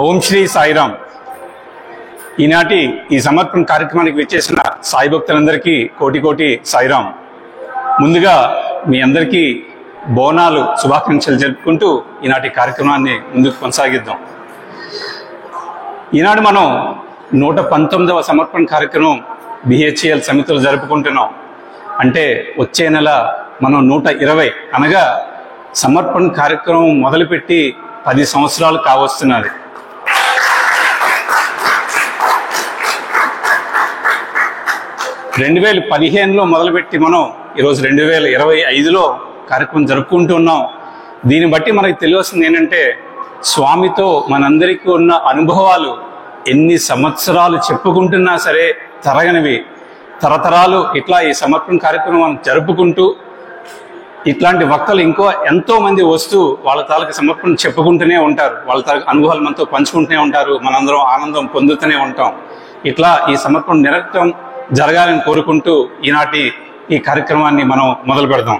ఓం శ్రీ సాయిరామ్. ఈనాటి ఈ సమర్పణ కార్యక్రమానికి విచ్చేసిన సాయి భక్తులందరికీ కోటి కోటి సాయిరామ్. ముందుగా మీ అందరికీ బోనాలు శుభాకాంక్షలు జరుపుకుంటూ ఈనాటి కార్యక్రమాన్ని ముందుకు కొనసాగిద్దాం. ఈనాడు మనం 119వ సమర్పణ కార్యక్రమం BHEL సమితిలో జరుపుకుంటున్నాం. అంటే వచ్చే నెల మనం 120 అనగా సమర్పణ కార్యక్రమం మొదలుపెట్టి 10 సంవత్సరాలు కావస్తున్నది. రెండు 2015లో మొదలుపెట్టి మనం ఈరోజు 2025లో కార్యక్రమం జరుపుకుంటూ ఉన్నాం. దీన్ని బట్టి మనకి తెలియవలసింది ఏంటంటే, స్వామితో మనందరికీ ఉన్న అనుభవాలు ఎన్ని సంవత్సరాలు చెప్పుకుంటున్నా సరే తరగనివి. తరతరాలు ఇట్లా ఈ సమర్పణ కార్యక్రమం జరుపుకుంటూ ఇట్లాంటి వక్తలు ఇంకో ఎంతో మంది వస్తూ వాళ్ళ తాలూకు సమర్పణ చెప్పుకుంటూనే ఉంటారు. వాళ్ళ తాలూకు అనుభవాలు మనతో పంచుకుంటూనే ఉంటారు. మనందరం ఆనందం పొందుతూనే ఉంటాం. ఇట్లా ఈ సమర్పణ నిరంతరం జరగాలని కోరుకుంటూ ఈనాటి ఈ కార్యక్రమాన్ని మనం మొదలు పెడదాం.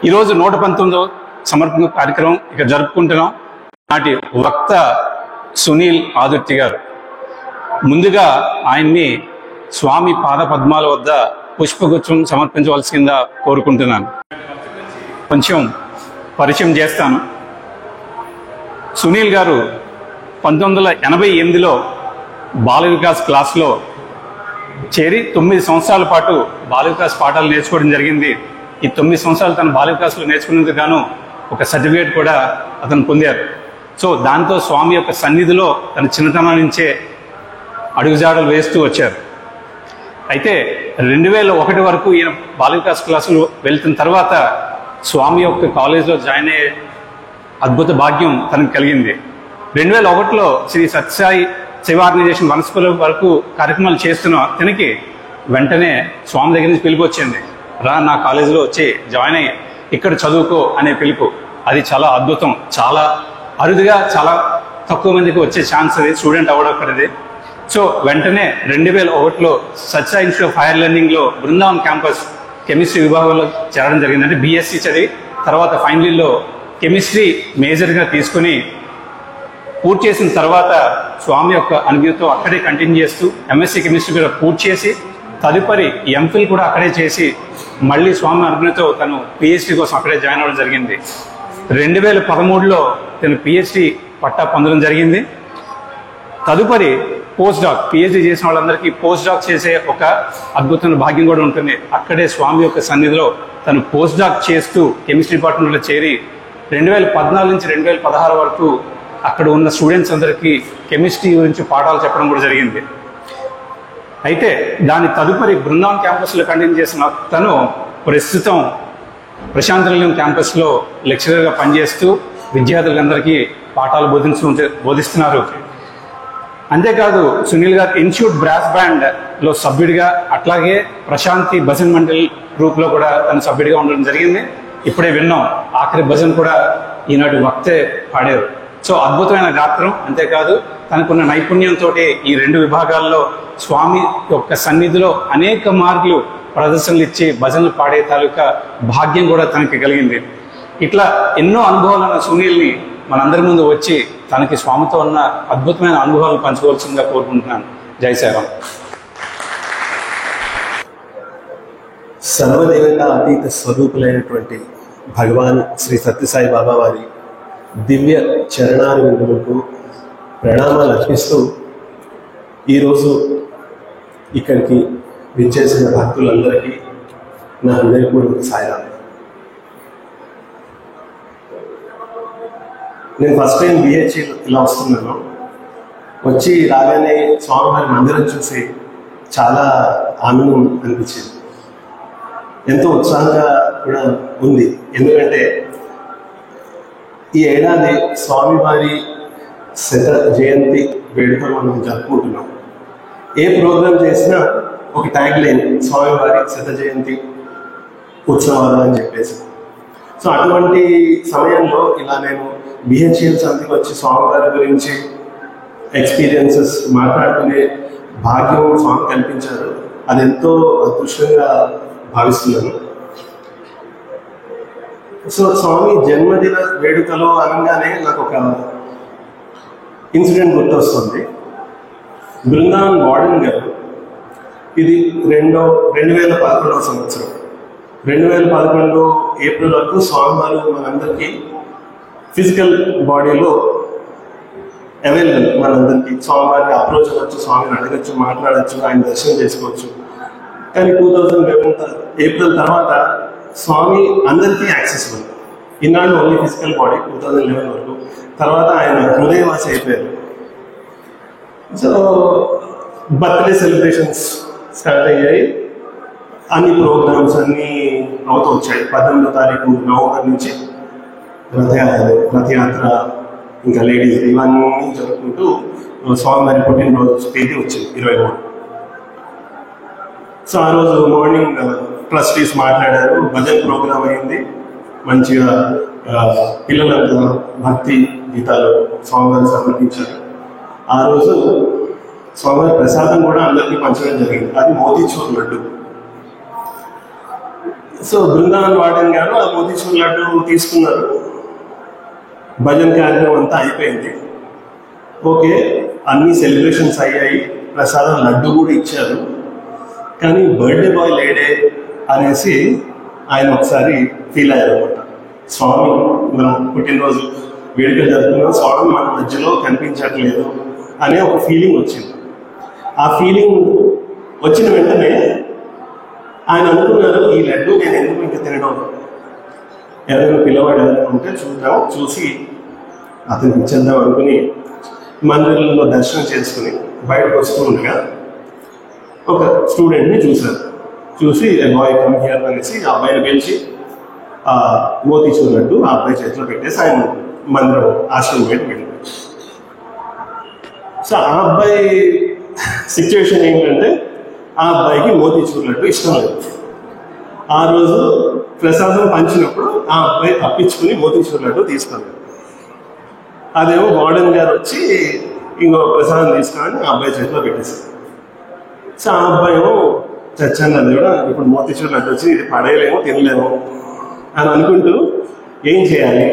ఈరోజు 119వ సమర్పణ కార్యక్రమం ఇక జరుపుకుంటున్నాం. నాటి వక్త సునీల్ ఆదుర్తి గారు. ముందుగా ఆయన్ని స్వామి పాద పద్మాల వద్ద పుష్పగుచ్చం సమర్పించవలసిందిగా కోరుకుంటున్నాను. కొంచెం పరిచయం చేస్తాను. సునీల్ గారు 1988లో బాల వికాస్ క్లాస్లో చేరి 9 సంవత్సరాల పాటు బాల వికాస్ పాఠాలు నేర్చుకోవడం జరిగింది. ఈ 9 సంవత్సరాలు తన బాల వికాస్లో నేర్చుకునేందుకు గాను ఒక సర్టిఫికేట్ కూడా అతను పొందారు. సో దాంతో స్వామి యొక్క సన్నిధిలో తన చిన్నతనం నుంచే అడుగుజాడలు వేస్తూ వచ్చారు. అయితే 2001 వరకు ఈయన బాల వికాస్ క్లాసులు వెళ్తున్న తర్వాత స్వామి యొక్క కాలేజ్లో జాయిన్ అయ్యే అద్భుత భాగ్యం తనకు కలిగింది. 2001లో శ్రీ సత్యసాయి సేవా ఆర్గనైజేషన్ వనస్పల వరకు కార్యక్రమాలు చేస్తున్న తనకి వెంటనే స్వామి దగ్గర నుంచి పిలుపు వచ్చింది. రా నా కాలేజీలో వచ్చి జాయిన్ అయ్యి ఇక్కడ చదువుకో అనే పిలుపు. అది చాలా అద్భుతం. చాలా అరుదుగా చాలా తక్కువ మందికి వచ్చే ఛాన్స్ అది స్టూడెంట్ అవ్వడక్కడది. సో వెంటనే 2001లో సత్యసాయి ఇన్స్టిట్యూట్ ఆఫ్ హైయర్ లెర్నింగ్లో బృందావన్ క్యాంపస్ కెమిస్ట్రీ విభాగంలో చేరడం జరిగింది. అంటే BSc చదివి తర్వాత ఫైనల్లో కెమిస్ట్రీ మేజర్గా తీసుకుని పూర్తి చేసిన తర్వాత స్వామి యొక్క అనుభూతితో అక్కడే కంటిన్యూ చేస్తూ MSc కెమిస్ట్రీ కూడా పూర్తి చేసి తదుపరి MPhil కూడా అక్కడే చేసి మళ్ళీ స్వామి అనుభూతితో తను PhD కోసం అక్కడే జాయిన్ అవ్వడం జరిగింది. 2013లో తను PhD పట్టా పొందడం జరిగింది. తదుపరి పోస్ట్ డాక్ PhD చేసిన వాళ్ళందరికీ పోస్ట్ డాక్ చేసే ఒక అద్భుతమైన భాగ్యం కూడా ఉంటుంది. అక్కడే స్వామి యొక్క సన్నిధిలో తను పోస్ట్ డాక్ చేస్తూ కెమిస్ట్రీ డిపార్ట్మెంట్లో చేరి 2014 నుంచి 2016 వరకు అక్కడ ఉన్న స్టూడెంట్స్ అందరికీ కెమిస్ట్రీ గురించి పాఠాలు చెప్పడం కూడా జరిగింది. అయితే దాని తదుపరి బృందావన్ క్యాంపస్లో కంటిన్యూ చేసిన తను ప్రస్తుతం ప్రశాంతనిలయం క్యాంపస్లో లెక్చరర్గా పనిచేస్తూ విద్యార్థులందరికీ పాఠాలు బోధిస్తున్నారు. అంతేకాదు సునీల్ గారు ఇన్స్టిట్యూట్ బ్రాస్ బ్యాండ్లో సభ్యుడిగా, అట్లాగే ప్రశాంతి భజన్ మండలి గ్రూప్లో కూడా తను సభ్యుడిగా ఉండడం జరిగింది. ఇప్పుడే విన్నాం, ఆఖరి భజన్ కూడా ఈనాటి వక్తే పాడారు. సో అద్భుతమైన గాత్రం. అంతేకాదు తనకున్న నైపుణ్యంతో ఈ 2 విభాగాల్లో స్వామి యొక్క సన్నిధిలో అనేక మార్లు ప్రదర్శనలు ఇచ్చి భజనలు పాడే తాలూకా భాగ్యం కూడా తనకి కలిగింది. ఇట్లా ఎన్నో అనుభవాలున్న సునీల్ని మనందరి ముందు వచ్చి తనకి స్వామితో ఉన్న అద్భుతమైన అనుభవాలు పంచుకోవాల్సిందిగా కోరుకుంటున్నాను. జై సాయిరామ్. సర్వదేవత అతీత స్వరూపులైనటువంటి భగవాన్ శ్రీ సత్యసాయి బాబా వారి దివ్య చరణాల విందులకు ప్రణామాలు అర్పిస్తూ ఈరోజు ఇక్కడికి విచ్చేసిన భక్తులందరికీ నా హృదయపూర్వక సాయిరామ్. నేను ఫస్ట్ టైం BHEL ఇలా వస్తున్నాను. వచ్చి రాగానే స్వామివారి మందిరం చూసి చాలా ఆనందం అనిపించింది. ఎంతో ఉత్సాహంగా కూడా ఉంది. ఎందుకంటే ఈ ఏడాది స్వామివారి శత జయంతి వేడుకలు మనం జరుపుకుంటున్నాం. ఏ ప్రోగ్రాం చేసినా ఒక ట్యాగ్ లైన్ స్వామివారి శత జయంతి ఉత్సవాలు అని చెప్పేసి. సో అటువంటి సమయంలో ఇలా నేను BHEL సమితికి వచ్చి స్వామివారి గురించి ఎక్స్పీరియన్సెస్ మాట్లాడుకునే భాగ్యం స్వామి కల్పించారు. అది ఎంతో అదృష్టంగా భావిస్తున్నాను. సో స్వామి జన్మదిన వేడుకలో అనగానే నాకు ఒక ఇన్సిడెంట్ గుర్తొస్తుంది. బృందావన్ వార్డెన్ గారు, ఇది 2011 సంవత్సరం, 2011 ఏప్రిల్ వరకు స్వామివారు మనందరికీ ఫిజికల్ బాడీలో అవైలబుల్. మనందరికీ స్వామివారిని అప్రోచ్ అవ్వచ్చు, స్వామిని అడగచ్చు, మాట్లాడచ్చు, ఆయన దర్శనం చేసుకోవచ్చు. కానీ 2011 ఏప్రిల్ తర్వాత స్వామి అందరికీ యాక్సెసిబుల్. ఈనాడు ఓన్లీ ఫిజికల్ బాడీ 2011 వరకు. తర్వాత ఆయన హృదయవాసి అయిపోయారు. సో బర్త్డే సెలబ్రేషన్స్ స్టార్ట్ అయ్యాయి, అన్ని ప్రోగ్రామ్స్ అన్నీ అవుతూ వచ్చాయి. 18వ తారీఖు నవంబర్ నుంచి రథయాత్ర, ఇంకా లేడీస్ ఇవన్నీ జరుపుకుంటూ స్వామివారి పుట్టినరోజు తేదీ వచ్చింది 23. సో ఆ రోజు మార్నింగ్ ట్రస్టీస్ మాట్లాడారు, భజన ప్రోగ్రామ్ అయింది. మంచిగా పిల్లలంతా భక్తి గీతాలు స్వామివారికి సమర్పించారు. ఆ రోజు స్వామివారి ప్రసాదం కూడా అందరికీ పంచడం జరిగింది. అది మోతీచూర్ లడ్డు. సో బృందావన్ వార్డెన్ గారు ఆ మోతీచూర్ లడ్డు తీసుకున్నారు. భజన కార్యక్రమం అంతా అయిపోయింది. ఓకే, అన్ని సెలబ్రేషన్స్ అయ్యాయి, ప్రసాదం లడ్డు కూడా ఇచ్చారు. కానీ బర్త్డే బాయ్ లేడే అనేసి ఆయన ఒకసారి ఫీల్ అయ్యారు అనమాట. స్వామి మనం పుట్టినరోజు వేడుకలు జరుపుకున్నాం, స్వామి మన మధ్యలో కనిపించట్లేదు అనే ఒక ఫీలింగ్ వచ్చింది. ఆ ఫీలింగ్ వచ్చిన వెంటనే ఆయన అనుకున్నారు, ఈ లడ్డు నేను ఎందుకు ఇంకా తినడం, ఎవరైనా పిల్లవాడు ఎవరైనా ఉంటే చూద్దాం, చూసి అతనికి ఇచ్చేద్దాం అనుకుని మందిరంలో దర్శనం చేసుకుని బయటకు వస్తూ ఉండగా ఒక స్టూడెంట్ని చూశారు. చూసి బాయ్ కమ్ హియర్ అనేసి ఆ అబ్బాయిని పిలిచి ఆ మోతీచూర్ లడ్డు ఆ అబ్బాయి చేతిలో పెట్టేసి ఆయన మందిరం ఆశ్రమం బయట వెళ్ళారు. సో ఆ అబ్బాయి సిచ్యువేషన్ ఏంటంటే, ఆ అబ్బాయికి మోతీచూర్ లడ్డు ఇష్టం లేదు. ఆ రోజు ప్రసాదం పంచినప్పుడు ఆ అబ్బాయి తప్పించుకుని మోతీచూర్ లడ్డు తీసుకున్నాడు. అదేమో వార్డెన్ గారు వచ్చి ఇంకో ప్రసాదం తీసుకొని ఆ అబ్బాయి చేతిలో పెట్టేశారు. సో ఆ అబ్బాయి ఏమో చచ్చాను, అది కూడా ఇప్పుడు మోతీచూర్ లడ్డు వచ్చి ఇది పడేయలేమో తినలేము అని అనుకుంటూ ఏం చేయాలి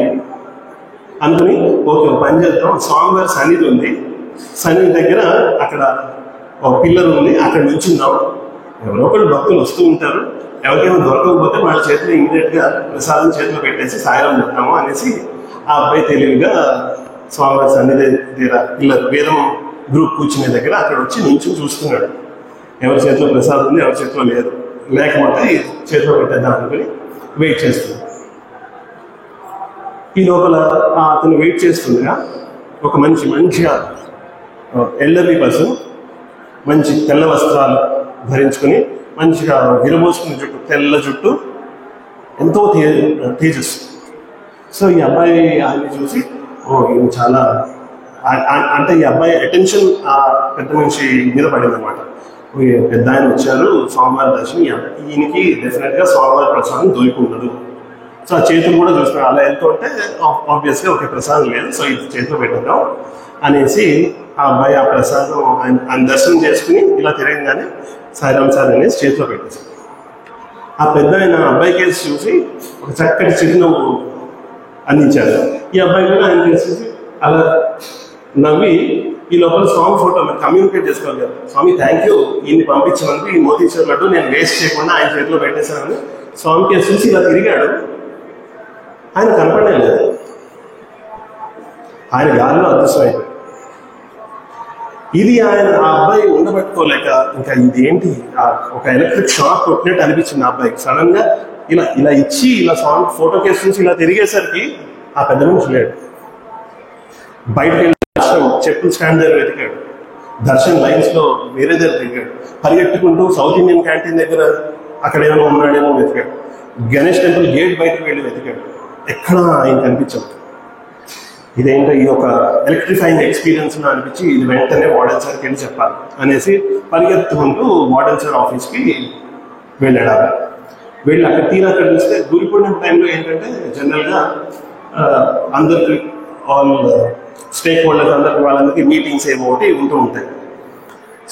అనుకుని, ఓకే పని చేద్దాం, స్వామివారి సన్నిధి ఉంది, సన్నిధి దగ్గర అక్కడ ఒక పిల్లర్ ఉంది, అక్కడ నుంచుందాం, ఎవరో ఒకళ్ళు భక్తులు వస్తూ ఉంటారు, ఎవరికైనా దొరకకపోతే వాళ్ళ చేతిలో ఇమీడియట్గా ప్రసాదం చేతిలో పెట్టేసి సాయం చెప్తాము అనేసి ఆ అబ్బాయి తెలివిగా స్వామివారి సన్నిధి దగ్గర పిల్లర్ వేదం గ్రూప్ కూర్చునే దగ్గర అక్కడ వచ్చి నుంచి చూస్తున్నాడు. ఎవరి చేతిలో ప్రసాదం ఉంది, ఎవరి చేతిలో లేదు, లేకపోతే చేతిలో పెట్టేద్దాం అనుకుని వెయిట్ చేస్తుంది. ఈ లోపల అతను వెయిట్ చేస్తుండగా ఒక మంచిగా ఎల్డర్లీ పర్సన్, మంచి తెల్ల వస్త్రాలు ధరించుకుని, మంచిగా విరబోసుకున్న జుట్టు, తెల్ల జుట్టు, ఎంతో తేజస్సు. సో ఈ అబ్బాయి ఆయన్ని చూసి, ఈయన చాలా అంటే ఈ అబ్బాయి అటెన్షన్ ఆ పెద్ద మనిషి మీద పడిందనమాట. పెద్ద ఆయన వచ్చారు, స్వామివారి దర్శనం, ఈయనకి డెఫినెట్గా స్వామివారి ప్రసాదం దొరికి ఉండదు. సో ఆ చేతులు కూడా చూస్తున్నారు, అలా వెళ్తూ ఉంటే ఆబ్వియస్గా ఒక ప్రసాదం లేదు, సో ఇది చేతిలో పెట్టేద్దాం అనేసి ఆ అబ్బాయి ఆ ప్రసాదం ఆయన దర్శనం చేసుకుని ఇలా తిరగగానే సాయిరామ్ సార్ అనేసి చేతిలో పెట్టేశారు. ఆ పెద్ద ఆయన అబ్బాయి కేసు చూసి ఒక చక్కటి చిరునవ్వు అందించారు. ఈ అబ్బాయి కూడా ఆయన చేసి అలా నవ్వి, ఈ లోపల స్వామి ఫోటో కమ్యూనికేట్ చేసుకోవాలి కదా, స్వామి థ్యాంక్ యూ, ఈయన్ని పంపించినందుకు ఈ మోతీచూర్ లడ్డు నేను వేస్ట్ చేయకుండా ఆయన చేతిలో పెట్టేశానని స్వామి కేసు చూసి ఇలా తిరిగాడు. ఆయన కనపడలేదు, ఆయన గాలిలో అదృశ్యం అయిపోయాడు. ఇది ఆయన ఆ అబ్బాయి ఉండబట్టుకోలేక, ఇంకా ఇదేంటి ఒక ఎలక్ట్రిక్ షాక్ కొట్టినట్టు అనిపించింది ఆ అబ్బాయికి. సడన్ గా ఇలా ఇచ్చి ఇలా స్వామి ఫోటో కేసు నుంచి ఇలా తిరిగేసరికి ఆ పెద్ద మనిషి లేడు. బయటకు వెళ్ళి దర్శనం చెప్పులు స్టాండ్ దగ్గర వెతికాడు, దర్శన్ లైన్స్ లో వేరే దగ్గర తిరిగాడు, పరిగెట్టుకుంటూ సౌత్ ఇండియన్ క్యాంటీన్ దగ్గర అక్కడ ఏమైనా ఉన్నాడేమో వెతికాడు, గణేష్ టెంపుల్ గేట్ బయటకు వెళ్ళి వెతికాడు, ఎక్కడా ఆయన కనిపించదు. ఇదేంటో ఈ ఒక ఎలక్ట్రిఫైయింగ్ ఎక్స్పీరియన్స్ అనిపించి ఇది వెంటనే వార్డెన్ సార్కి వెళ్ళి చెప్పాలి అనేసి పరిగెత్తుకుంటూ వార్డెన్ సార్ ఆఫీస్కి వెళ్ళాడు. వెళ్ళి అక్కడ అక్కడ చూస్తే గురి పూర్ణిమ టైంలో ఏంటంటే జనరల్గా అందరికి ఆల్ స్టేక్ హోల్డర్స్ అందరికి వాళ్ళందరికీ మీటింగ్స్ ఏమో ఒకటి ఉంటూ ఉంటాయి.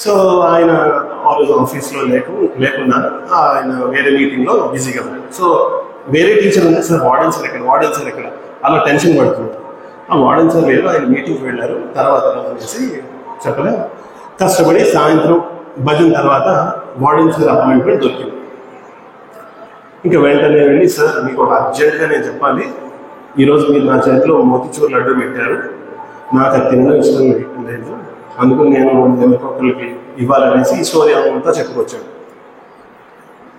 సో ఆయన ఆల్వేజ్ ఆఫీస్లో లేకుండా ఆయన వేరే మీటింగ్లో బిజీగా ఉన్నాడు. సో వేరే టీచర్ ఉంది, సార్ వార్డెన్ సార్ ఎక్కడ అలా టెన్షన్ పడుతుంది. ఆ వార్డెన్ సార్ లేరు, ఆయన మీటింగ్కి వెళ్ళారు, తర్వాత అనేసి చెప్పగా కష్టపడి సాయంత్రం భజన తర్వాత వార్డెన్ సార్ అపాయింట్మెంట్ దొరికింది. ఇంకా వెంటనే వెళ్ళి, సార్ మీకు ఒక అర్జెంట్గా నేను చెప్పాలి, ఈరోజు మీరు నా చేతిలో మోతిచూర్ లడ్డు పెట్టారు, నాకు అది తినడం ఇష్టం లేదు, అందుకు నేను ఎవరికొకరికి ఇవ్వాలనేసి ఈ స్టోరీ అంతా చెప్పుకొచ్చాను.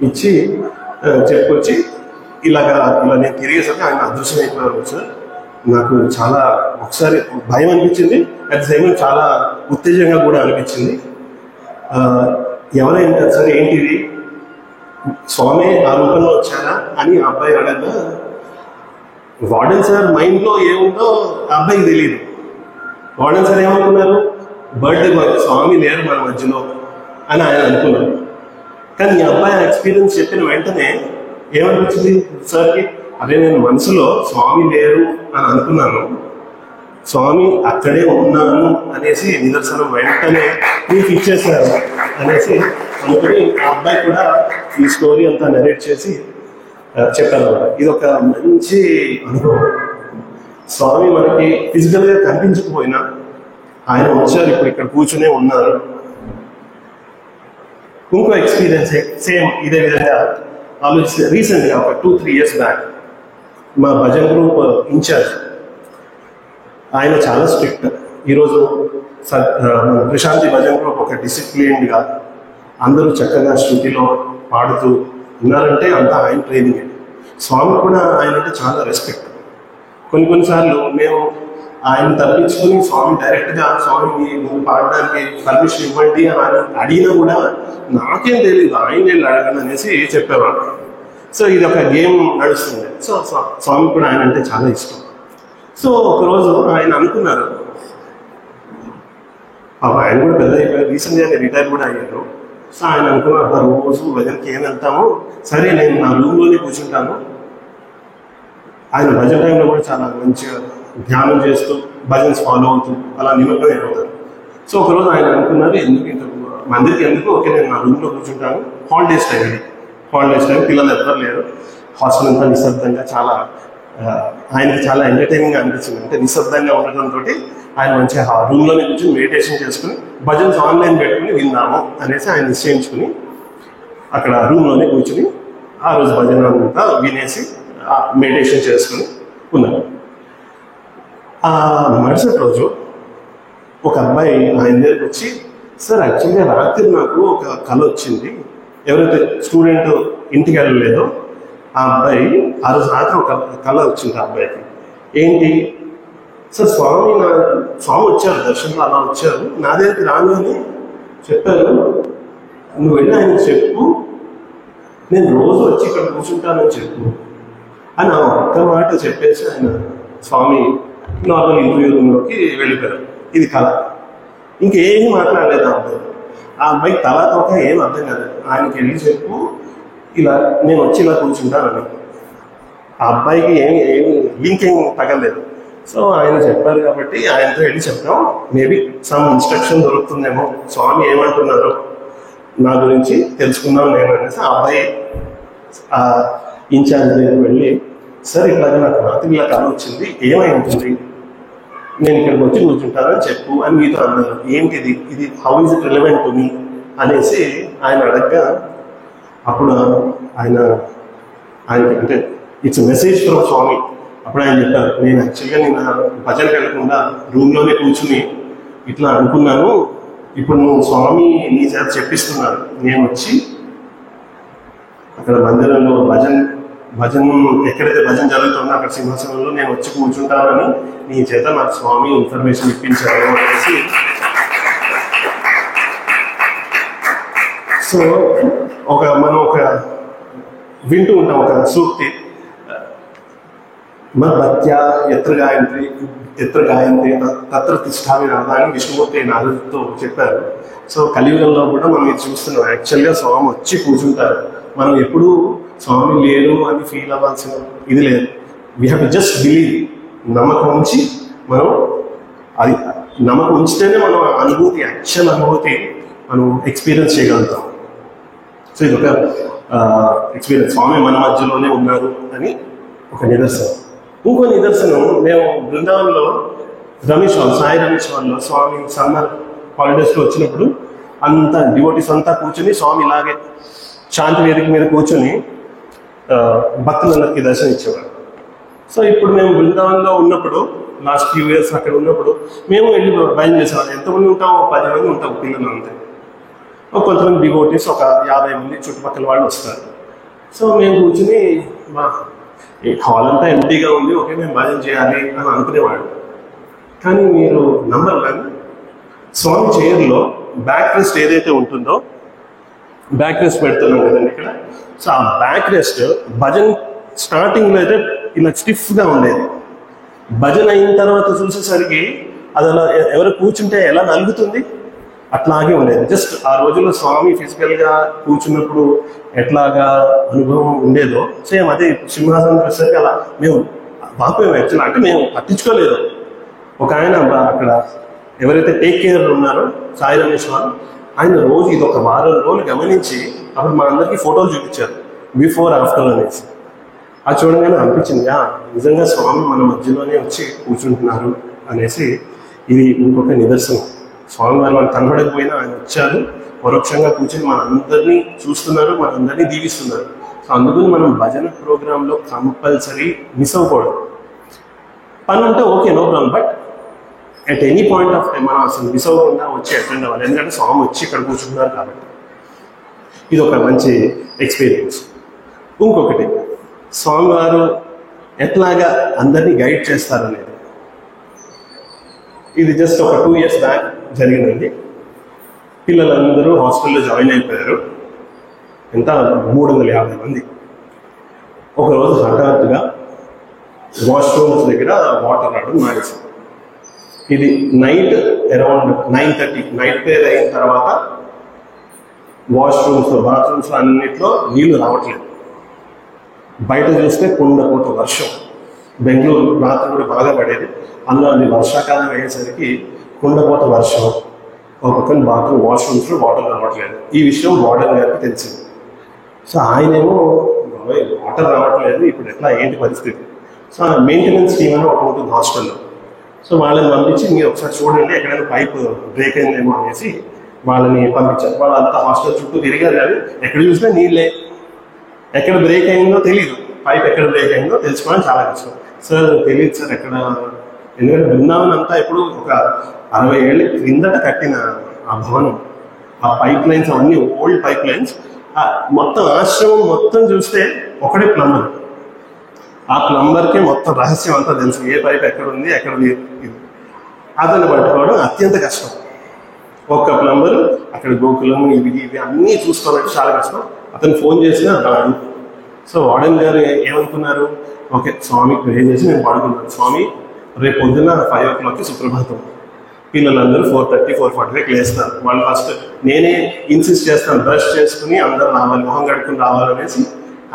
ఇచ్చి చెప్పుకొచ్చి ఇలా నేను తిరిగేసరికి ఆయన అదృశ్యం అయిపోయారు. సార్ నాకు చాలా ఒకసారి భయం అనిపించింది, అట్ ది సేమ్ టైం చాలా ఉత్తేజంగా కూడా అనిపించింది. ఎవరైనా సార్ ఏంటిది, స్వామి ఆ రూపంలో వచ్చారా అని ఆ అబ్బాయి అడగగా వార్డెన్ సార్ మైండ్లో ఏముందో ఆ అబ్బాయికి తెలియదు. వార్డెన్ సార్ ఏమనుకున్నారు, బర్త్డే స్వామి లేరు మన మధ్యలో అని ఆయన అనుకున్నారు. కానీ ఈ అబ్బాయి ఎక్స్పీరియన్స్ చెప్పిన వెంటనే ఏమనిపించింది సార్కి, అదే నేను మనసులో స్వామి లేరు అని అనుకున్నాను, స్వామి అక్కడే ఉన్నాను అనేసి నిదర్శనం వెంటనే మీకు ఇచ్చేసారు అనేసి అనుకుని ఆ అబ్బాయి కూడా ఈ స్టోరీ అంతా నెరేట్ చేసి చెప్పారు. ఇది ఒక మంచి అనుభవం. స్వామి మనకి ఫిజికల్గా కనిపించకపోయినా ఆయన వచ్చారు, ఇప్పుడు ఇక్కడ కూర్చునే ఉన్నారు. ఇంకో ఎక్స్పీరియన్స్ సేమ్ ఇదే విధంగా ఆలోచిస్తే రీసెంట్గా ఒక 2-3 years బ్యాక్ మా భజన్ గ్రూప్ ఇన్ఛార్జ్ ఆయన చాలా స్ట్రిక్ట్. ఈరోజు ప్రశాంతి భజన్ గ్రూప్ ఒక డిసిప్లిన్డ్గా అందరూ చక్కగా శృతిలో పాడుతూ ఉన్నారంటే అంతా ఆయన ట్రైనింగ్. స్వామి కూడా ఆయన అంటే చాలా రెస్పెక్ట్. కొన్నిసార్లు మేము ఆయన తప్పించుకుని స్వామి డైరెక్ట్గా స్వామికి నువ్వు పాడడానికి పర్మిషన్ ఇవ్వండి అని ఆయన అడిగినా కూడా నాకేం తెలియదు, ఆయన వెళ్ళి అడగండి అనేసి చెప్పేవాడు. సో ఇది ఒక గేమ్ నడుస్తుంది. సో స్వామి కూడా ఆయన అంటే చాలా ఇష్టం. సో ఒకరోజు ఆయన అనుకున్నారు, ఆయన కూడా పెద్ద అయిపోయారు, రీసెంట్గా రిటైర్ కూడా అయ్యారు. సో ఆయన అనుకున్నారు, రోజు భజనకి ఏం వెళ్తాము, సరే నేను నా రూమ్లోనే కూర్చుంటాను. ఆయన భజన టైంలో కూడా చాలా మంచిగా ధ్యానం చేస్తూ భజన్స్ ఫాలో అవుతూ అలా నిమగ్నం అయిపోతారు. సో ఒకరోజు ఆయన అనుకున్నారు, ఎందుకు ఇంత మందికి ఎందుకు, ఓకే నేను నా రూమ్లో కూర్చుంటాను. హాలిడేస్ టైం ఇది, హాలిడేస్ టైం, పిల్లలు ఎవ్వరు లేరు, హాస్టల్ అంతా నిశ్శబ్దంగా, చాలా ఆయనకి చాలా ఎంటర్టైనింగ్గా అనిపించింది. అంటే నిశ్శబ్దంగా ఉండటంతో ఆయన మంచిగా రూమ్లోనే కూర్చొని మెడిటేషన్ చేసుకుని భజన్స్ ఆన్లైన్ పెట్టుకుని విందాము అనేసి ఆయన నిశ్చయించుకుని అక్కడ రూమ్లోనే కూర్చుని ఆ రోజు భజన అంతా వినేసి మెడిటేషన్ చేసుకుని ఉన్నారు. ఆ మరుసటి రోజు ఒక అబ్బాయి ఆయన దగ్గరికి వచ్చి, సార్ యాక్చువల్గా రాత్రి నాకు ఒక కళ వచ్చింది, ఎవరైతే స్టూడెంట్ ఇంటికి వెళ్ళలేదో ఆ అబ్బాయి ఆ రోజు రాత్రి ఒక కళ వచ్చింది ఆ అబ్బాయికి. ఏంటి సార్, స్వామి వచ్చారు, దర్శనంలో అలా వచ్చారు, నా దగ్గరికి రాగానే చెప్పారు, నువ్వు వెళ్ళి ఆయన చెప్పు నేను రోజు వచ్చి ఇక్కడ కూర్చుంటానని చెప్పు అని ఆ ఒక్క మాట చెప్పేసి ఆయన స్వామి నార్మల్ ఇంటర్వ్యూ రూమ్లోకి వెళ్ళిపోయారు. ఇది కళ, ఇంకేమీ మాట్లాడలేదు ఆ అబ్బాయి. ఆ అబ్బాయికి తల తోక ఏం అర్థం కాదు. ఆయనకి వెళ్ళి చెప్పు ఇలా నేను వచ్చి ఇలా కూర్చుంటానని. ఆ అబ్బాయికి ఏమి లింక్ ఏం తగలేదు. సో ఆయన చెప్పారు కాబట్టి ఆయనతో వెళ్ళి చెప్పాం, మేబీ సమ్ ఇన్స్ట్రక్షన్ దొరుకుతుందేమో, స్వామి ఏమంటున్నారో నా గురించి తెలుసుకున్నాను నేను అనేసి ఆ అబ్బాయి ఆ ఇన్ఛార్జ్ దగ్గరికి వెళ్ళి, సార్ ఇట్లాగా నాకు రాత్రి ఇలా కళ వచ్చింది, ఏమై ఉంటుంది, నేను ఇక్కడికి వచ్చి కూర్చుంటానని చెప్పు అని మీతో అన్నారు. ఏంటిది, ఇది how is it relevant to me అనేసి ఆయన అడగగా అప్పుడు ఆయన అంటే ఇట్స్ మెసేజ్ ఫ్రమ్ స్వామి. అప్పుడు ఆయన చెప్పారు, నేను యాక్చువల్గా నేను భజనకి వెళ్ళకుండా రూమ్లోనే కూర్చుని ఇట్లా అనుకున్నాను, ఇప్పుడు నువ్వు స్వామి నీ చేత చెప్పిస్తున్నారు, నేను వచ్చి అక్కడ మందిరంలో భజన ఎక్కడైతే భజన జరుగుతుందో అక్కడ సింహాసనంలో నేను వచ్చి కూర్చుంటానని నీ చేత నాకు స్వామి ఇన్ఫర్మేషన్ ఇప్పించారు అనేసి. సో మనం ఒక వింటూ ఉంటాం ఒక సూక్తి, మద్భక్త్యా ఎత్ర గాయంతి తత్ర తిష్టామి రాధా అని విష్ణుమూర్తి నారదుతో చెప్పారు. సో కలియుగంలో కూడా మనం ఇది చూస్తున్నాం. యాక్చువల్గా స్వామి వచ్చి కూర్చుంటారు, మనం ఎప్పుడూ స్వామి లేరు అని ఫీల్ అవ్వాల్సిన ఇది లేదు. We have to just believe, నమ్మకం ఉంచి మనం అది నమ్మకం ఉంచితేనే మనం అనుభూతి, యాక్చువల్ అనుభూతి మనం ఎక్స్పీరియన్స్ చేయగలుగుతాం. సో ఇది ఒక ఎక్స్పీరియన్స్, స్వామి మన మధ్యలోనే ఉన్నారు అని ఒక నిదర్శనం. ఇంకో నిదర్శనం, మేము బృందావనంలో సాయి రమేష్ వాళ్ళలో స్వామి సమ్మర్ హాలిడేస్లో వచ్చినప్పుడు అంతా డివోటీస్ అంతా కూర్చొని స్వామి ఇలాగే శాంతి వేదిక మీద కూర్చొని భక్తులందరికీ దర్శనం ఇచ్చేవారు. సో ఇప్పుడు మేము బృందావనంలో ఉన్నప్పుడు లాస్ట్ ఫ్యూ ఇయర్స్ అక్కడ ఉన్నప్పుడు మేము వెళ్ళి భయం చేసేవాళ్ళం. ఎంతమంది ఉంటాం, 10 మంది ఉంటాం పిల్లలు అంతే. కొంతమంది డివోటీస్ ఒక 50 మంది చుట్టుపక్కల వాళ్ళు వస్తారు. సో మేము కూర్చుని ఈ హాల్ అంతా ఎంటీగా ఉంది, ఓకే మేము భజన చేయాలి అని అనుకునేవాళ్ళు. కానీ మీరు నంబర్ 1 స్వామి చైర్లో బ్యాక్ రెస్ట్ ఏదైతే ఉంటుందో, బ్యాక్ రెస్ట్ పెడుతున్నాం కదండి ఇక్కడ. సో ఆ బ్యాక్ రెస్ట్ భజన్ స్టార్టింగ్లో అయితే ఇలా స్టిఫ్గా ఉండేది. భజన అయిన తర్వాత చూసేసరికి అది అలా ఎవరు కూర్చుంటే ఎలా నలుగుతుంది అట్లాగే ఉండేది. జస్ట్ ఆ రోజుల్లో స్వామి ఫిజికల్గా కూర్చున్నప్పుడు ఎట్లాగా అనుభవం ఉండేదో సేమ్ అదే సింహాసనం చూసేసరికి అలా మేము బాగా యాక్చువల్ అంటే మేము పట్టించుకోలేదు. ఒక ఆయన అక్కడ ఎవరైతే టేక్ కేర్ ఉన్నారో సాయి రమేష్ వాళ్ళు, ఆయన రోజు ఇది ఒక వారం రోజులు గమనించి అప్పుడు మా అందరికీ ఫోటోలు చూపించారు బిఫోర్ ఆఫ్టర్ అనేసి. అది చూడగానే అనిపించింది నిజంగా స్వామి మన మధ్యలోనే వచ్చి కూర్చుంటున్నారు అనేసి. ఇది ఇంకొక నిదర్శనం. స్వామి వారు మనకు కనబడకపోయినా ఆయన వచ్చారు, పరోక్షంగా కూర్చొని మన అందరినీ చూస్తున్నారు, మన అందరినీ దీవిస్తున్నారు. సో అందుకని మనం భజన ప్రోగ్రాంలో కంపల్సరీ మిస్ అవ్వకూడదు. పని ఉంటే okay no problem, but at any point of time మనం అసలు మిస్ అవ్వకుండా వచ్చి అటెండ్ అవ్వాలి. ఎందుకంటే స్వామి వచ్చి ఇక్కడ కూర్చుంటున్నారు కాబట్టి. ఇది ఒక మంచి ఎక్స్పీరియన్స్. ఇంకొకటి, స్వామివారు ఎట్లాగా అందరినీ గైడ్ చేస్తారనేది. ఇది జస్ట్ ఒక 2 years బ్యాక్ జరిగిందండి. పిల్లలందరూ హాస్టల్లో జాయిన్ అయిపోయారు. ఎంత 350 మంది. ఒకరోజు హఠాత్తుగా వాష్రూమ్స్ దగ్గర వాటర్ రావడం మానేసింది. ఇది నైట్ అరౌండ్ 9:30 నైట్ ప్రేయర్ అయిన తర్వాత వాష్రూమ్స్ బాత్రూమ్స్ అన్నిట్లో నీళ్లు రావట్లేదు. బయట చూస్తే కుండపోత వర్షం. బెంగళూరు రాత్రి కూడా బాగా పడేది. అందులో అది వర్షాకాలం అయ్యేసరికి కుండపోత వర్షం. ఒక పక్కన బాత్రూమ్ వాష్రూమ్స్లో వాటర్ రావట్లేదు. ఈ విషయం వార్డెన్ గారికి తెలిసింది. సో ఆయనేమో వాటర్ రావట్లేదు, ఇప్పుడు ఎట్లా ఏంటి పరిస్థితి. సో మెయింటెనెన్స్ టీమ్ అని ఒకటి ఉంటుంది హాస్టల్లో. సో వాళ్ళని పంపించి మీరు ఒకసారి చూడండి ఎక్కడైనా పైప్ బ్రేక్ అయిందేమో అనేసి వాళ్ళని పంపించారు. వాళ్ళంతా హాస్టల్ చుట్టూ తిరిగారు కానీ ఎక్కడ చూసినా నీళ్ళే. ఎక్కడ బ్రేక్ అయిందో తెలియదు, పైప్ ఎక్కడ బ్రేక్ అయిందో తెలుసుకోవడం చాలా కష్టం. సార్ తెలియదు సార్ ఎక్కడ, ఎందుకంటే బృందావనం అంతా ఇప్పుడు ఒక 60 ఏళ్ళ క్రిందట కట్టిన ఆ భవనం, ఆ పైప్ లైన్స్ అవన్నీ ఓల్డ్ పైప్ లైన్స్. మొత్తం ఆశ్రమం మొత్తం చూస్తే ఒకటే ప్లంబర్. ఆ ప్లంబర్కే మొత్తం రహస్యం అంతా తెలుసు, ఏ పైప్ ఎక్కడ ఉంది ఎక్కడ ఇది. అతన్ని పట్టుకోవడం అత్యంత కష్టం. ఒక్క ప్లంబర్ అక్కడ గోకులం ఇవి అన్నీ చూసుకోవాలంటే చాలా కష్టం. అతను ఫోన్ చేసినా రాడు. సో వార్డెన్ గారు ఏమనుకున్నారు, ఓకే స్వామికి ప్రే చేసి నేను పడుకున్నాను. స్వామి రేపు పొద్దున్న 5 o'clockకి సుప్రభాతం. పిల్లలందరూ 4:30 4:45 లేస్తారు. వాళ్ళు ఫస్ట్ నేనే ఇన్సిస్ట్ చేస్తాను, బ్రష్ చేసుకుని అందరూ రావాలి, మొహం కడుక్కుని రావాలనేసి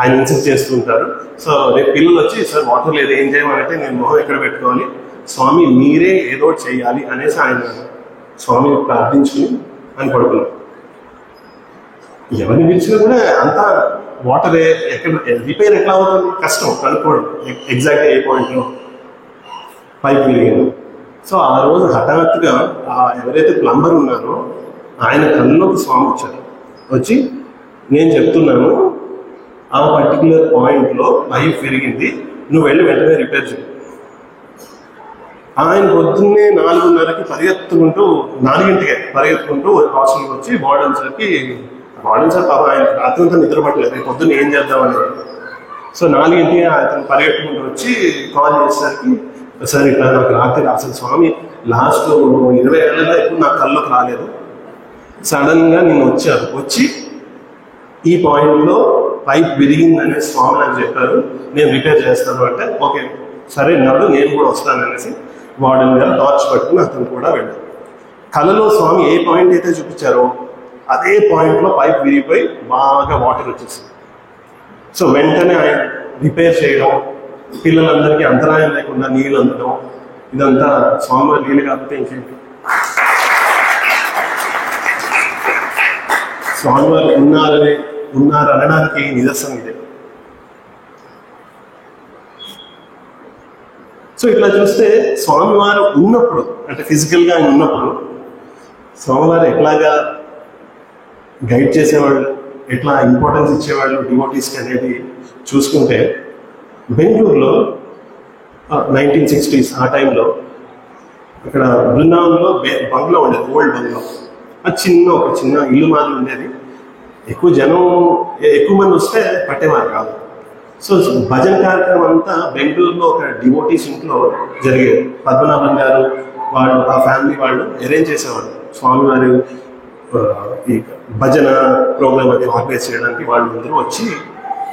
ఆయన ఇన్సిస్ట్ చేస్తూ ఉంటారు. సో రేపు పిల్లలు వచ్చి సార్ వాటర్ లేదు ఏం చేయమంటే నేను మొహం ఎక్కడ పెట్టుకోవాలి, స్వామి మీరే ఏదో చేయాలి అనేసి ఆయన స్వామిని ప్రార్థించుకుని ఆయన పడుకున్నారు. ఎవరిని పిలిచినా కూడా అంతా వాటర్ ఎక్కడ రిపేర్ ఎట్లా అవుతుంది కష్టం కనుక్కోవడం, ఎగ్జాక్ట్గా ఏ పాయింట్లో పైప్ విరిగింది. సో ఆ రోజు హఠాత్తుగా ఎవరైతే ప్లంబర్ ఉన్నారో ఆయన కళ్ళలోకి స్వామి వచ్చారు. వచ్చి నేను చెప్తున్నాను ఆ పర్టికులర్ పాయింట్లో పైప్ విరిగింది, నువ్వు వెళ్ళి వెంటనే రిపేర్ చేయి. ఆయన పొద్దున్నే 4:30కి పరిగెత్తుకుంటూ 4ంటికే పరిగెత్తుకుంటూ హాస్టల్కి వచ్చి వార్డెన్ సార్ పాప ఆయన రాత్రి అంతా నిద్రపట్టలేదు, రేపు పొద్దున్న ఏం చేద్దామని. సో 4ంటికి అతను పరిగెత్తుకుంటూ వచ్చి కాల్ చేసేసరికి సార్ ఇట్లా నాకు రాత్రి అసలు స్వామి లాస్ట్ 20 ఏళ్ళలో ఎప్పుడు నాకు కళ్ళలోకి రాలేదు, సడన్గా నేను వచ్చి ఈ పాయింట్లో పైప్ విరిగిందనే స్వామి నాకు చెప్పారు, నేను రిపేర్ చేస్తాను అంటే ఓకే సరే నాడు నేను కూడా వస్తాననేసి వార్డెన్ గారు టార్చ్ పట్టుకుని అతను కూడా వెళ్ళారు. కళలో స్వామి ఏ పాయింట్ అయితే చూపించారో అదే పాయింట్లో పైప్ విరిగిపోయి బాగా వాటర్ వచ్చేసింది. సో వెంటనే ఆయన రిపేర్ చేయడం, పిల్లలందరికీ అంతరాయం లేకుండా నీళ్ళు అందడం, ఇదంతా స్వామివారి నీళ్ళు కాకపోతే ఇంకేంటి. స్వామివారు ఉన్నారనడానికి నిదర్శనం ఇదే. సో ఇట్లా చూస్తే స్వామివారు ఉన్నప్పుడు, అంటే ఫిజికల్గా ఆయన ఉన్నప్పుడు స్వామివారు ఎట్లాగా గైడ్ చేసేవాళ్ళు, ఎట్లా ఇంపార్టెన్స్ ఇచ్చేవాళ్ళు డివోటీస్కి అనేది చూసుకుంటే, బెంగళూరులో 1960s ఆ టైంలో అక్కడ బృందావనంలో బంగ్లా ఉండేది, ఓల్డ్ బంగ్లా. అది ఒక చిన్న ఇల్లు మాదిరి ఉండేది. ఎక్కువ మంది వస్తే పట్టేవారు కాదు. సో భజన కార్యక్రమం అంతా బెంగళూరులో ఒక డివోటీస్ ఇంట్లో జరిగేది. పద్మనాభన్ గారు వాళ్ళు, ఆ ఫ్యామిలీ వాళ్ళు అరేంజ్ చేసేవారు స్వామివారి ఈ భజన ప్రోగ్రామ్ అది ఆర్గనైజ్ చేయడానికి. వాళ్ళు అందరూ వచ్చి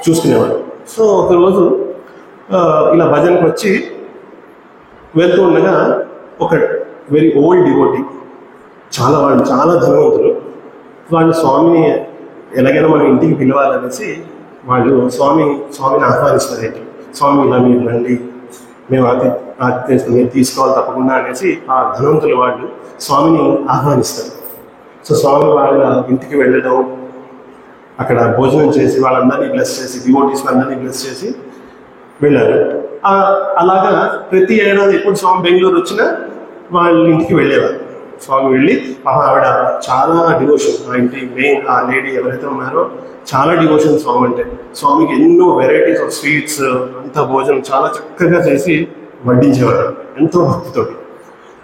చూసుకునేవారు. సో ఒకరోజు ఇలా భజనకు వచ్చి వెళ్తూ ఉండగా ఒక వెరీ ఓల్డ్ డివోటీ, వాళ్ళు చాలా ధనవంతులు, వాళ్ళు స్వామిని ఎలాగైనా మనం ఇంటికి పిలవాలనేసి వాళ్ళు స్వామిని ఆహ్వానిస్తారు. ఏంటి స్వామి ఇలా మీరు రండి, మేము ఆతిథ్యం తీసుకోవాలి తప్పకుండా అనేసి ఆ ధనవంతులు వాళ్ళు స్వామిని ఆహ్వానిస్తారు. సో స్వామి వాళ్ళ ఇంటికి వెళ్ళడం, అక్కడ భోజనం చేసి వాళ్ళందరినీ బ్లెస్ చేసి, డివోటీస్ అందరినీ బ్లెస్ చేసి వెళ్ళారు. అలాగా ప్రతి ఏడాది ఎప్పుడు స్వామి బెంగళూరు వచ్చినా వాళ్ళ ఇంటికి వెళ్ళేవారు. స్వామి వెళ్ళి ఆవిడ చాలా డివోషన్, ఆ ఇంటి మెయిన్ ఆ లేడీ ఎవరైతే ఉన్నారో చాలా డివోషన్ స్వామి అంటే. స్వామికి ఎన్నో వెరైటీస్ ఆఫ్ స్వీట్స్, అంత భోజనం చాలా చక్కగా చేసి వడ్డించేవారు ఎంతో భక్తితో.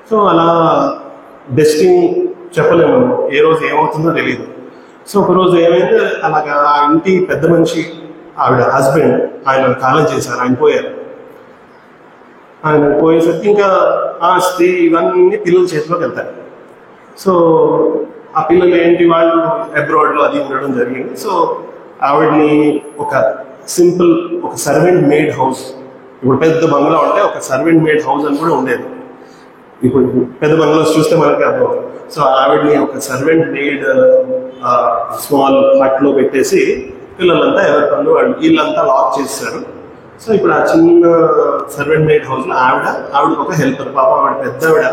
సో అలా డెస్టినీ చెప్పలేము, ఏ రోజు ఏమవుతుందో తెలియదు. సో ఒకరోజు ఏమైతే అలాగా ఆ ఇంటి పెద్ద మనిషి ఆవిడ హస్బెండ్ ఆయన కాలం చేశారు, ఆయన పోయారు. ఆయన పోయేసరికి ఇంకా ఆస్తి ఇవన్నీ పిల్లల చేతిలోకి వెళ్తాయి. సో ఆ పిల్లలు ఏంటి, వాళ్ళు అబ్రాడ్లో అది ఉండడం జరిగింది. సో ఆవిడ్ని ఒక సర్వెంట్ మేడ్ హౌస్, ఇప్పుడు పెద్ద బంగ్లా ఉంటే ఒక సర్వెంట్ మేడ్ హౌస్ అని కూడా ఉండేది. ఇప్పుడు పెద్ద బంగ్లాస్ చూస్తే మనకి అర్థం. సో ఆవిడ్ని ఒక సర్వెంట్ మేడ్ స్మాల్ హట్లో పెట్టేసి పిల్లలంతా ఎవరి పనులు వాళ్ళు వీళ్ళంతా లాక్ చేస్తారు. సో ఇప్పుడు ఆ చిన్న సర్వెంట్ మేడ్ హౌస్లో ఆవిడ ఒక హెల్పర్. పాపం ఆవిడ పెద్ద ఆవిడ,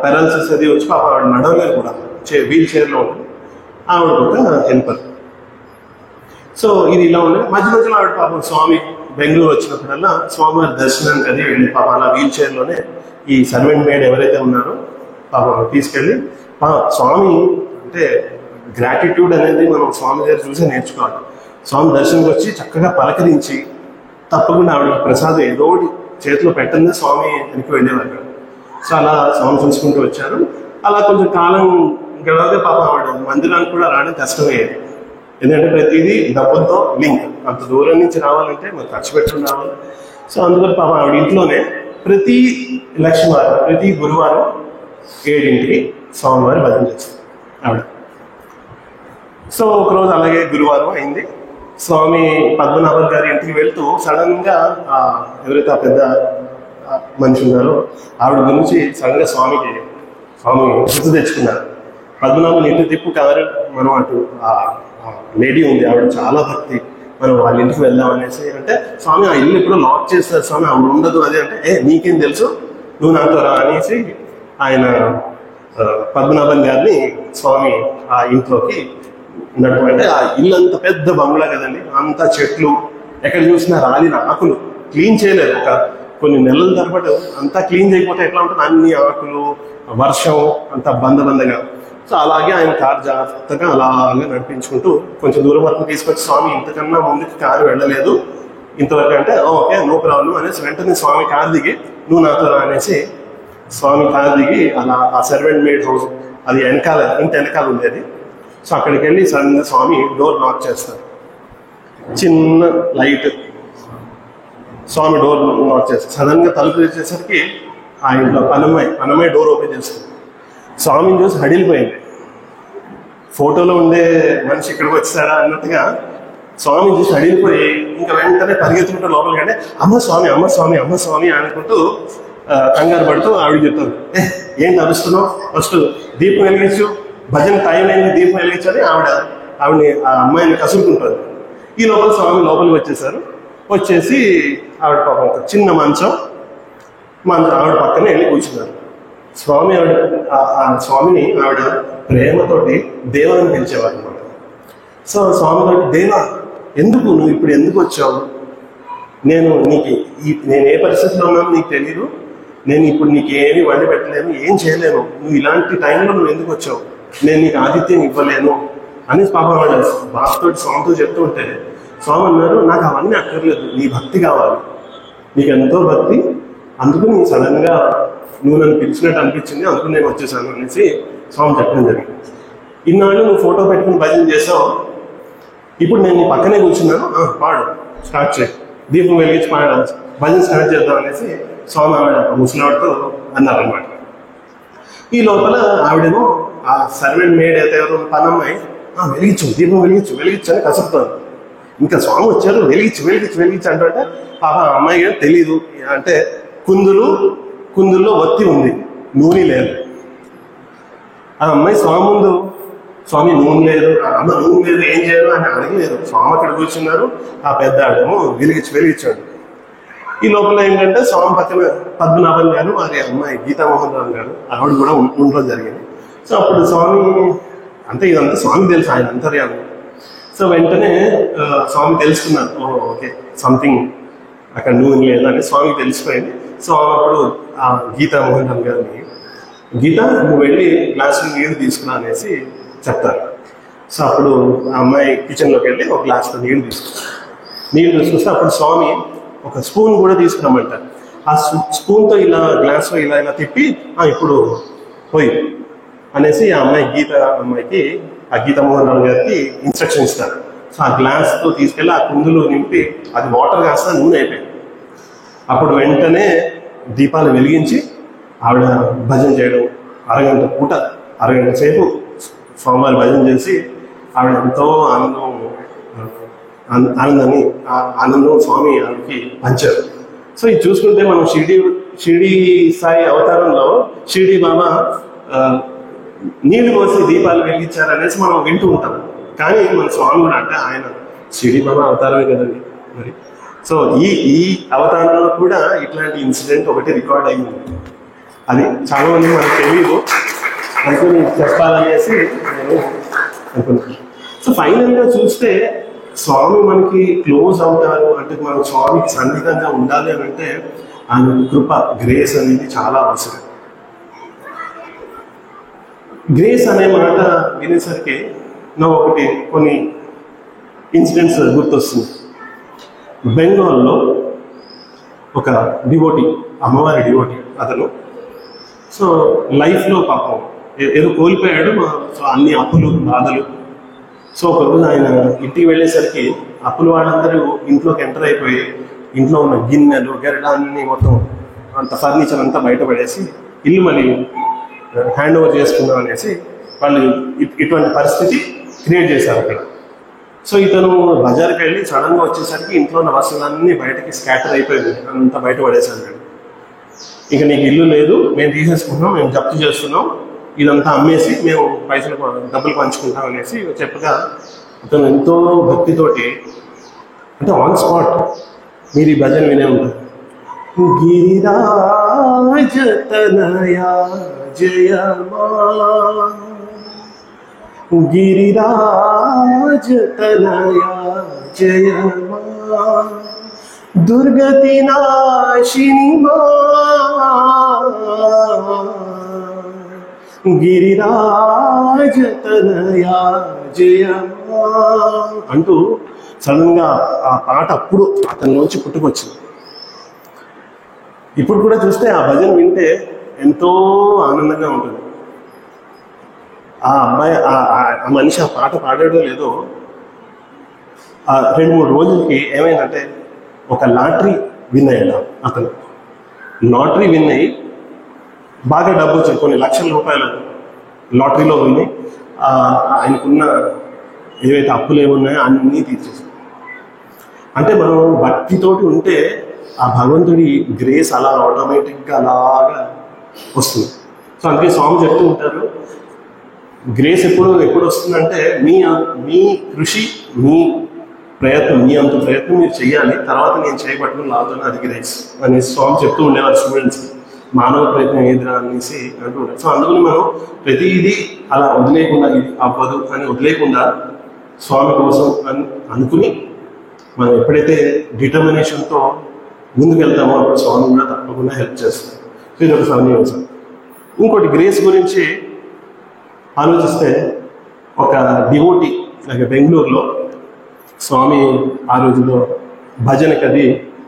పారాలసిస్ అది వచ్చి పాపం ఆవిడ నడవలేదు కూడా, వీల్ చైర్లో ఉంటుంది. ఆవిడ ఒక హెల్పర్. సో ఇది ఇలా ఉండేది. మధ్య మధ్యలో ఆవిడ పాపం స్వామి బెంగళూరు వచ్చినప్పుడల్లా స్వామివారి దర్శనానికి అది వెళ్ళి పాపం అలా వీల్ చైర్లోనే ఈ సర్వెంట్ మేడ్ ఎవరైతే ఉన్నారో పాపం తీసుకెళ్ళి స్వామి అంటే గ్రాటిట్యూడ్ అనేది మనం స్వామి దగ్గర చూసి నేర్చుకోవాలి. స్వామి దర్శనంకి వచ్చి చక్కగా పలకరించి తప్పకుండా ఆవిడ ప్రసాదం ఏదో ఒకటి చేతిలో పెట్టండి స్వామి వెనక్కి వెళ్ళేవారు. సో అలా స్వామి చూసుకుంటూ వచ్చారు. అలా కొంచెం కాలం గడవగా పాపం ఆవిడ మందిరానికి కూడా రావడం కష్టమయ్యేది. ఎందుకంటే ప్రతిదీ డబ్బులతో లింక్, అంత దూరం నుంచి రావాలంటే మరి ఖర్చు పెట్టుకుని రావాలి. సో అందుకని పాపం ఆవిడ ఇంట్లోనే ప్రతి లక్ష్మీవారం, ప్రతి గురువారం 7ంటికి స్వామివారి భజన చేస్తారు ఆవిడ. సో ఒకరోజు అలాగే గురువారం అయింది. స్వామి పద్మనాభన్ గారి ఇంటికి వెళ్తూ సడన్గా ఎవరైతే ఆ పెద్ద మనిషి ఉన్నారో ఆవిడ గురించి సడన్గా స్వామి గుర్తు తెచ్చుకున్నారు. పద్మనాభన్ ఇంటి తిప్పు కారు, మనం అటు లేడీ ఉంది ఆవిడ చాలా భక్తి, మనం వాళ్ళ ఇంటికి వెళ్దాం అనేసి అంటే స్వామి ఆ ఇల్లు ఎప్పుడో లాక్ చేస్తారు స్వామి, ఆవిడ ఉండదు అది అంటే నీకేం తెలుసు, నువ్వు నాతో రా అనేసి ఆయన పద్మనాభన్ గారిని స్వామి ఆ ఇంట్లోకి నడవంటే, ఆ ఇల్లు అంత పెద్ద బంగ్లా కదండి, అంతా చెట్లు, ఎక్కడ చూసినా రాలిన ఆకులు, క్లీన్ చేయలేదు. ఒక కొన్ని నెలల తరబడి అంతా క్లీన్ చేయకపోతే ఎట్లా ఉంటుంది, అన్ని ఆకులు, వర్షం అంతా బందబందగా. సో అలాగే ఆయన కారు జాగ్రత్తగా అలాగే నడిపించుకుంటూ కొంచెం దూరం వరకు తీసుకొచ్చి స్వామి ఇంతకన్నా ముందుకు కారు వెళ్ళలేదు ఇంతవరకు అంటే ఓకే నో ప్రాబ్లం అనేసి వెంటనే స్వామి కారు దిగి నువ్వు నాతో రా అనేసి స్వామి కారు దిగి అలా ఆ సర్వెంట్ మేడ్ హౌస్ అది ఇంటి వెనకాల ఉండేది. సో అక్కడికి వెళ్ళి సడన్గా స్వామి డోర్ నాక్ చేస్తారు. చిన్న లైట్ స్వామి డోర్ నాక్ చేస్తారు. సడన్గా తలుపు తెచ్చేసరికి ఆ ఇంట్లో పనమ్మాయి డోర్ ఓపెన్ చేస్తుంది. స్వామిని చూసి హడిలిపోయింది. ఫోటోలో ఉండే మనిషి ఇక్కడికి వచ్చాడా అన్నట్టుగా స్వామిని చూసి హడిలిపోయి ఇంకా వెంటనే పరిగెత్తుకుంటూ లోపలికి అంటే అమ్మ స్వామి అనుకుంటూ కంగారు పడుతూ ఆవిడ చెప్తారు, ఏంటి అరుస్తున్నావు, ఫస్ట్ దీపం వెలిగించు, భజన టైం అయింది, దీపం వెలిగించని ఆవిడని ఆ అమ్మాయిని కసురుకుంటారు. ఈ లోపల స్వామి లోపలికి వచ్చేసారు. వచ్చేసి ఆవిడ పాపం ఒక చిన్న మంచం ఆవిడ పక్కనే వెళ్ళి కూర్చున్నారు. స్వామిని ఆవిడ ప్రేమతోటి దేవాన్ని పిలిచేవారు అనమాట. సో స్వామితోటి దేవా నువ్వు ఇప్పుడు ఎందుకు వచ్చావు, నేను ఏ పరిస్థితిలో ఉన్నానో నీకు తెలీదు, నేను ఇప్పుడు నీకు ఏమీ వండి పెట్టలేను, ఏం చేయలేను, నువ్వు ఇలాంటి టైంలో నువ్వు ఎందుకు వచ్చావు, నేను నీకు ఆతిథ్యం ఇవ్వలేను అని పాపం వాడు బాస్తో స్వామితో చెప్తూ ఉంటే స్వామి అన్నారు, నాకు అవన్నీ అక్కర్లేదు, నీ భక్తి కావాలి, నీకు ఎంతో భక్తి, అందుకు నీకు సడన్గా నువ్వు నన్ను పిలిచినట్టు అనిపించింది, అందుకు నేను వచ్చేసాను అనేసి స్వామి చెప్పడం జరిగింది. ఇన్నాళ్ళు నువ్వు ఫోటో పెట్టుకుని భజన చేసావు, ఇప్పుడు నేను నీ పక్కనే కూర్చున్నాను, పాడు, స్టార్ట్ చేయి, దీపం వెలిగించి పాడ, భజన స్టార్ట్ చేద్దాం అనేసి స్వామి ఆవిడ ముసలివాడితో అన్నారనమాట. ఈ లోపల ఆవిడేమో ఆ సర్వెంట్ మేడ్ అయితే ఎవరు పనమ్మాయి వెలిగించు, దీపం వెలిగించు వెలిగించు అని కసురుతాను. ఇంకా స్వామి వచ్చారు, వెలిగించు వెలిగించు వెలిగించు అంటే పాప అమ్మాయి తెలీదు, అంటే కుందుల్లో ఒత్తి ఉంది, నూనె లేదు. ఆ అమ్మాయి స్వామి ముందు, స్వామి నూనె లేదు, అమ్మ నూనె లేదు, ఏం చేయరు అని అడగలేదు. స్వామి అక్కడ కూర్చున్నారు, ఆ పెద్ద ఆడేమో వెలిగించాడు. ఈ లోపల ఏంటంటే స్వామి పక్కన పద్మనాభన్ గారు, వారి అమ్మాయి గీతామోహన్ రావు గారు, ఆవిడ కూడా ఉండడం జరిగింది. సో అప్పుడు స్వామి అంటే ఇదంతా స్వామికి తెలుసు, ఆయన అంతర్యాలు. సో వెంటనే స్వామి తెలుసుకున్నారు, ఓకే సంథింగ్ అక్కడ నూనె లేదని స్వామికి తెలిసిపోయింది. సో అప్పుడు ఆ గీతామోహన్ రావు గారిని, గీత నువ్వు వెళ్ళి గ్లాసులో నీళ్ళు తీసుకురా అనేసి చెప్తారు. సో అప్పుడు ఆ అమ్మాయి కిచెన్లోకి వెళ్ళి ఒక గ్లాసులో నీళ్ళు తీసుకొస్తే అప్పుడు స్వామి ఒక స్పూన్ కూడా తీసుకురమ్మంటారు. ఆ స్పూన్తో ఇలా గ్లాస్లో ఇలా తిప్పి ఇప్పుడు పోయి అనేసి ఆ అమ్మాయికి ఆ గీతామోహన్ రావు గారికి ఇన్స్ట్రక్షన్ ఇస్తారు. సో ఆ గ్లాస్తో తీసుకెళ్ళి ఆ కుందులో నింపి అది వాటర్ కాస్త నూనె అయిపోయింది. అప్పుడు వెంటనే దీపాలు వెలిగించి ఆవిడ భజన చేయడం, అరగంట సేపు స్వామివారి భజన చేసి ఆవిడ ఎంతో ఆనందం స్వామి ఆవిడకి పంచారు. సో ఇది చూసుకుంటే మనం షిరిడి సాయి అవతారంలో షిరిడి బాబా నీళ్లు పోసి దీపాలు వెలిగించారనేసి మనం వింటూ ఉంటాం. కానీ మన స్వామి కూడా అంటే ఆయన షిరిడి బాబా అవతారమే కదండి మరి. సో ఈ అవతారంలో కూడా ఇట్లాంటి ఇన్సిడెంట్ ఒకటి రికార్డ్ అయింది. అది చాలా మంది మనకు తెలియదు అనుకుని చెప్పాలనేసి నేను అనుకున్నాను. సో ఫైనల్గా చూస్తే స్వామి మనకి క్లోజ్ అవుతారు అంటే మనం స్వామికి సన్నిహితంగా ఉండాలి అని అంటే ఆయన కృప, గ్రేస్ అనేది చాలా అవసరం. గ్రేస్ అనే మాట వినేసరికి నాకు కొన్ని ఇన్సిడెంట్స్ గుర్తొస్తుంది. బెంగాల్లో ఒక డివోటీ, అమ్మవారి డివోటీ అతను. సో లైఫ్లో పాపం ఏదో కోల్పోయాడు. సో అన్ని అప్పులు, బాధలు. సో ఒకరోజు ఆయన ఇంటికి వెళ్ళేసరికి అప్పులు వాళ్ళందరూ ఇంట్లోకి ఎంటర్ అయిపోయి ఇంట్లో ఉన్న గిన్నెలు, గెరడాన్ని మొత్తం అంత ఫర్నిచర్ అంతా బయటపడేసి ఇల్లు మళ్ళీ హ్యాండ్ ఓవర్ చేసుకుందాం అనేసి వాళ్ళు ఇటువంటి పరిస్థితి క్రియేట్ చేశారు అక్కడ. సో ఇతను బజార్కి వెళ్ళి సడన్గా వచ్చేసరికి ఇంట్లో ఉన్న వస్తువులన్నీ బయటకి స్కాటర్ అయిపోయింది, అంతా బయట పడేశాను. ఇక నీకు ఇల్లు లేదు, మేము తీసేసుకుంటున్నాం, మేము జప్తు చేస్తున్నాం, ఇదంతా అమ్మేసి మేము డబ్బులు పంచుకుంటాం అనేసి చెప్పగా అతను ఎంతో భక్తితోటి అంటే ఆన్ స్పాట్ మీరు ఈ భజన వినే ఉంటారు. గిరిరాజ తనయా జయమా, గిరిరాజ తనయా జయమా, దుర్గతి నాశిని మా, గిరిరాజ తనయా జయమా అంటూ సడన్గా ఆ పాట అప్పుడు అతనిలోంచి పుట్టుకొచ్చింది. ఇప్పుడు కూడా చూస్తే ఆ భజన వింటే ఎంతో ఆనందంగా ఉంటుంది. ఆ అబ్బాయి ఆ మనిషి ఆ పాట పాడాడో లేదో 2-3 రోజులకి ఏమైందంటే ఒక లాటరీ విన్ అయ్యాడు అతను. లాటరీ విన్ అయ్యి బాగా డబ్బు వచ్చింది, కొన్ని లక్షల రూపాయలు లాటరీలో విన్ అయ్యి ఆయనకున్న ఏవైతే అప్పులు ఏమున్నాయో అన్నీ తీర్చేసాడు. అంటే మనం భక్తితోటి ఉంటే ఆ భగవంతుడి గ్రేస్ అలా ఆటోమేటిక్గా అలాగా వస్తుంది. సో అందుకే స్వామి చెప్తూ ఉంటారు, గ్రేస్ ఎప్పుడు వస్తుందంటే మీ కృషి, మీ ప్రయత్నం, మీ అంత ప్రయత్నం మీరు చేయాలి, తర్వాత నేను చేయబట్టుకుని లాగుతాను, అది గ్రేస్ అనేసి స్వామి చెప్తూ ఉండేవారు స్టూడెంట్స్కి. మానవ ప్రయత్నం ఏదిరా అనేసి అంటూ ఉంటారు. సో అందుకని మనం ప్రతిదీ అలా వదిలేకుండా, ఇది అవ్వదు అని వదిలేకుండా స్వామి కోసం అని అనుకుని మనం ఎప్పుడైతే డిటర్మినేషన్తో ముందుకు వెళ్తామో అప్పుడు స్వామి కూడా తప్పకుండా హెల్ప్ చేస్తారు. సో ఇది ఒక సన్నివేశం. ఇంకోటి గ్రేస్ గురించి ఆలోచిస్తే, ఒక డివోటీ అలాగే బెంగళూరులో స్వామి ఆ రోజుల్లో భజనకి, అది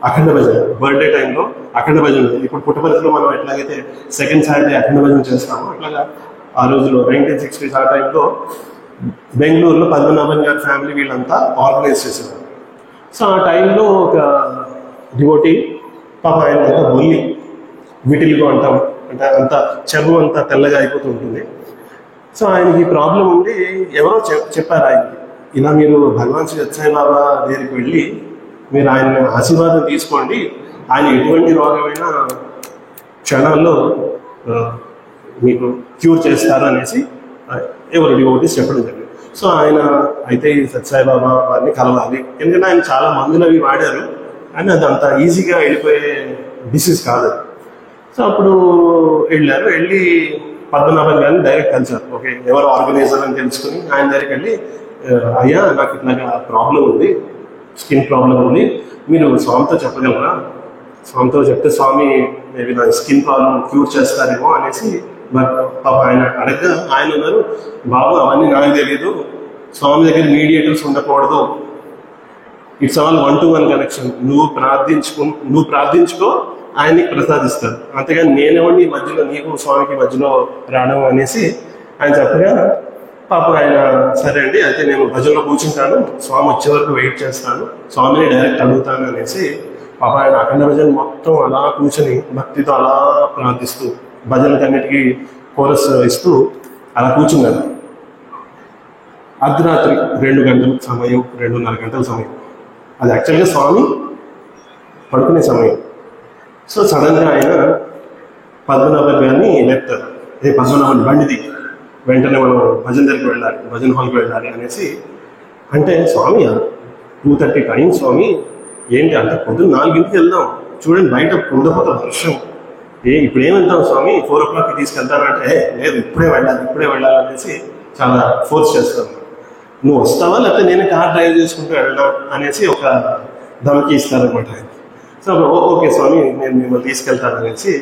అఖండ భజన, బర్త్డే టైంలో అఖండ భజన. ఇప్పుడు పుట్టపర్తిలో మనం ఎట్లాగైతే సెకండ్ సాటర్డే అఖండ భజన చేస్తామో అట్లాగా ఆ రోజులో 1960s ఆ టైంలో బెంగళూరులో పద్మనాభన్ గారి ఫ్యామిలీ వీళ్ళంతా ఆర్గనైజ్ చేసేవారు. సో ఆ టైంలో ఒక డివోటీ, పాప ఆయన అంతా బొల్లి, విటిలిగో అంటాం, అంటే అంత చర్మం అంతా తెల్లగా అయిపోతూ ఉంటుంది. సో ఆయనకి ప్రాబ్లం ఉండి ఎవరో చెప్పారు ఆయనకి, ఇలా మీరు భగవాన్ శ్రీ సత్యసాయి బాబా దగ్గరికి వెళ్ళి మీరు ఆయన ఆశీర్వాదం తీసుకోండి, ఆయన ఎటువంటి రోగమైనా క్షణాల్లో మీకు క్యూర్ చేస్తారు అనేసి ఎవరు డివోటీస్ చెప్పడం జరిగింది. సో ఆయన అయితే ఈ సత్యసాయి బాబా వారిని కలవాలి, ఎందుకంటే ఆయన చాలా మందులు అవి వాడారు, కానీ అది అంత ఈజీగా వెళ్ళిపోయే డిసీజ్ కాదు. సో అప్పుడు వెళ్ళి పద్మనాభన్ గారిని డైరెక్ట్ కలిసారు. ఓకే, ఎవరు ఆర్గనైజర్ అని తెలుసుకుని ఆయన దగ్గరికి వెళ్ళి, అయ్యా నాకు ఇట్లాగా ప్రాబ్లం ఉంది, స్కిన్ ప్రాబ్లం ఉంది, మీరు స్వామితో చెప్పగలరా? స్వామితో చెప్తే స్వామి మేబీ నా స్కిన్ ప్రాబ్లం క్యూర్ చేస్తారేమో అనేసి పాప ఆయన అడగ, ఆయన ఉన్నారు, బాబు అవన్నీ నాకు తెలియదు, స్వామి దగ్గర మీడియేటర్స్ ఉండకూడదు, ఇట్స్ ఆల్ 1-to-1 కనెక్షన్, నువ్వు ప్రార్థించుకో, ఆయన్ని ప్రసాదిస్తారు, అంతేగాని నేనేవండి మధ్యలో నీకు స్వామికి మధ్యలో రావడం అనేసి ఆయన చెప్పగా, పాప ఆయన సరే అండి అయితే నేను భజనలో కూర్చుంటాను, స్వామి వచ్చే వరకు వెయిట్ చేస్తాను, స్వామిని డైరెక్ట్ అడుగుతాను అనేసి పాప ఆయన అఖండ భజన మొత్తం అలా కూర్చొని భక్తితో అలా ప్రార్థిస్తూ భజనకన్నిటికీ కోరస్ ఇస్తూ అలా కూర్చున్నారు. అర్ధరాత్రి 2 గంటల సమయం, 2:30 గంటల సమయం, అది యాక్చువల్గా స్వామి పడుకునే సమయం. సో సడన్గా ఆయన పద్మనాభన్ గారిని లేపుతారు, పద్మనాభన్ బండిది, వెంటనే మనం భజన దగ్గరికి వెళ్ళాలి, భజన హాల్కి వెళ్ళాలి అనేసి. అంటే స్వామి 2:30 టైం, స్వామి ఏంటి అంటే పొద్దున్న 4 వెళ్దాం, చూడండి బయట ఉండకపోత వర్షం, ఇప్పుడు ఏమంటాం స్వామి 4 o'clock తీసుకెళ్తానంటే, లేదు ఇప్పుడే వెళ్ళాలి అనేసి చాలా ఫోర్స్ చేస్తాను. నువ్వు వస్తావా లేకపోతే నేను కార్ డ్రైవ్ చేసుకుంటూ వెళ్ళడం అనేసి ఒక ధమకి ఇస్తారనమాట ఆయన. సో ఓకే స్వామి నేను మిమ్మల్ని తీసుకెళ్తాను అనేసి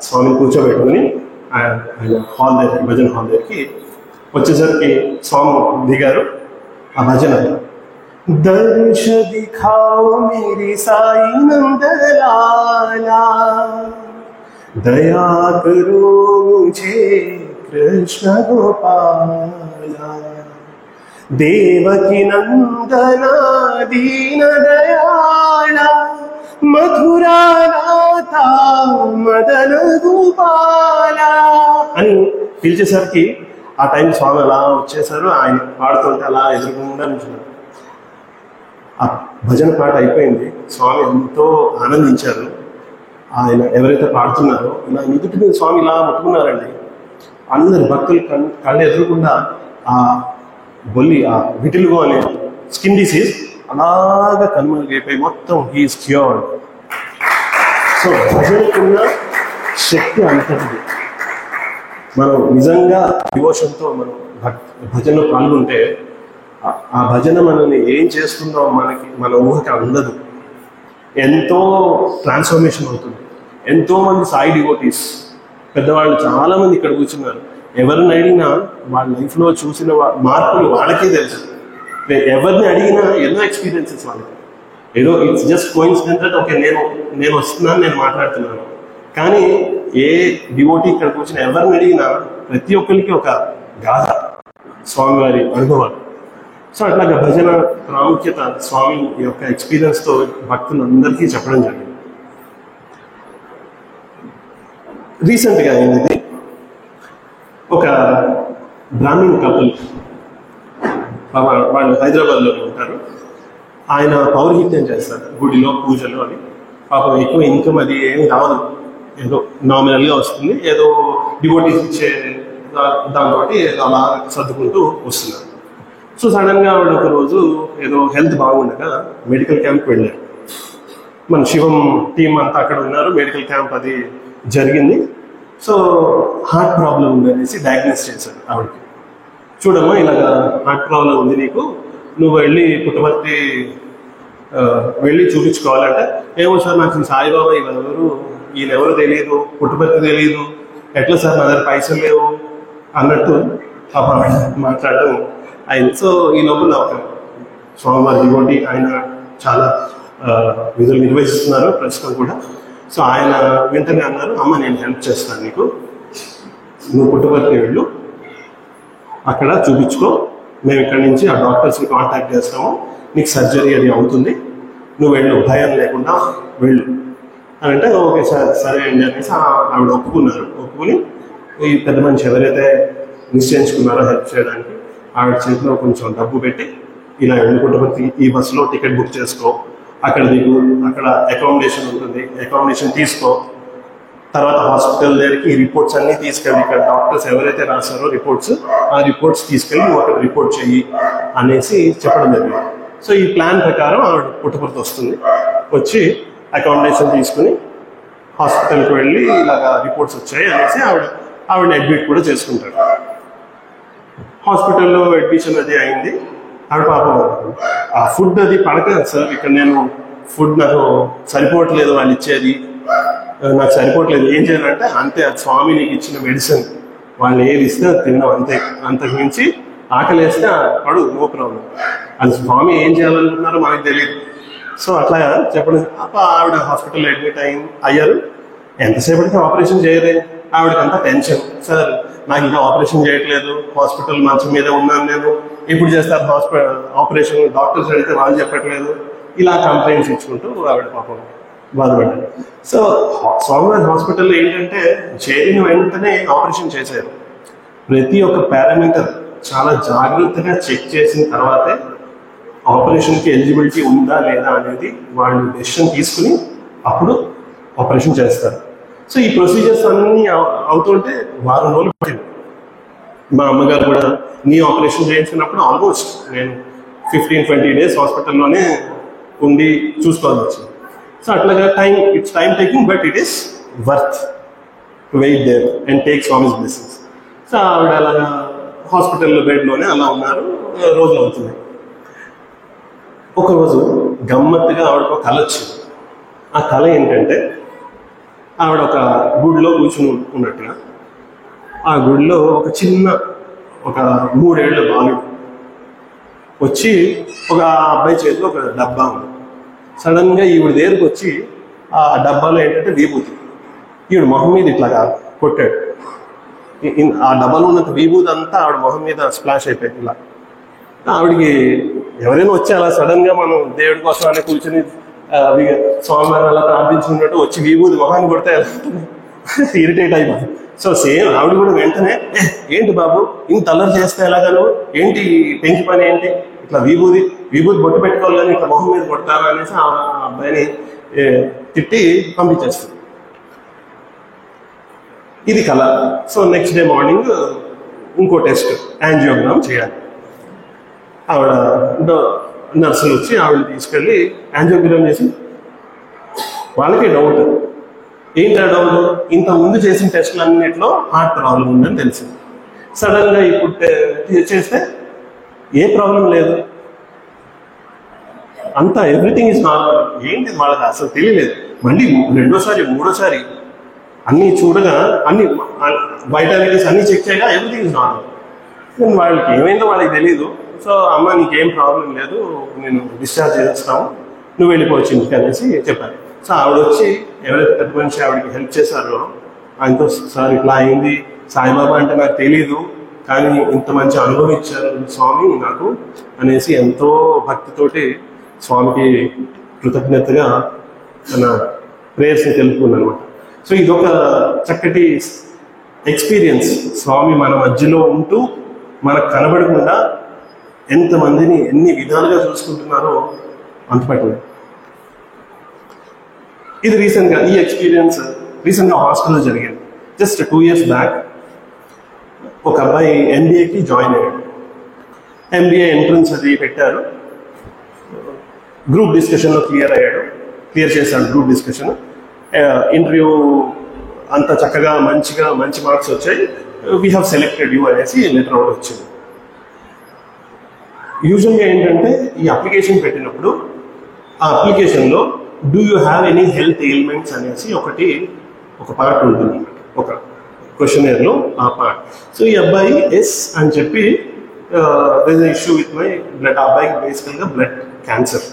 స్వామిని కూర్చోబెట్టుకుని ఆయన హాల్ దగ్గరికి, భజన హాల్ దగ్గరికి వచ్చేసరికి స్వామి దిగారు. ఆ భజన, దర్శ దిఖాओ मेरी साई नंदलाला, दया करो मुझे कृष्ण गोपाला, देवकी नंदना दीन दयाला, మధురా నాథ మదన గోపాల అని పిలిచేసరికి ఆ టైం స్వామి అలా వచ్చేసారు. ఆయన పాడుతుంటే అలా ఎదురుకుండా నిల్చున్నారు. ఆ భజన పాట అయిపోయింది. స్వామి ఎంతో ఆనందించారు. ఆయన ఎవరైతే పాడుతున్నారో ఇలా ఎదుటి మీద స్వామి ఇలా ముట్టుకున్నారండి. అందరి భక్తులు కళ్ళు ఎదురకుండా ఆ బొల్లి, ఆ విటిలిగో అనే స్కిన్ డిసీజ్ అలాగా కనుమరుగైపోయి మొత్తం హీఈస్ క్యూర్డ్. సో భజనకున్న శక్తి అంతటిది. మనం నిజంగా డివోషన్తో మనం భజనలో పాల్గొంటే ఆ భజన మనల్ని ఏం చేస్తుందో మన ఊహకి అందదు. ఎంతో ట్రాన్స్ఫర్మేషన్ అవుతుంది. ఎంతోమంది సాయి డివోటీస్ పెద్దవాళ్ళు చాలామంది ఇక్కడ కూర్చున్నారు. ఎవరిని అడిగినా వాళ్ళ లైఫ్లో చూసిన మార్పులు వాళ్ళకే తెలుసు. ఎవరిని అడిగినా ఎన్నో ఎక్స్పీరియన్సెస్ వాళ్ళకి. ఏదో ఇట్స్ జస్ట్ కోయిన్సిడెంట్, ఓకే నేను వస్తున్నాను, నేను మాట్లాడుతున్నాను. కానీ ఏ డివోటీ ఇక్కడ కూర్చున్న ఎవరిని అడిగినా ప్రతి ఒక్కరికి ఒక గాథ, స్వామివారి అనుభవాలు. సో అట్లాగా భజన ప్రాముఖ్యత స్వామి యొక్క ఎక్స్పీరియన్స్తో భక్తులందరికీ చెప్పడం జరిగింది. రీసెంట్గా అయింది, ఒక బ్రాహ్మణ్ కపుల్, వాళ్ళు హైదరాబాద్లో ఉంటారు. ఆయన పౌరోహిత్యం చేస్తారు, గుడిలో పూజలు అని. పాపం ఎక్కువ ఇన్కమ్ అది ఏమి రాదు, ఏదో నామినల్గా వస్తుంది, ఏదో డివోటీస్ ఇచ్చే దాంతో అలా సర్దుకుంటూ వస్తున్నారు. సో సడన్గా ఆవిడ ఒక రోజు ఏదో హెల్త్ బాగుండగా మెడికల్ క్యాంప్కి వెళ్ళారు. మన శివం టీం అంతా అక్కడ ఉన్నారు. మెడికల్ క్యాంప్ అది జరిగింది. సో హార్ట్ ప్రాబ్లం ఉందనేసి డయాగ్నోస్ చేశారు ఆవిడకి. చూడమ్మా ఇలాగా హార్ట్ ప్రాబ్లం ఉంది నీకు, నువ్వు వెళ్ళి పుట్టపర్తి వెళ్ళి చూపించుకోవాలంటే ఏమో సార్ నాకు సాయిబాబా ఈయన ఎవరు తెలియదు, పుట్టుబర్తి తెలియదు, ఎట్లా సార్ నా దగ్గర పైసలు లేవు అన్నట్టు మాట్లాడడం ఆయన. సో ఈ లోపల ఒక స్వామివారి డివోటి ఆయన చాలా విధులు నిర్వహిస్తున్నారు ప్రస్తుతం కూడా. సో ఆయన వెంటనే అన్నారు, అమ్మ నేను హెల్ప్ చేస్తాను నీకు, నువ్వు పుట్టుబర్తి వెళ్ళు, అక్కడ చూపించుకో, మేము ఇక్కడి నుంచి ఆ డాక్టర్స్ని కాంటాక్ట్ చేస్తాము, నీకు సర్జరీ అది అవుతుంది, నువ్వు వెళ్ళు, భయం లేకుండా వెళ్ళు అని అంటే ఓకే సార్ సరే అండి అనేసి ఆవిడ ఒప్పుకుని ఈ పెద్ద మనిషి ఎవరైతే నిశ్చయించుకున్నారో హెల్ప్ చేయడానికి ఆవిడ చేతిలో కొంచెం డబ్బు పెట్టి ఇలా వెళ్ళుకుంటే ఈ బస్సులో టికెట్ బుక్ చేసుకో, అక్కడ దిగు, అక్కడ అకామిడేషన్ ఉంటుంది, అకామిడేషన్ తీసుకో, తర్వాత హాస్పిటల్ దగ్గరికి ఈ రిపోర్ట్స్ అన్నీ తీసుకెళ్ళి ఇక్కడ డాక్టర్స్ ఎవరైతే రాశారో రిపోర్ట్స్ ఆ రిపోర్ట్స్ తీసుకెళ్ళి నువ్వు అక్కడ రిపోర్ట్ చెయ్యి అనేసి చెప్పడం జరిగింది. సో ఈ ప్లాన్ ప్రకారం ఆవిడ పుట్టపర్తి వస్తుంది, వచ్చి అకామిడేషన్ తీసుకుని హాస్పిటల్కి వెళ్ళి ఇలాగా రిపోర్ట్స్ వచ్చాయి అనేసి ఆవిడ అడ్మిట్ కూడా చేసుకుంటాడు. హాస్పిటల్లో అడ్మిషన్ అది అయింది. ఆవిడ పాపం ఆ ఫుడ్ అది పడక సార్ ఇక్కడ నేను ఫుడ్ నాకు సరిపోవట్లేదు, వాళ్ళు ఇచ్చేది నాకు సరిపోవట్లేదు, ఏం చేయాలంటే అంతే స్వామి నీకు ఇచ్చిన మెడిసిన్ వాళ్ళు ఏది ఇస్తే అది తిన్నాం అంతే, అంతకు మించి ఆకలి వేస్తే పడు నో ప్రాబ్లం, అది స్వామి ఏం చేయాలనుకున్నారో మనకు తెలియదు. సో అట్లా చెప్పడం ఆవిడ హాస్పిటల్లో అడ్మిట్ అయ్యారు. ఎంతసేపటికి ఆపరేషన్ చేయరే, ఆవిడకి అంతా టెన్షన్, సార్ నాకు ఇంకా ఆపరేషన్ చేయట్లేదు, హాస్పిటల్ మంచం మీద ఉన్నాను నేను, ఎప్పుడు చేస్తారు ఆపరేషన్, డాక్టర్స్ అడిగితే వాళ్ళు చెప్పట్లేదు, ఇలా కంప్లైంట్స్ ఇచ్చుకుంటూ ఆవిడ పాపం బాధపడ్డారు. సో స్వామివారి హాస్పిటల్లో ఏంటంటే చేరిన వెంటనే ఆపరేషన్ చేశారు. ప్రతి ఒక్క పారామీటర్ చాలా జాగ్రత్తగా చెక్ చేసిన తర్వాతే ఆపరేషన్కి ఎలిజిబిలిటీ ఉందా లేదా అనేది వాళ్ళు డెసిషన్ తీసుకుని అప్పుడు ఆపరేషన్ చేస్తారు. సో ఈ ప్రొసీజర్స్ అన్నీ అవుతుంటే వారం రోజులు పట్టింది. మా అమ్మగారు కూడా నీ ఆపరేషన్ చేయించినప్పుడు ఆల్మోస్ట్ నేను 15-20 days హాస్పిటల్లోనే ఉండి చూసుకోవాల్సి వచ్చింది. సో అట్లాగా it's time taking but it is worth wait there and take Swami's blessings. So ఆవిడ అలాగా హాస్పిటల్లో బెడ్లోనే అలా ఉన్నారు, రోజులు అవుతుంది. ఒకరోజు గమ్మత్తుగా ఆవిడకు ఒక కళ వచ్చింది. ఆ కళ ఏంటంటే ఆవిడ ఒక గుడిలో కూర్చుని ఉన్నట్టుగా, ఆ గుడిలో ఒక 3 ఏళ్ల బాలుడు వచ్చి ఒక అబ్బాయి చేతిలో ఒక డబ్బా ఉంది. సడన్గా ఈవిడ దగ్గరకు వచ్చి ఆ డబ్బాలో ఏంటంటే విభూతి, ఈవిడ మొహం మీద ఇట్లా కొట్టాడు. ఆ డబ్బాలో ఉన్నంత విభూతి అంతా ఆవిడ మొహం మీద స్ప్లాష్ అయిపోయింది. ఇలా ఆవిడికి ఎవరైనా వచ్చి అలా సడన్గా మనం దేవుడి కోసం అని కూర్చొని స్వామివారి అలా ప్రార్థించుకున్నట్టు వచ్చి విభూతి మొహాన్ని కొడితే ఇరిటేట్ అయిపోతుంది. సో సేమ్ ఆవిడ కూడా వెంటనే ఏంటి బాబు ఇంత అల్లరి చేస్తే ఎలాగను, ఏంటి పెంకి పని ఏంటి, ఇట్లా విభూతి బొట్టు పెట్టుకోవాలి కానీ ఇట్లా మొహం మీద కొడతారా అనేసి ఆ అబ్బాయిని తిట్టి పంపించేస్తుంది. ఇది కళ. సో నెక్స్ట్ డే మార్నింగ్ ఇంకో టెస్ట్, యాంజియోగ్రామ్ చేయాలి. ఆవిడ నర్సులు వచ్చి ఆవిడని తీసుకెళ్ళి యాంజియోగ్రామ్ చేసి వాళ్ళకి డౌట్, ఏంటి ఆ డౌట్, ఇంత ముందు చేసిన టెస్టులన్నింటిలో హార్ట్ ప్రాబ్లం ఉందని తెలిసింది. సడన్గా ఇప్పుడు చేస్తే ఏ ప్రాబ్లం లేదు, అంతా ఎవ్రీథింగ్ ఇస్ నార్మల్. ఏంటి వాళ్ళకి అసలు తెలియలేదు. మళ్ళీ రెండోసారి మూడోసారి అన్నీ చూడగా అన్ని వైటాలిటీస్ అన్నీ చెక్ చేయగా ఎవ్రీథింగ్ ఇస్ నార్మల్. వాళ్ళకి ఏమైందో వాళ్ళకి తెలియదు. సో అమ్మ నీకేం ప్రాబ్లం లేదు, నేను డిశ్చార్జ్ చేస్తాము, నువ్వు వెళ్ళిపోవచ్చు ఇంటికి అనేసి చెప్పాను. సో ఆవిడ వచ్చి ఎవరైతే పెద్ద మనిషి ఆవిడకి హెల్ప్ చేశారో ఆయనతో, సార్ ఇట్లా అయింది, సాయిబాబా అంటే నాకు తెలీదు కానీ ఇంత మంచి అనుభవం ఇచ్చారు స్వామి నాకు అనేసి ఎంతో భక్తితోటి స్వామికి కృతజ్ఞతగా తన ప్రేయర్స్ని తెలుపుకుంది అనమాట. సో ఇదొక చక్కటి ఎక్స్పీరియన్స్. స్వామి మన మధ్యలో ఉంటూ మనకు కనబడకుండా ఎంతమందిని ఎన్ని విధాలుగా చూసుకుంటున్నారో అంత పట్టలేదు. ఇది రీసెంట్గా ఈ ఎక్స్పీరియన్స్ రీసెంట్గా హాస్టల్లో జరిగింది. జస్ట్ 2 years బ్యాక్ ఒక అబ్బాయి MBAకి జాయిన్ అయ్యాడు. MBA ఎంట్రన్స్ అది పెట్టారు, గ్రూప్ డిస్కషన్లో క్లియర్ చేశాడు గ్రూప్ డిస్కషన్. ఇంటర్వ్యూ అంత చక్కగా మంచి మార్క్స్ వచ్చాయి, వీ హ్యావ్ సెలెక్టెడ్ యూ అనేసి లెటర్ ఒకటి వచ్చింది. యూజువల్గా ఏంటంటే ఈ అప్లికేషన్ పెట్టినప్పుడు ఆ అప్లికేషన్లో do you have any health ailments అనేసి ఒక పార్ట్ ఉంటుంది, ఒక క్వశ్చనర్లో ఆ పార్ట్. సో ఈ అబ్బాయి ఎస్ అని చెప్పి there is issue with my blood. ఆ అబ్బాయికి బేసికల్గా బ్లడ్ క్యాన్సర్.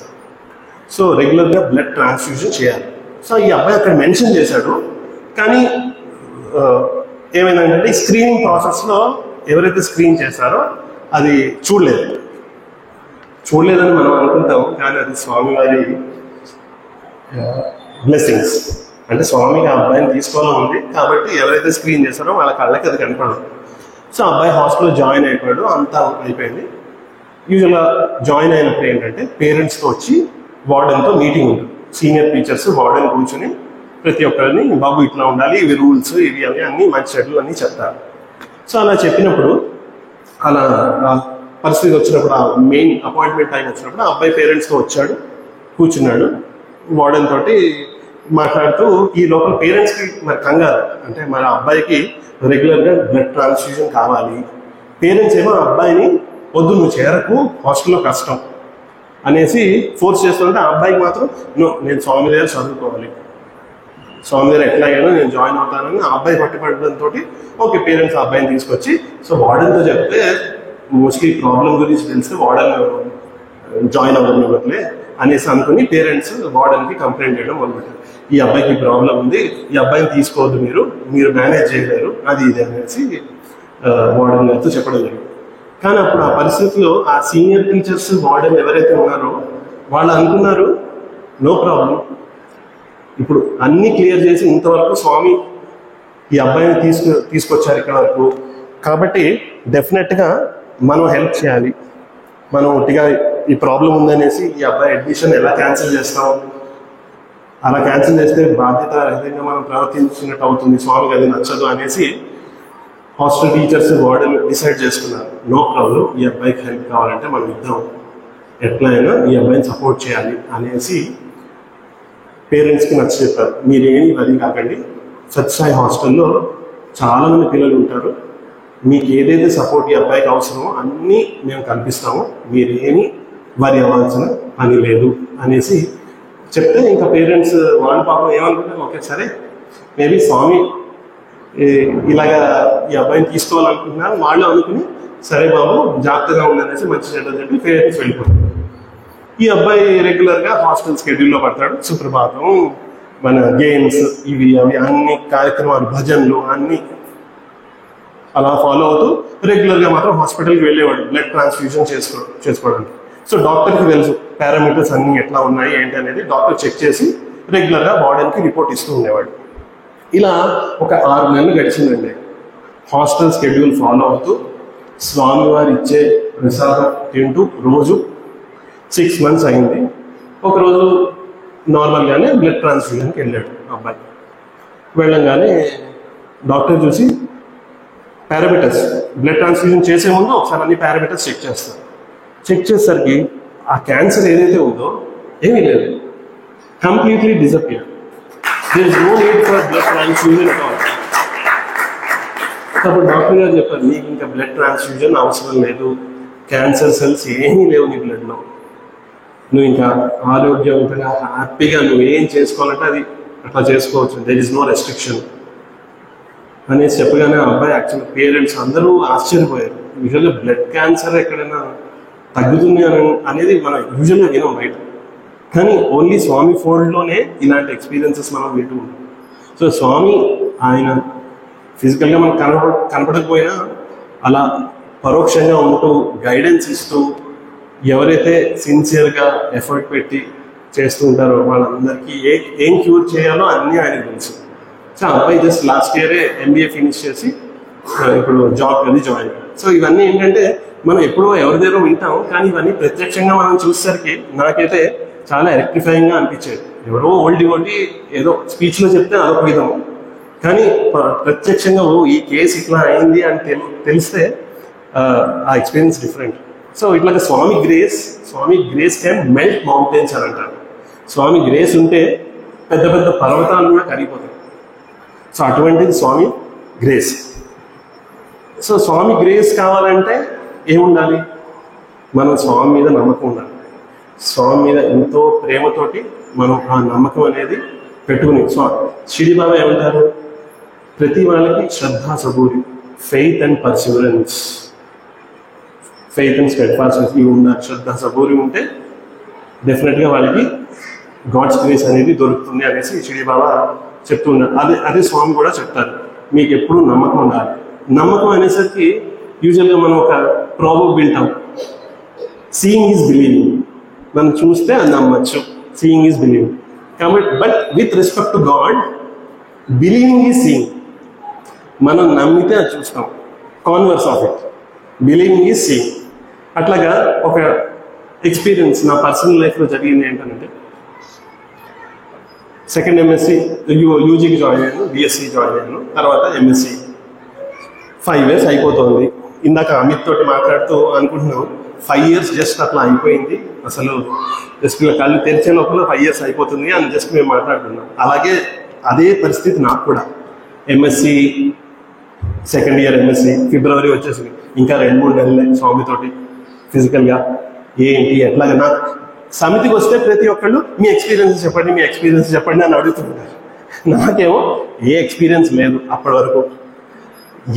సో రెగ్యులర్గా బ్లడ్ ట్రాన్స్ఫ్యూజన్ చేయాలి. సో ఈ అబ్బాయి అక్కడ మెన్షన్ చేశాడు. కానీ ఏమైందంటే ఈ స్క్రీనింగ్ ప్రాసెస్లో ఎవరైతే స్క్రీన్ చేశారో అది చూడలేదని మనం అనుకుంటాం, కానీ అది స్వామివారి బ్లెస్సింగ్స్. అంటే స్వామికి ఆ అబ్బాయిని తీసుకోవాలని ఉంది కాబట్టి ఎవరైతే స్క్రీన్ చేశారో వాళ్ళ కళ్ళకి అది కనపడదు. సో అబ్బాయి హాస్టల్లో జాయిన్ అయిపోయాడు, అంతా అయిపోయింది. యూజువల్గా జాయిన్ అయినప్పుడు ఏంటంటే పేరెంట్స్తో వచ్చి వార్డెన్తో మీటింగ్ ఉంటుంది. సీనియర్ టీచర్స్ వార్డెన్ కూర్చొని ప్రతి ఒక్కరిని బాబు ఇట్లా ఉండాలి, ఇవి రూల్స్, ఇవి అవి అన్నీ మంచి చెడ్లు అన్నీ చెప్తారు. సో అలా చెప్పినప్పుడు అలా పరిస్థితి వచ్చినప్పుడు, ఆ మెయిన్ అపాయింట్మెంట్ టైం వచ్చినప్పుడు ఆ అబ్బాయి పేరెంట్స్తో వచ్చాడు, కూర్చున్నాడు వార్డెన్ తోటి మాట్లాడుతూ. ఈ లోపల పేరెంట్స్కి మరి కంగారు, అంటే మన అబ్బాయికి రెగ్యులర్గా బ్లడ్ ట్రాన్స్ఫ్యూజన్ కావాలి. పేరెంట్స్ ఏమో అబ్బాయిని వద్దు నువ్వు చేరకు, హాస్టల్లో కష్టం అనేసి ఫోర్స్ చేస్తుంటే ఆ అబ్బాయికి మాత్రం నేను స్వామి దగ్గర చదువుకోవాలి, స్వామి దగ్గర ఎట్లాగైనా నేను జాయిన్ అవుతానని ఆ అబ్బాయి పట్టుబడడంతో ఓకే పేరెంట్స్ ఆ అబ్బాయిని తీసుకొచ్చి, సో వార్డెన్తో చెప్తే మోస్ట్లీ ప్రాబ్లం గురించి తెలిస్తే వార్డెన్ జాయిన్ అవ్వనివ్వట్లే అనేసి అనుకుని పేరెంట్స్ వార్డెన్కి కంప్లైంట్ చేయడం మొదలుపెట్టారు. ఈ అబ్బాయికి ప్రాబ్లం ఉంది, ఈ అబ్బాయిని తీసుకోవద్దు, మీరు మేనేజ్ చేయలేరు, అది ఇది అనేసి వార్డెన్ గారితో చెప్పడం జరిగింది. కానీ అప్పుడు ఆ పరిస్థితిలో ఆ సీనియర్ టీచర్స్ వార్డెన్ ఎవరైతే ఉన్నారో వాళ్ళు అనుకున్నారు నో ప్రాబ్లం, ఇప్పుడు అన్నీ క్లియర్ చేసి ఇంతవరకు స్వామి ఈ అబ్బాయిని తీసుకొచ్చారు ఇక్కడ వరకు, కాబట్టి డెఫినెట్గా మనం హెల్ప్ చేయాలి. మనం ఒట్టిగా ఈ ప్రాబ్లం ఉందనేసి ఈ అబ్బాయి అడ్మిషన్ ఎలా క్యాన్సిల్ చేస్తాం, అలా క్యాన్సిల్ చేస్తే బాధ్యత రహితంగా మనం ప్రవర్తించినట్టు అవుతుంది, స్వామికి అది నచ్చదు అనేసి హాస్టల్ టీచర్స్ వార్డెన్ డిసైడ్ చేసుకున్నారు. నో ప్రాబ్లం, ఈ అబ్బాయికి హెల్ప్ కావాలంటే మనం ఇద్దాం, ఎట్లా అయినా ఈ అబ్బాయిని సపోర్ట్ చేయాలి అనేసి పేరెంట్స్కి నచ్చ చెప్పారు. మీరేమి అది కాకండి, సత్యసాయి హాస్టల్లో చాలామంది పిల్లలు ఉంటారు, మీకు ఏదైతే సపోర్ట్ ఈ అబ్బాయికి అవసరమో అన్నీ మేము కల్పిస్తాము, మీరేమి వరి అవ్వాల్సిన పని లేదు అనేసి చెప్తే ఇంకా పేరెంట్స్ వాళ్ళ పాపం ఏమనుకుంటారు, ఓకే సరే మేబీ స్వామి ఇలాగా ఈ అబ్బాయిని తీసుకోవాలనుకుంటున్నారు వాళ్ళు అనుకుని సరే బాబు జాగ్రత్తగా ఉందనేసి మంచి చెడ్డ చెప్పి పేరెంట్స్ వెళ్ళిపోతారు. ఈ అబ్బాయి రెగ్యులర్గా హాస్టల్ స్కెడ్యూల్లో పడతాడు. సుప్రభాతం, మన గేమ్స్, ఇవి అవి అన్ని కార్యక్రమాలు, భజనలు అన్నీ అలా ఫాలో అవుతూ రెగ్యులర్గా మాత్రం హాస్పిటల్కి వెళ్ళేవాడు బ్లడ్ ట్రాన్స్ఫ్యూజన్ చేసుకోవడానికి. సో డాక్టర్కి తెలుసు పారామీటర్స్ అన్నీ ఎట్లా ఉన్నాయి ఏంటి అనేది డాక్టర్ చెక్ చేసి రెగ్యులర్గా వార్డెన్కి రిపోర్ట్ ఇస్తూ ఉండేవాడు. ఇలా ఒక 6 నెలలు గడిచిందండి. హాస్టల్ స్కెడ్యూల్ ఫాలో అవుతూ స్వామివారు ఇచ్చే ప్రసాదం తింటూ రోజు 6 మంత్స్ అయింది. ఒకరోజు నార్మల్గానే బ్లడ్ ట్రాన్స్ఫ్యూజన్కి వెళ్ళాడు అబ్బాయి. వెళ్ళంగానే డాక్టర్ చూసి పారామీటర్స్, బ్లడ్ ట్రాన్స్ఫ్యూజన్ చేసే ముందు ఒకసారి అన్ని పారామీటర్స్ చెక్ చేస్తారు. చెక్ చేసేసరికి ఆ క్యాన్సర్ ఏదైతే ఉందో ఏమీ లేదు, completely disappear. There is no need for blood transfusion at all. అప్పుడు డాక్టర్ గారు చెప్పారు, నీకు ఇంకా బ్లడ్ ట్రాన్స్ఫ్యూజన్ అవసరం లేదు, క్యాన్సర్ సెల్స్ ఏమీ లేవు నీ బ్లడ్లో, నువ్వు ఇంకా ఆరోగ్యవంతంగా హ్యాపీగా నువ్వు ఏం చేసుకోవాలంటే అది అట్లా చేసుకోవచ్చు, దేర్ ఇస్ నో రెస్ట్రిక్షన్ అనేసి చెప్పగానే ఆ అబ్బాయి యాక్చువల్గా పేరెంట్స్ అందరూ ఆశ్చర్యపోయారు. యూజువల్గా బ్లడ్ క్యాన్సర్ ఎక్కడైనా తగ్గుతుంది అనేది మనం యూజువల్గా వినం రైట్, కానీ ఓన్లీ స్వామి ఫోల్డ్లోనే ఇలాంటి ఎక్స్పీరియన్సెస్ మనం వింటూ ఉంటాం. సో స్వామి ఆయన ఫిజికల్గా మనకు కనపడకపోయినా అలా పరోక్షంగా ఉంటూ గైడెన్స్ ఇస్తూ ఎవరైతే సిన్సియర్గా ఎఫర్ట్ పెట్టి చేస్తూ ఉంటారో వాళ్ళందరికీ ఏం క్యూర్ చేయాలో అన్నీ ఆయనకు తెలుసు. సో అబ్బాయి జస్ట్ లాస్ట్ ఇయరే MBA ఫినిష్ చేసి ఇప్పుడు జాబ్ అది జాయిన్. సో ఇవన్నీ ఏంటంటే మనం ఎప్పుడో ఎవరి దగ్గర వింటాం, కానీ ఇవన్నీ ప్రత్యక్షంగా మనం చూసేసరికి నాకైతే చాలా ఎలక్ట్రిఫైయింగ్గా అనిపించేది. ఎవరో ఓల్డ్ డివోటీ ఏదో స్పీచ్లో చెప్తే అదొక విధం, కానీ ప్రత్యక్షంగా ఈ కేసు ఇట్లా అయింది అని తెలిస్తే ఆ ఎక్స్పీరియన్స్ డిఫరెంట్. సో ఇట్లాగే స్వామి గ్రేస్ క్యాన్ మెల్ట్ మౌంటైన్స్ అని అంటారు. స్వామి గ్రేస్ ఉంటే పెద్ద పెద్ద పర్వతాలు కూడా కరిగిపోతాయి. సో అటువంటిది స్వామి గ్రేస్. సో స్వామి గ్రేస్ కావాలంటే ఏముండాలి, మనం స్వామి మీద నమ్మకం ఉండాలి. స్వామి మీద ఎంతో ప్రేమతోటి మనం ఆ నమ్మకం అనేది పెట్టుకుని షిరిడి బాబా ఏమంటారు, ప్రతి వాళ్ళకి శ్రద్ధ సబూరి, faith and perseverance, faith and steadfastness ఇవి ఉన్నారు. శ్రద్ధ సబూరి ఉంటే డెఫినెట్గా వాళ్ళకి గాడ్స్ గ్రేస్ అనేది దొరుకుతుంది అనేసి షిరిడి బాబా చెప్తూ ఉన్నారు. అదే స్వామి కూడా చెప్తారు, మీకు ఎప్పుడు నమ్మకం ఉండాలి. నమ్మకం అనేసరికి యూజువల్గా మనం ఒక ప్రాబబ్ వింటాం, సీయింగ్ ఈజ్ బిలీవింగ్, మనం చూస్తే అది నమ్మచ్చు, సీయింగ్ ఈజ్ బిలీవింగ్. కాబట్టి but with respect to God, believing is seeing. మనం నమ్మితే అది చూస్తాం, converse of it, believing is seeing. అట్లాగా ఒక ఎక్స్పీరియన్స్ నా పర్సనల్ లైఫ్లో జరిగింది ఏంటంటే, సెకండ్ ఎంఎస్సి యూజీకి జాయిన్ అయ్యాను, బిఎస్సి జాయిన్ అయ్యాను, తర్వాత ఎంఎస్సి 5 years అయిపోతుంది. ఇందాక అమిత్ తోటి మాట్లాడుతూ అనుకుంటున్నాం 5 years జస్ట్ అట్లా అయిపోయింది, అసలు జస్ట్ కళ్ళు తెరిచే లోపల 5 years అయిపోతుంది అని జస్ట్ మేము మాట్లాడుతున్నాం. అలాగే అదే పరిస్థితి నాకు కూడా. ఎంఎస్సి సెకండ్ ఇయర్ ఎంఎస్సి ఫిబ్రవరి వచ్చేసింది, ఇంకా 2-3 నెలలే స్వామితోటి ఫిజికల్గా ఏంటి ఎట్లాగా. నాకు సమితికి వస్తే ప్రతి ఒక్కళ్ళు మీ ఎక్స్పీరియన్స్ చెప్పండి, మీ ఎక్స్పీరియన్స్ చెప్పండి అని అడుగుతుంటారు. నాకేమో ఏ ఎక్స్పీరియన్స్ లేదు అప్పటి వరకు.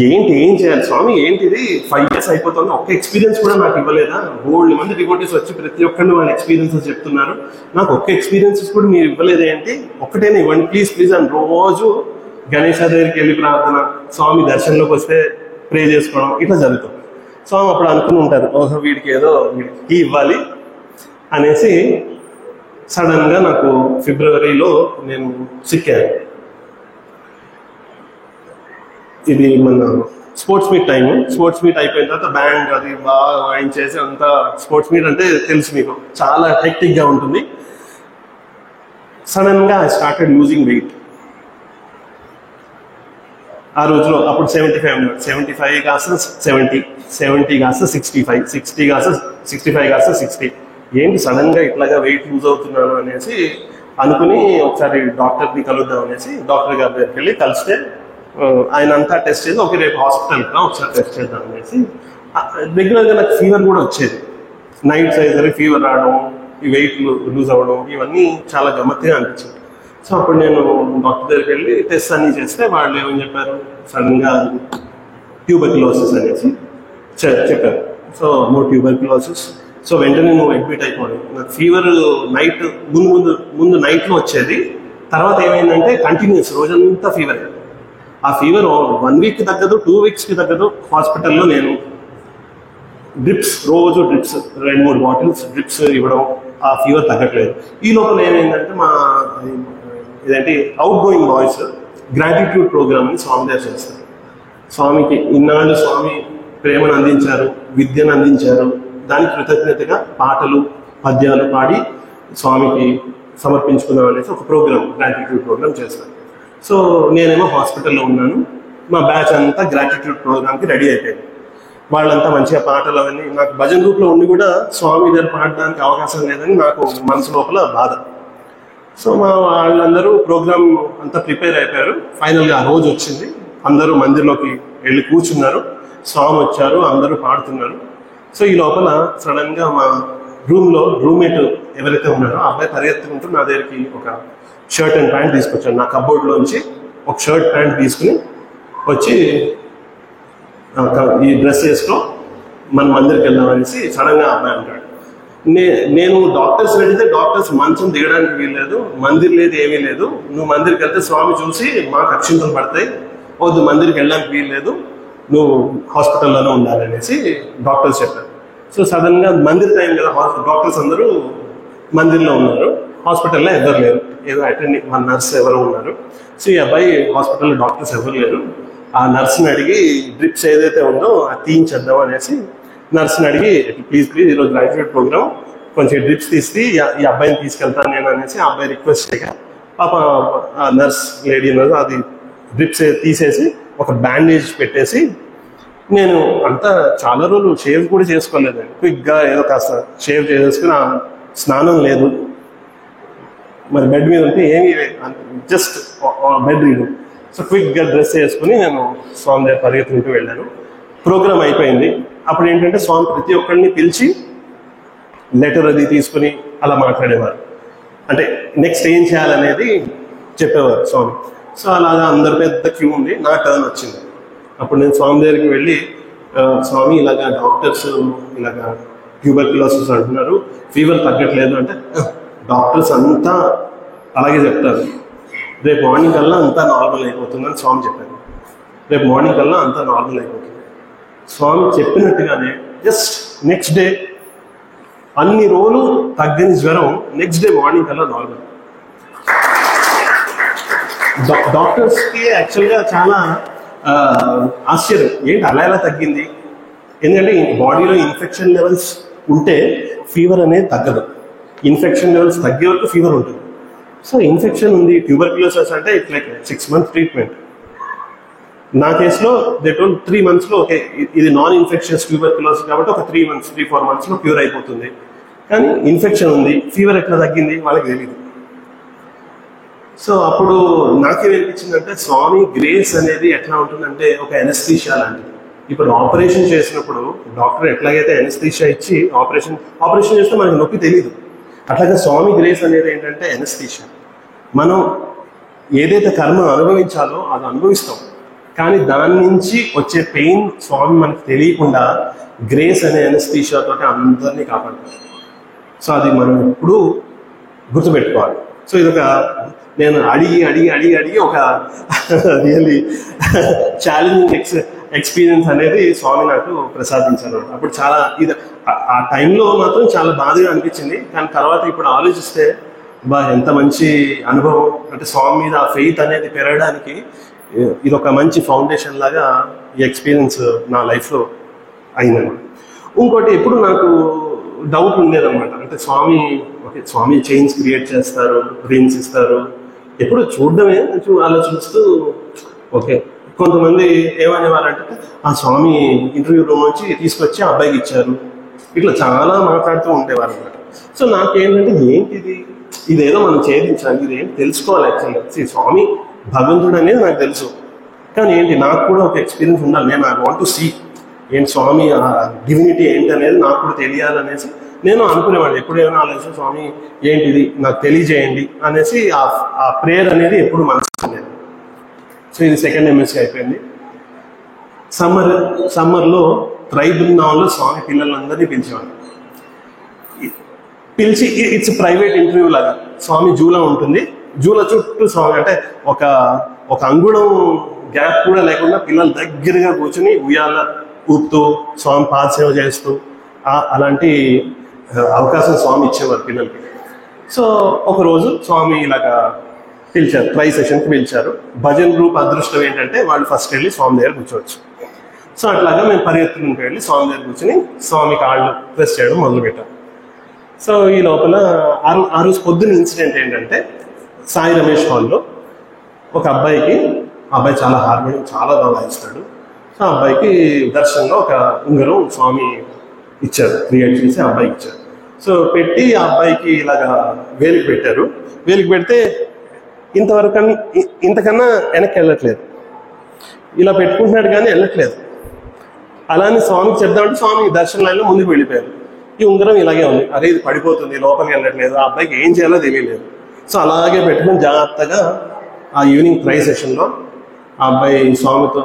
ఏం చేయాలి స్వామి, ఏంటిది 5 years అయిపోతుంది, ఒక్క ఎక్స్పీరియన్స్ కూడా నాకు ఇవ్వలేదా? బోల్డ్ మంది డివోటీస్ వచ్చి ప్రతి ఒక్కళ్ళు వాళ్ళ ఎక్స్పీరియన్సెస్ చెప్తున్నారు, నాకు ఒక్క ఎక్స్పీరియన్సెస్ కూడా మీరు ఇవ్వలేదు ఏంటి, ఒక్కటేనే ఇవ్వండి ప్లీజ్ అని రోజు గణేష్ దగ్గరికి వెళ్ళి ప్రార్థన, స్వామి దర్శనంలోకి వస్తే ప్రే చేసుకోవడం ఇట్లా జరుగుతుంది. స్వామి అప్పుడు అనుకుని ఉంటారు, ఓహో వీడికి ఏదో వీడికి ఇవ్వాలి అనేసి. సడన్గా నాకు ఫిబ్రవరిలో నేను సిక్కాను. ఇది మన sports meet time. Sports meet అయిపోయిన తర్వాత బ్యాండ్ అది బాగా వాయించేసి అంతా, స్పోర్ట్స్ మీట్ అంటే తెలుసు మీకు చాలా హెక్టిక్గా ఉంటుంది. సడన్గా ఐ స్టార్టెడ్ లూజింగ్ వెయిట్. ఆ రోజులో అప్పుడు 75 కాస్త 70, 70 కాస్త 65, 60 కాస్త 65 కాస్త 60. ఏంటి సడన్గా ఇట్లాగా వెయిట్ లూజ్ అవుతున్నాను అనేసి అనుకుని ఒకసారి డాక్టర్ని కలుద్దాం అనేసి డాక్టర్ గారి దగ్గరికి వెళ్ళి కలిస్తే ఆయన అంతా టెస్ట్ చేసి ఓకే రేపు హాస్పిటల్కి ఒకసారి టెస్ట్ చేద్దాం అనేసి. రెగ్యులర్గా నాకు ఫీవర్ కూడా వచ్చేది, నైట్ సైజరీ ఫీవర్ రావడం, ఈ వెయిట్ లూజ్ అవ్వడం, ఇవన్నీ చాలా గమ్మత్తుగా అనిపించింది. సో అప్పుడు నేను డాక్టర్ దగ్గరికి వెళ్ళి టెస్ట్ అన్నీ చేస్తే వాళ్ళు ఏమని చెప్పారు, సడన్గా ట్యూబర్క్యులోసిస్ అనేసి చెప్పారు. So no tuberculosis. సో వెంటనే నువ్వు అడ్మిట్ అయిపోవాలి. నాకు ఫీవర్ నైట్ ముందు నైట్లో వచ్చేది, తర్వాత ఏమైందంటే కంటిన్యూస్ రోజంతా ఫీవర్. ఆ ఫీవర్ 1 week తగ్గదు, 2 weeksకి తగ్గదు. హాస్పిటల్లో నేను డ్రిప్స్, రోజు డ్రిప్స్ 2-3 bottles డ్రిప్స్ ఇవ్వడం, ఆ ఫీవర్ తగ్గట్లేదు. ఈ లోపల ఏమైందంటే మా ఇదేంటి అవుట్ గోయింగ్ బాయ్స్ గ్రాటిట్యూడ్ ప్రోగ్రామ్ని స్వామి దగ్గర చేస్తారు. స్వామికి ఇన్నాళ్ళు స్వామి ప్రేమను అందించారు, విద్యను అందించారు, దానికి కృతజ్ఞతగా పాటలు పద్యాలు పాడి స్వామికి సమర్పించుకుందాం అనేసి ఒక ప్రోగ్రామ్, గ్రాటిట్యూడ్ ప్రోగ్రామ్ చేస్తాను. సో నేనేమో హాస్పిటల్లో ఉన్నాను, మా బ్యాచ్ అంతా గ్రాటిట్యూడ్ ప్రోగ్రామ్కి రెడీ అయిపోయింది. వాళ్ళంతా మంచిగా పాటలు అవన్నీ, నాకు భజన్ గ్రూప్లో ఉండి కూడా స్వామి దగ్గర పాడడానికి అవకాశం లేదని నాకు మనసు లోపల బాధ. సో మా వాళ్ళందరూ ప్రోగ్రామ్ అంతా ప్రిపేర్ అయిపోయారు. ఫైనల్గా ఆ రోజు వచ్చింది, అందరూ మందిర్లోకి వెళ్ళి కూర్చున్నారు, స్వామి వచ్చారు, అందరూ పాడుతున్నారు. సో ఈ లోపల సడన్గా మా రూమ్లో రూమ్మేట్ ఎవరైతే ఉన్నారో ఆ అబ్బాయి పరిగెత్తుకుంటూ నా దగ్గరికి ఒక షర్ట్ అండ్ ప్యాంట్ తీసుకొచ్చాను. నా కబోర్డ్లోంచి ఒక షర్ట్ ప్యాంట్ తీసుకుని వచ్చి ఈ డ్రెస్ వేసుకో మన మందిరికి వెళ్దాం అనేసి సడన్గా అబ్బాయి అంటాడు. నేను డాక్టర్స్ అడిగితే డాక్టర్స్ మంచం దిగడానికి వీల్లేదు, మందిర్ లేదు, ఏమీ లేదు, నువ్వు మందిరికి వెళ్తే స్వామి చూసి మాకు అక్షింతలు పడతాయి, వద్దు మందిరికి వెళ్ళడానికి వీల్లేదు, నువ్వు హాస్పిటల్లోనే ఉండాలనేసి డాక్టర్స్ చెప్పారు. సో సడన్గా మందిర్ టైం కదా, డాక్టర్స్ అందరూ మందిర్లో ఉన్నారు, హాస్పిటల్లో ఎవరు లేరు, ఏదో అటెండింగ్ మన నర్స్ ఎవరు ఉన్నారు. సో ఈ అబ్బాయి హాస్పిటల్లో డాక్టర్స్ ఎవరు లేరు, ఆ నర్స్ని అడిగి డ్రిప్స్ ఏదైతే ఉందో అది తీయించేద్దాం అనేసి నర్స్ని అడిగి ప్లీజ్ ఈరోజు గ్రాడ్యుయేట్ ప్రోగ్రామ్ కొంచెం డ్రిప్స్ తీసి ఈ అబ్బాయిని తీసుకెళ్తాను నేను అనేసి ఆ అబ్బాయి రిక్వెస్ట్ చేయగా పాప ఆ నర్స్ లేడీ నర్స్ అది డ్రిప్స్ తీసేసి ఒక బ్యాండేజ్ పెట్టేసి, నేను అంతా చాలా రోజులు షేవ్ కూడా చేసుకోలేదండి, క్విక్గా ఏదో కాస్త షేవ్ చేసేసుకుని స్నానం లేదు, మరి బెడ్ మీద ఉంటే ఏమి జస్ట్ బెడ్ రీడింగ్. సో క్విక్గా డ్రెస్ వేసుకుని నేను స్వామి దగ్గర పరిగెత్తుకుంటూ వెళ్ళాను. ప్రోగ్రామ్ అయిపోయింది. అప్పుడు ఏంటంటే స్వామి ప్రతి ఒక్కరిని పిలిచి లెటర్ అది తీసుకుని అలా మాట్లాడేవారు. అంటే నెక్స్ట్ ఏం చేయాలనేది చెప్పేవారు స్వామి. సో అలాగా అందరి పెద్ద క్యూ ఉంది. నా టర్న్ వచ్చింది. అప్పుడు నేను స్వామి దగ్గరికి వెళ్ళి, స్వామి ఇలాగా డాక్టర్స్ ఇలాగా ట్యూబర్క్యులోసిస్ అంటున్నారు, ఫీవర్ తగ్గట్లేదు అంటే, డాక్టర్స్ అంతా అలాగే చెప్తారు, రేపు మార్నింగ్ కల్లా అంతా నార్మల్ అయిపోతుందని స్వామి చెప్పారు. రేపు మార్నింగ్ కల్లా అంతా నార్మల్ అయిపోతుంది. స్వామి చెప్పినట్టుగానే జస్ట్ నెక్స్ట్ డే అన్ని రోజులు తగ్గని జ్వరం నెక్స్ట్ డే మార్నింగ్ కల్లా నార్మల్. డాక్టర్స్కి యాక్చువల్గా చాలా ఆశ్చర్యం, ఏంటి అలా ఎలా తగ్గింది? ఎందుకంటే బాడీలో ఇన్ఫెక్షన్ లెవెల్స్ ఉంటే ఫీవర్ అనేది తగ్గదు. ఇన్ఫెక్షన్ లెవెల్స్ తగ్గే వరకు ఫీవర్ ఉంటుంది. సో ఇన్ఫెక్షన్ ఉంది, ట్యూబర్క్యులోసిస్ అంటే ఇట్స్ లైక్ 6 months ట్రీట్మెంట్. నా కేసులో దే టోల్డ్ 3 monthsలో ఓకే, ఇది నాన్ ఇన్ఫెక్షన్స్ ట్యూబర్క్యులోసిస్ కాబట్టి ఒక 3-4 monthsలో క్యూర్ అయిపోతుంది. కానీ ఇన్ఫెక్షన్ ఉంది, ఫీవర్ ఎట్లా తగ్గింది వాళ్ళకి తెలియదు. సో అప్పుడు నాకేమనిపించిందంటే స్వామి గ్రేస్ అనేది ఎట్లా ఉంటుందంటే ఒక ఎనస్థీషియా లాంటిది. ఇప్పుడు ఆపరేషన్ చేసినప్పుడు డాక్టర్ ఎట్లాగైతే ఎనస్థీషియా ఇచ్చి ఆపరేషన్ చేస్తే మనకి నొప్పి తెలియదు, అట్లాగే స్వామి గ్రేస్ అనేది ఏంటంటే ఎనస్థీషియా. మనం ఏదైతే కర్మ అనుభవించాలో అది అనుభవిస్తాం, కానీ దాని నుంచి వచ్చే పెయిన్ స్వామి మనకు తెలియకుండా గ్రేస్ అనే ఎనస్థీషియాతో అందరినీ కాపాడుతాం. సో అది మనం ఎప్పుడూ గుర్తుపెట్టుకోవాలి. సో ఇదొక నేను అడిగి ఒక రియల్లీ ఛాలెంజింగ్ ఎక్స్పీరియన్స్ అనేది స్వామి నాకు ప్రసాదించారు. అప్పుడు చాలా ఇది ఆ టైంలో మాత్రం చాలా బాధగా అనిపించింది. కానీ తర్వాత ఇప్పుడు ఆలోచిస్తే ఎంత మంచి అనుభవం, అంటే స్వామి మీద ఆ ఫెయిత్ అనేది పెరగడానికి ఇది ఒక మంచి ఫౌండేషన్ లాగా ఈ ఎక్స్పీరియన్స్ నా లైఫ్లో అయిందన్నమాట. ఇంకోటి ఎప్పుడు నాకు డౌట్ ఉండేదన్నమాట, అంటే స్వామి చైన్స్ క్రియేట్ చేస్తారు, రింగ్స్ ఇస్తారు, ఎప్పుడు చూడడమే అలా చూస్తూ ఓకే. కొంతమంది ఏమనేవారంటే ఆ స్వామి ఇంటర్వ్యూ రూమ్ నుంచి తీసుకొచ్చి అబ్బాయికి ఇచ్చారు, ఇట్లా చాలా మాట్లాడుతూ ఉండేవారు అనమాట. సో నాకేంటంటే ఏంటిది, ఇదేదో మనం ఛేదించాలి, ఇదేం తెలుసుకోవాలి యాక్చువల్గా. స్వామి భగవంతుడు అనేది నాకు తెలుసు, కానీ ఏంటి నాకు కూడా ఒక ఎక్స్పీరియన్స్ ఉండాలి. నేను ఐ వాంట్ టు సీ ఏంటి స్వామి డివినిటీ ఏంటి అనేది నాకు కూడా తెలియాలనేసి నేను అనుకునేవాడిని. ఎప్పుడు ఏమైనా ఆలోచించి స్వామి ఏంటిది నాకు తెలియజేయండి అనేసి ఆ ప్రేయర్ అనేది ఎప్పుడు మనసు ఉండేది. సో ఇది సెకండ్ ఎంఎస్సీ అయిపోయింది. సమ్మర్లో బృందావనంలో స్వామి పిల్లలందరినీ పిలిచేవాడు. పిలిచి ఇట్స్ ప్రైవేట్ ఇంటర్వ్యూ లాగా. స్వామి జూలో ఉంటుంది, జూల చుట్టూ స్వామి అంటే ఒక అంగుళం గ్యాప్ కూడా లేకుండా పిల్లలు దగ్గరగా కూర్చుని ఉయ్యాల ఊపుతూ స్వామి పాదసేవ చేస్తూ అలాంటి అవకాశం స్వామి ఇచ్చేవారు పిల్లలకి. సో ఒకరోజు స్వామి ఇలాగా పిలిచారు, ట్రై సెషన్కి పిలిచారు. భజన్ గ్రూప్ అదృష్టం ఏంటంటే వాళ్ళు ఫస్ట్ వెళ్ళి స్వామి దగ్గర కూర్చోవచ్చు. సో అట్లాగా మేము పరిగెత్తుకుంటూ వెళ్ళి స్వామి దగ్గర కూర్చొని స్వామి కాళ్ళు ప్రెస్ చేయడం మొదలుపెట్టాం. సో ఈ లోపల ఆ రోజు పొద్దున్న ఇన్సిడెంట్ ఏంటంటే సాయి రమేష్ హాల్లో ఒక అబ్బాయి చాలా హార్మోనియం చాలా బాగా వాయిస్తాడు. సో ఆ అబ్బాయికి దర్శనంలో ఒక ఉంగరం స్వామి ఇచ్చారు, క్రియేట్ చేసి ఆ అబ్బాయికి ఇచ్చారు. సో పెట్టి ఆ అబ్బాయికి ఇలాగా వేలికి పెట్టారు. వేలికి పెడితే ఇంతకన్నా వెనక్కి వెళ్ళట్లేదు, ఇలా పెట్టుకుంటున్నాడు కానీ వెళ్ళట్లేదు. అలానే స్వామికి చెప్దామంటే స్వామి దర్శన లైన్లో ముందుకు వెళ్ళిపోయారు. ఈ ఉంగరం ఇలాగే ఉంది, అరే ఇది పడిపోతుంది, లోపలికి వెళ్ళట్లేదు. ఆ అబ్బాయికి ఏం చేయాలో తెలియలేదు. సో అలాగే పెట్టుకుని జాగ్రత్తగా ఆ ఈవినింగ్ ట్రై సెషన్లో ఆ అబ్బాయి స్వామితో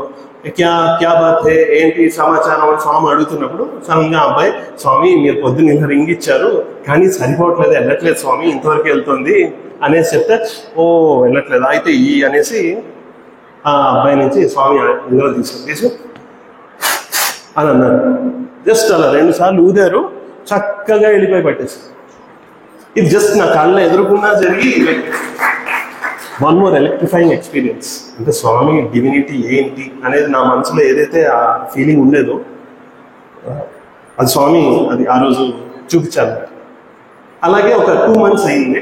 క్యా బాత్ హే ఏంటి సమాచారం అని స్వామి అడుగుతున్నప్పుడు సడన్గా అబ్బాయి స్వామి మీరు పొద్దున్న ఇలా రింగ్ ఇచ్చారు కానీ సరిపోవట్లేదు, వెళ్ళట్లేదు స్వామి, ఇంతవరకు వెళ్తుంది అనేసి చెప్తే ఓ వెళ్ళట్లేదు అయితే అనేసి ఆ అబ్బాయి నుంచి స్వామి ఉంగరం తీసి అని అన్నారు. జస్ట్ అలా 2 సార్లు ఊదారు, చక్కగా వెళ్ళిపోయి పట్టేస్తారు. ఇది జస్ట్ నా కళ్ళ ఎదురుకున్నా జరిగి వన్ మోర్ ఎలక్ట్రిఫైయింగ్ ఎక్స్పీరియన్స్. అంటే స్వామి డివినిటీ ఏంటి అనేది నా మనసులో ఏదైతే ఆ ఫీలింగ్ ఉండేదో అది స్వామి ఆ రోజు చూపించారు. అలాగే ఒక 2 months అయింది.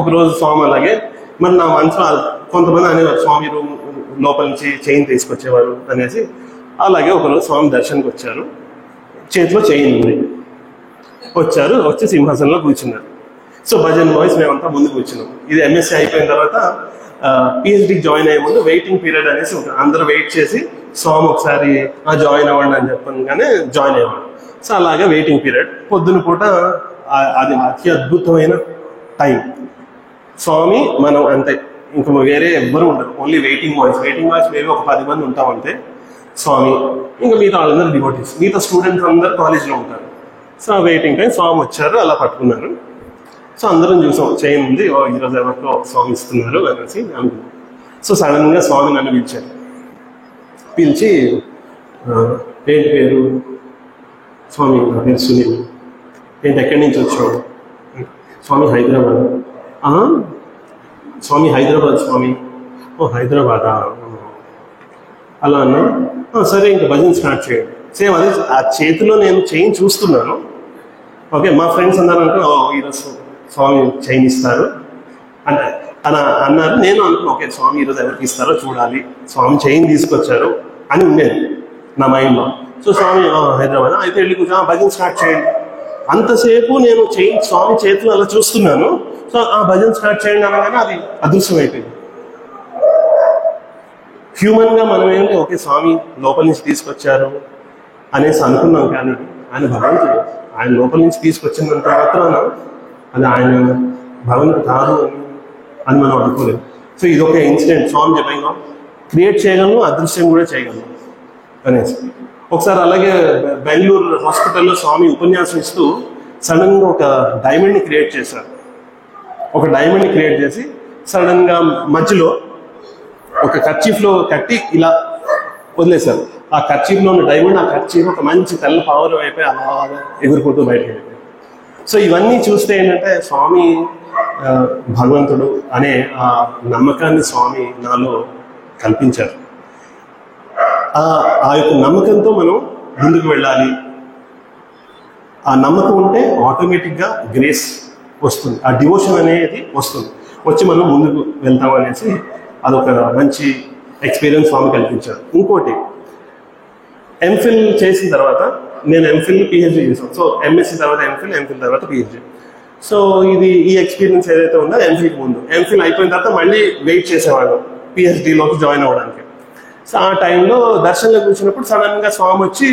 ఒకరోజు స్వామి అలాగే మరి నా మనసులో కొంతమంది అనేవారు స్వామి రూమ్ లోపల నుంచి చైన్ తీసుకొచ్చేవారు అనేసి. అలాగే ఒకరోజు స్వామి దర్శనకి వచ్చారు, చేతిలో చైన్ ఉంది. వచ్చి సింహాసనంలో కూర్చున్నారు. సో భజన్ బాయ్స్ మేమంతా ముందు కూర్చున్నాం. ఇది ఎంఎస్సీ అయిపోయిన తర్వాత పిహెచ్డీకి జాయిన్ అయ్యే ముందు వెయిటింగ్ పీరియడ్ అనేసి ఉంటుంది. అందరూ వెయిట్ చేసి స్వామి ఒకసారి జాయిన్ అవ్వండి అని చెప్పగానే జాయిన్ అయ్యేవాడు. సో అలాగే వెయిటింగ్ పీరియడ్. పొద్దున పూట అది అతి అద్భుతమైన టైం. స్వామి మనం అంతే, ఇంకా వేరే ఎవ్వరు ఉండరు, ఓన్లీ వెయిటింగ్ వాయిస్ మేబీ ఒక 10 మంది ఉంటామంటే. స్వామి ఇంకా మిగతా వాళ్ళందరూ డివోటీస్, మిగతా స్టూడెంట్స్ అందరూ కాలేజ్లో ఉంటారు. సో వెయిటింగ్ టైం, స్వామి వచ్చారు, అలా పట్టుకున్నారు. సో అందరం చూసాం, చైన్ ఉంది, ఈరోజు ఎవరికో స్వామి ఇస్తున్నారు అనేసి అనుకున్నాం. సో సడన్గా స్వామి నన్ను పిలిచారు. పిలిచి ఏంటి పేరు? స్వామి నా పేరు సునీల్. ఏంటి ఎక్కడి నుంచి వచ్చావు? స్వామి హైదరాబాద్. స్వామి హైదరాబాద్ స్వామి. ఓ హైదరాబాదా, అలా అన్నా. సరే ఇంకా భజన స్టార్ట్ చేయండి. సేమ్ అదే, ఆ చేతిలో నేను చైన్ చూస్తున్నాను. ఓకే, మా ఫ్రెండ్స్ అన్నారంటే ఈరోజు స్వామి చైన్ ఇస్తారు అంటే అన్నారు. నేను అనుకున్నా ఓకే స్వామి ఈరోజు ఎవరికి ఇస్తారో చూడాలి, స్వామి చైన్ తీసుకొచ్చారు అని ఉండేది నా మైండ్లో. సో స్వామి హైదరాబాద్ అయితే వెళ్ళి కూర్చో, భజన స్టార్ట్ చేయండి. అంతసేపు నేను చైన్ స్వామి చేతిలో అలా చూస్తున్నాను. సో ఆ భజన స్టార్ట్ చేయండి అనగానే అది అదృశ్యం అయిపోయింది. హ్యూమన్గా మనం ఏంటి, ఓకే స్వామి లోపల నుంచి తీసుకొచ్చారు అనేసి అనుకున్నాం, కానీ ఆయన భగవంతుడు. ఆయన లోపల నుంచి తీసుకొచ్చినంత మాత్రాన అది ఆయన భగవంతుడు కాదు అని మనం అనుకోలేదు. సో ఇది ఒక ఇన్సిడెంట్. స్వామి చెప్పాను క్రియేట్ చేయగలను, అదృశ్యం కూడా చేయగలను అనేసి. ఒకసారి అలాగే బెంగళూరు హాస్పిటల్లో స్వామి ఉపన్యాసం ఇస్తూ సడన్గా ఒక డైమండ్ని క్రియేట్ చేశారు. ఒక డైమండ్ని క్రియేట్ చేసి సడన్గా మధ్యలో ఒక కర్చీఫ్లో కట్టి ఇలా వదిలేశారు. ఆ కర్చీఫ్లో ఉన్న డైమండ్, ఆ కర్చీఫ్ ఒక మంచి తెల్ల పావురం అయిపోయి అలాగా ఎగురుకుంటూ బయటకు వెళ్ళిపోయింది. సో ఇవన్నీ చూస్తే ఏంటంటే స్వామి భగవంతుడు అనే ఆ నమ్మకాన్ని స్వామి నాలో కల్పించారు. ఆ యొక్క నమ్మకంతో మనం ముందుకు వెళ్ళాలి. ఆ నమ్మకం ఉంటే ఆటోమేటిక్గా గ్రేస్ వస్తుంది, ఆ డివోషన్ అనేది వస్తుంది, వచ్చి మనం ముందుకు వెళ్తాం అనేసి అదొక మంచి ఎక్స్పీరియన్స్ స్వామి కల్పించారు. ఇంకోటి, ఎంఫిల్ చేసిన తర్వాత నేను ఎంఫిల్ పిహెచ్డి చేశాను. సో ఎంఎస్సీ తర్వాత ఎంఫిల్ తర్వాత పిహెచ్డి. సో ఈ ఎక్స్పీరియన్స్ ఏదైతే ఉందో ఎంఫిల్కి ముందు, ఎంఫిల్ అయిపోయిన తర్వాత మళ్ళీ వెయిట్ చేసేవాడు పిహెచ్డిలోకి జాయిన్ అవ్వడానికి. సో ఆ టైంలో దర్శనంలో కూర్చున్నప్పుడు సడన్గా స్వామి వచ్చి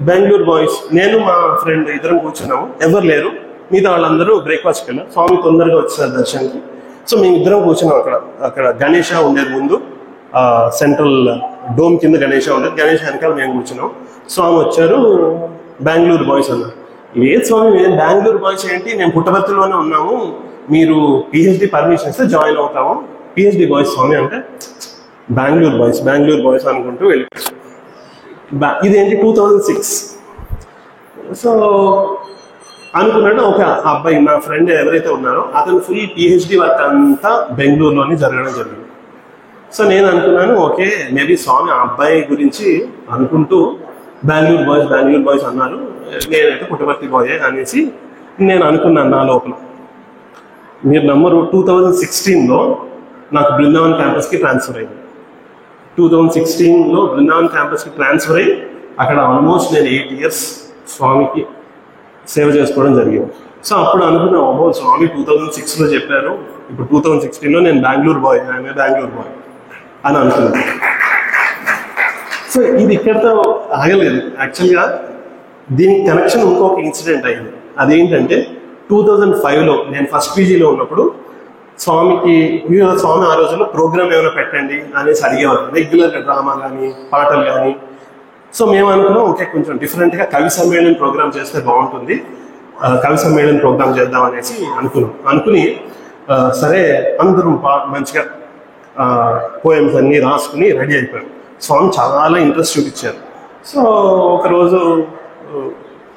బెంగళూరు బాయ్స్, నేను మా ఫ్రెండ్ ఇద్దరం కూర్చున్నాము, ఎవరు లేరు, మిగతా వాళ్ళందరూ బ్రేక్ఫాస్ట్కి వెళ్ళారు. స్వామి తొందరగా వచ్చేసారు దర్శనానికి. సో మేము ఇద్దరం కూర్చున్నాం. అక్కడ గణేష ఉండేది ముందు, సెంట్రల్ డోమ్ కింద గణేష ఉండేది, గణేష వెనకాల మేము కూర్చున్నాం. స్వామి వచ్చారు, బెంగళూరు బాయ్స్ అన్నారు. లేదు స్వామి మేము బెంగళూరు బాయ్స్ ఏంటి, మేము పుట్టపర్తిలోనే ఉన్నాము, మీరు పిహెచ్డి పర్మిషన్ ఇస్తే జాయిన్ అవుతాము, పిహెచ్డి బాయ్స్ స్వామి అంటే బెంగళూరు బాయ్స్ అనుకుంటూ వెళ్ళి. ఇదేంటి 2006. సో అనుకున్నాడు ఒక అబ్బాయి, నా ఫ్రెండ్ ఎవరైతే ఉన్నారో అతను ఫుల్ పిహెచ్డి వర్క్ అంతా బెంగళూరులోని జరగడం జరిగింది. సో నేను అనుకున్నాను ఓకే మేబీ స్వామి ఆ అబ్బాయి గురించి అనుకుంటూ బెంగళూరు బాయ్స్ అన్నారు, నేనైతే పుట్టపర్తి బాయే అనేసి నేను అనుకున్నాను నా లోపల. మీరు నమ్మరు, 2016లో నాకు బృందావన్ క్యాంపస్కి ట్రాన్స్ఫర్ అయింది. 2016లో బృందావన్ క్యాంపస్కి ట్రాన్స్ఫర్ అయ్యి అక్కడ ఆల్మోస్ట్ నేను 8 years స్వామికి సేవ చేసుకోవడం జరిగింది. సో అప్పుడు అనుకున్నా ఓహో స్వామి 2006లో చెప్పారు, ఇప్పుడు 2016లో నేను బెంగళూరు బాయ్ అని అనుకున్నాను. సో ఇది ఇక్కడితో ఆగలేదు. యాక్చువల్గా దీనికి కనెక్షన్ ఇంకొక ఇన్సిడెంట్ అయింది. అదేంటంటే 2005లో నేను ఫస్ట్ పీజీలో ఉన్నప్పుడు స్వామి ఆ రోజుల్లో ప్రోగ్రామ్ ఏమైనా పెట్టండి అనేసి అడిగేవారు, రెగ్యులర్గా డ్రామా కానీ పాటలు కానీ. సో మేము అనుకున్నాం ఓకే కొంచెం డిఫరెంట్గా కవి సమ్మేళనం ప్రోగ్రామ్ చేస్తే బాగుంటుంది, కవి సమ్మేళనం ప్రోగ్రామ్ చేద్దాం అనేసి అనుకుని సరే అందరూ మంచిగా పోయమ్స్ అన్నీ రాసుకుని రెడీ అయిపోయారు. స్వామి చాలా ఇంట్రెస్ట్ చూపించారు. సో ఒకరోజు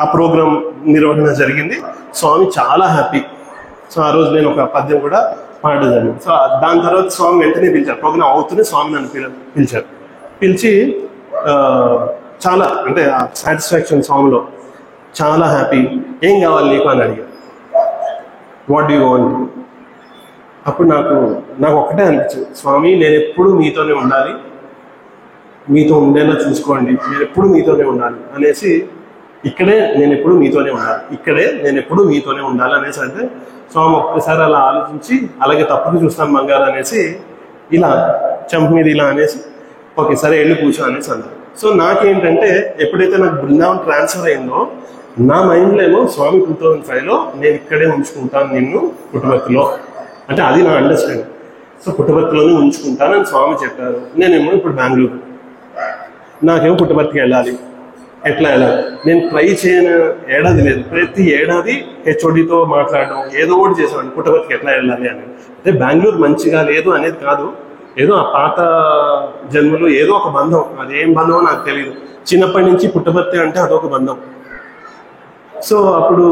ఆ ప్రోగ్రామ్ నిర్వహణ జరిగింది. స్వామి చాలా హ్యాపీ. సో ఆ రోజు నేను ఒక పద్యం కూడా పాడడం జరిగింది. సో దాని తర్వాత స్వామి వెంటనే పిలిచారు, ప్రోగ్రామ్ అవుతూనే స్వామి నన్ను పిలిచారు. పిలిచి చాలా అంటే ఆ సాటిస్ఫాక్షన్ స్వామిలో చాలా హ్యాపీ, ఏం కావాలి నీకు అని అడిగారు, వాట్ డూ యూ వాంట్. అప్పుడు నాకు ఒక్కటే అనిపించింది, స్వామి నేను ఎప్పుడు మీతోనే ఉండాలి, మీతో ఉండేలా చూసుకోండి, నేను ఎప్పుడు మీతోనే ఉండాలి అనేసి, ఇక్కడే నేను ఎప్పుడు మీతోనే ఉండాలి అనేసి అంటే స్వామి ఒక్కసారి అలా ఆలోచించి అలాగే తప్పక చూస్తాను బంగారు అనేసి ఇలా చంప మీద ఇలా అనేసి ఓకే సరే వెళ్ళి కూర్చో అనేసి అన్నారు. సో నాకేంటంటే ఎప్పుడైతే నాకు బృందావన్ ట్రాన్స్ఫర్ అయిందో నా మైండ్లో ఏమో స్వామి 2005లో నేను ఇక్కడే ఉంచుకుంటాను నిన్ను పుట్టపర్తిలో, అంటే అది నా అండర్స్టాండింగ్. సో పుట్టపర్తిలోనే ఉంచుకుంటానని స్వామి చెప్పారు. నేనేమో ఇప్పుడు బెంగళూరు, నాకేమో పుట్టపర్తికి వెళ్ళాలి. ఎట్లా వెళ్ళాలి? నేను ట్రై చేయని ఏడాది లేదు. ప్రతి ఏడాది హెచ్ఓడితో మాట్లాడడం, ఏదో ఒకటి చేసేవాడిని పుట్టపర్తికి ఎట్లా వెళ్ళాలి అని. అంటే బెంగళూరు మంచిగా లేదు అనేది కాదు, ఏదో ఆ పాత జన్మలో ఏదో ఒక బంధం, అదేం బంధమో నాకు తెలియదు. చిన్నప్పటి నుంచి పుట్టపర్తి అంటే అదొక బంధం. సో అప్పుడు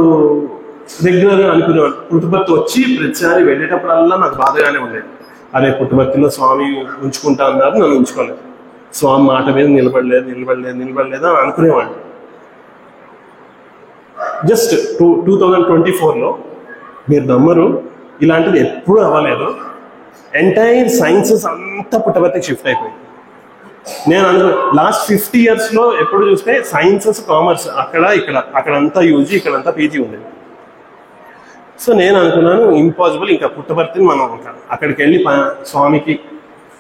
రెగ్యులర్గా అనుకునేవాడు. పుట్టపర్తి వచ్చి ప్రతిసారి వెళ్ళేటప్పుడల్లా నాకు బాధగానే ఉండేది. అదే పుట్టపర్తిలో స్వామి ఉంచుకుంటా అన్నారు, నన్ను ఉంచుకోలేదు. స్వామి మాట మీద నిలబడలేదు అని అనుకునేవాడిని. జస్ట్ 2024లో మీరు నమ్మరు, ఇలాంటిది ఎప్పుడూ అవ్వలేదు. ఎంటైర్ సైన్సెస్ అంతా పుట్టపర్తికి షిఫ్ట్ అయిపోయింది. నేను లాస్ట్ 50 yearsలో ఎప్పుడు చూస్తే సైన్సెస్, కామర్స్ అక్కడంతా యూజీ, ఇక్కడంతా పీజీ ఉండేది. సో నేను అనుకున్నాను ఇంపాసిబుల్, ఇంకా పుట్టపర్తిని మనం అక్కడికి వెళ్ళి స్వామికి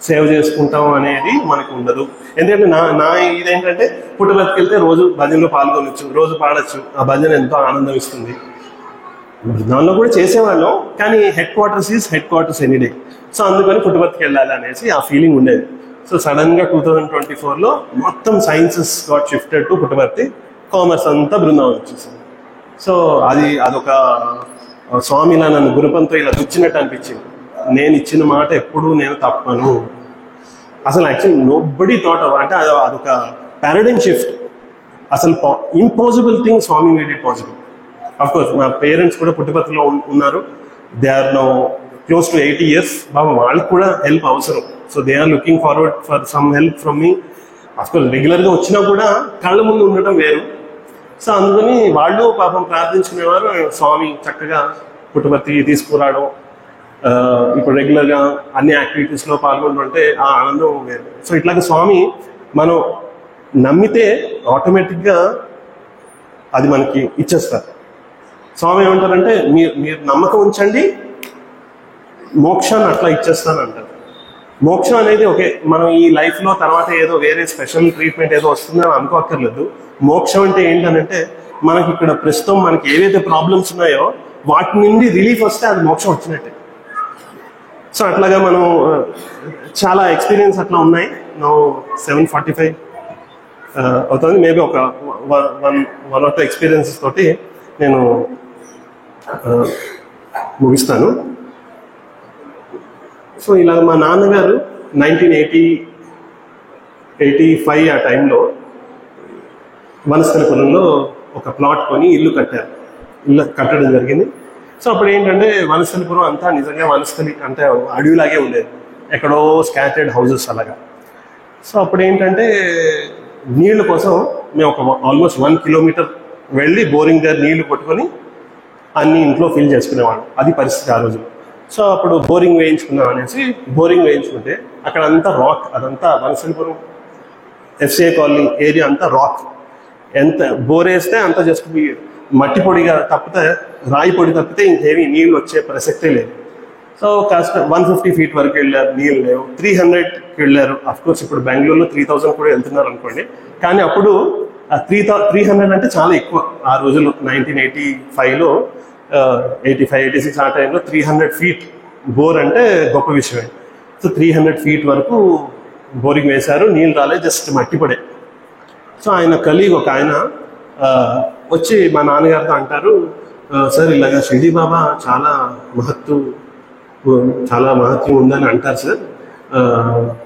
సేవ చేసుకుంటాం అనేది మనకు ఉండదు. ఎందుకంటే నా ఇదేంటంటే పుట్టపర్తికి వెళ్తే రోజు భజనలో పాల్గొనొచ్చు, రోజు పాడచ్చు, ఆ భజన ఎంతో ఆనందం ఇస్తుంది. దానిలో కూడా చేసేవాళ్ళం, కానీ head quarters any day. So అందుకని పుట్టపర్తికి వెళ్ళాలి అనేసి ఆ ఫీలింగ్ ఉండేది. సో సడన్గా 2024లో మొత్తం sciences got shifted to Puttaparthi, commerce అంతా బృందావనం వచ్చేసింది. సో అదొక స్వామిలా నన్ను గురుపంతో ఇలా గుచ్చినట్టు అనిపించింది. నేను ఇచ్చిన మాట ఎప్పుడు నేను తప్పను. అసలు యాక్చువల్లీ నోబడీ థాట్ అంటే అదొక పారాడైమ్ షిఫ్ట్. అసలు impossible thing Swami made it possible. Of course మా పేరెంట్స్ కూడా పుట్టపర్తిలో ఉన్నారు. They are now close to 80 years. Baba వాళ్ళకి కూడా హెల్ప్ అవసరం. So they are looking forward for some help from me. Of course రెగ్యులర్గా వచ్చినా కూడా కళ్ళ ముందు ఉండటం వేరు. సో అందుకని వాళ్ళు పాపం ప్రార్థించుకునేవారు. స్వామి చక్కగా పుట్టపర్తి తీసుకురావడం, ఇప్పుడు రెగ్యులర్గా అన్ని యాక్టివిటీస్లో పాల్గొంటుంటే ఆ ఆనందం వేరు. సో ఇట్లాగే స్వామి మనం నమ్మితే ఆటోమేటిక్గా అది మనకి ఇచ్చేస్తారు. స్వామి ఏమంటారంటే మీరు నమ్మకం ఉంచండి, మోక్షాన్ని అట్లా ఇచ్చేస్తానంటారు. మోక్షం అనేది ఓకే, మనం ఈ లైఫ్లో తర్వాత ఏదో వేరే స్పెషల్ ట్రీట్మెంట్ ఏదో వస్తుందని అనుకోక్కర్లేదు. మోక్షం అంటే ఏంటనంటే మనకి ఇక్కడ ప్రస్తుతం మనకి ఏవైతే ప్రాబ్లమ్స్ ఉన్నాయో వాటి నుండి రిలీఫ్ వస్తే అది మోక్షం వచ్చినట్టే. సో అట్లాగా మనం చాలా ఎక్స్పీరియన్స్ అట్లా ఉన్నాయి. నో 7:45 అవుతుంది. మేబీ ఒక 1 or 2 ఎక్స్పీరియన్సెస్ తోటి నేను ముగిస్తాను. సో ఇలా మా నాన్నగారు 1985 ఆ టైంలో వనస్థలిపురంలో ఒక ప్లాట్ కొని ఇల్లు కట్టడం జరిగింది. సో అప్పుడు ఏంటంటే వనస్థలిపురం అంతా నిజంగా వనస్థలి అంటే అడవిలాగే ఉండేది, ఎక్కడో స్కాటర్డ్ హౌసెస్ అలాగా. సో అప్పుడు ఏంటంటే నీళ్ళ కోసం మేము ఒక ఆల్మోస్ట్ 1 kilometer వెళ్ళి బోరింగ్ దగ్గర నీళ్లు కొట్టుకొని అన్ని ఇంట్లో ఫిల్ చేసుకునేవాళ్ళం. అది పరిస్థితి ఆ రోజు. సో అప్పుడు బోరింగ్ వేయించుకున్నాం అనేసి బోరింగ్ వేయించుకుంటే అక్కడ అంతా రాక్, అదంతా వనస్థలిపురం FCI కాలనీ ఏరియా అంతా రాక్. ఎంత బోర్ వేస్తే అంత జస్ట్ మట్టి పొడిగా తప్పితే, రాయి పొడి తప్పితే ఇంకేమీ నీళ్ళు వచ్చే ప్రసక్తే లేదు. సో కాస్త 150 feet వరకు వెళ్ళారు, నీళ్ళు లేవు. 300కి వెళ్ళారు. అఫ్కోర్స్ ఇప్పుడు బెంగళూరులో 3000 కూడా వెళ్తున్నారు అనుకోండి, కానీ అప్పుడు 300 అంటే చాలా ఎక్కువ. ఆ రోజుల్లో 1985లో 85-86 ఆ టైంలో 300 feet బోర్ అంటే గొప్ప విషయమే. సో 300 feet వరకు బోరింగ్ వేశారు, నీళ్ళు రాలే, జస్ట్ మట్టి పడే. సో ఆయన కలీగ్ ఒక ఆయన వచ్చి మా నాన్నగారితో అంటారు, సార్ ఇలాగా షిరిడి బాబా చాలా మహత్యం ఉందని అంటారు సార్,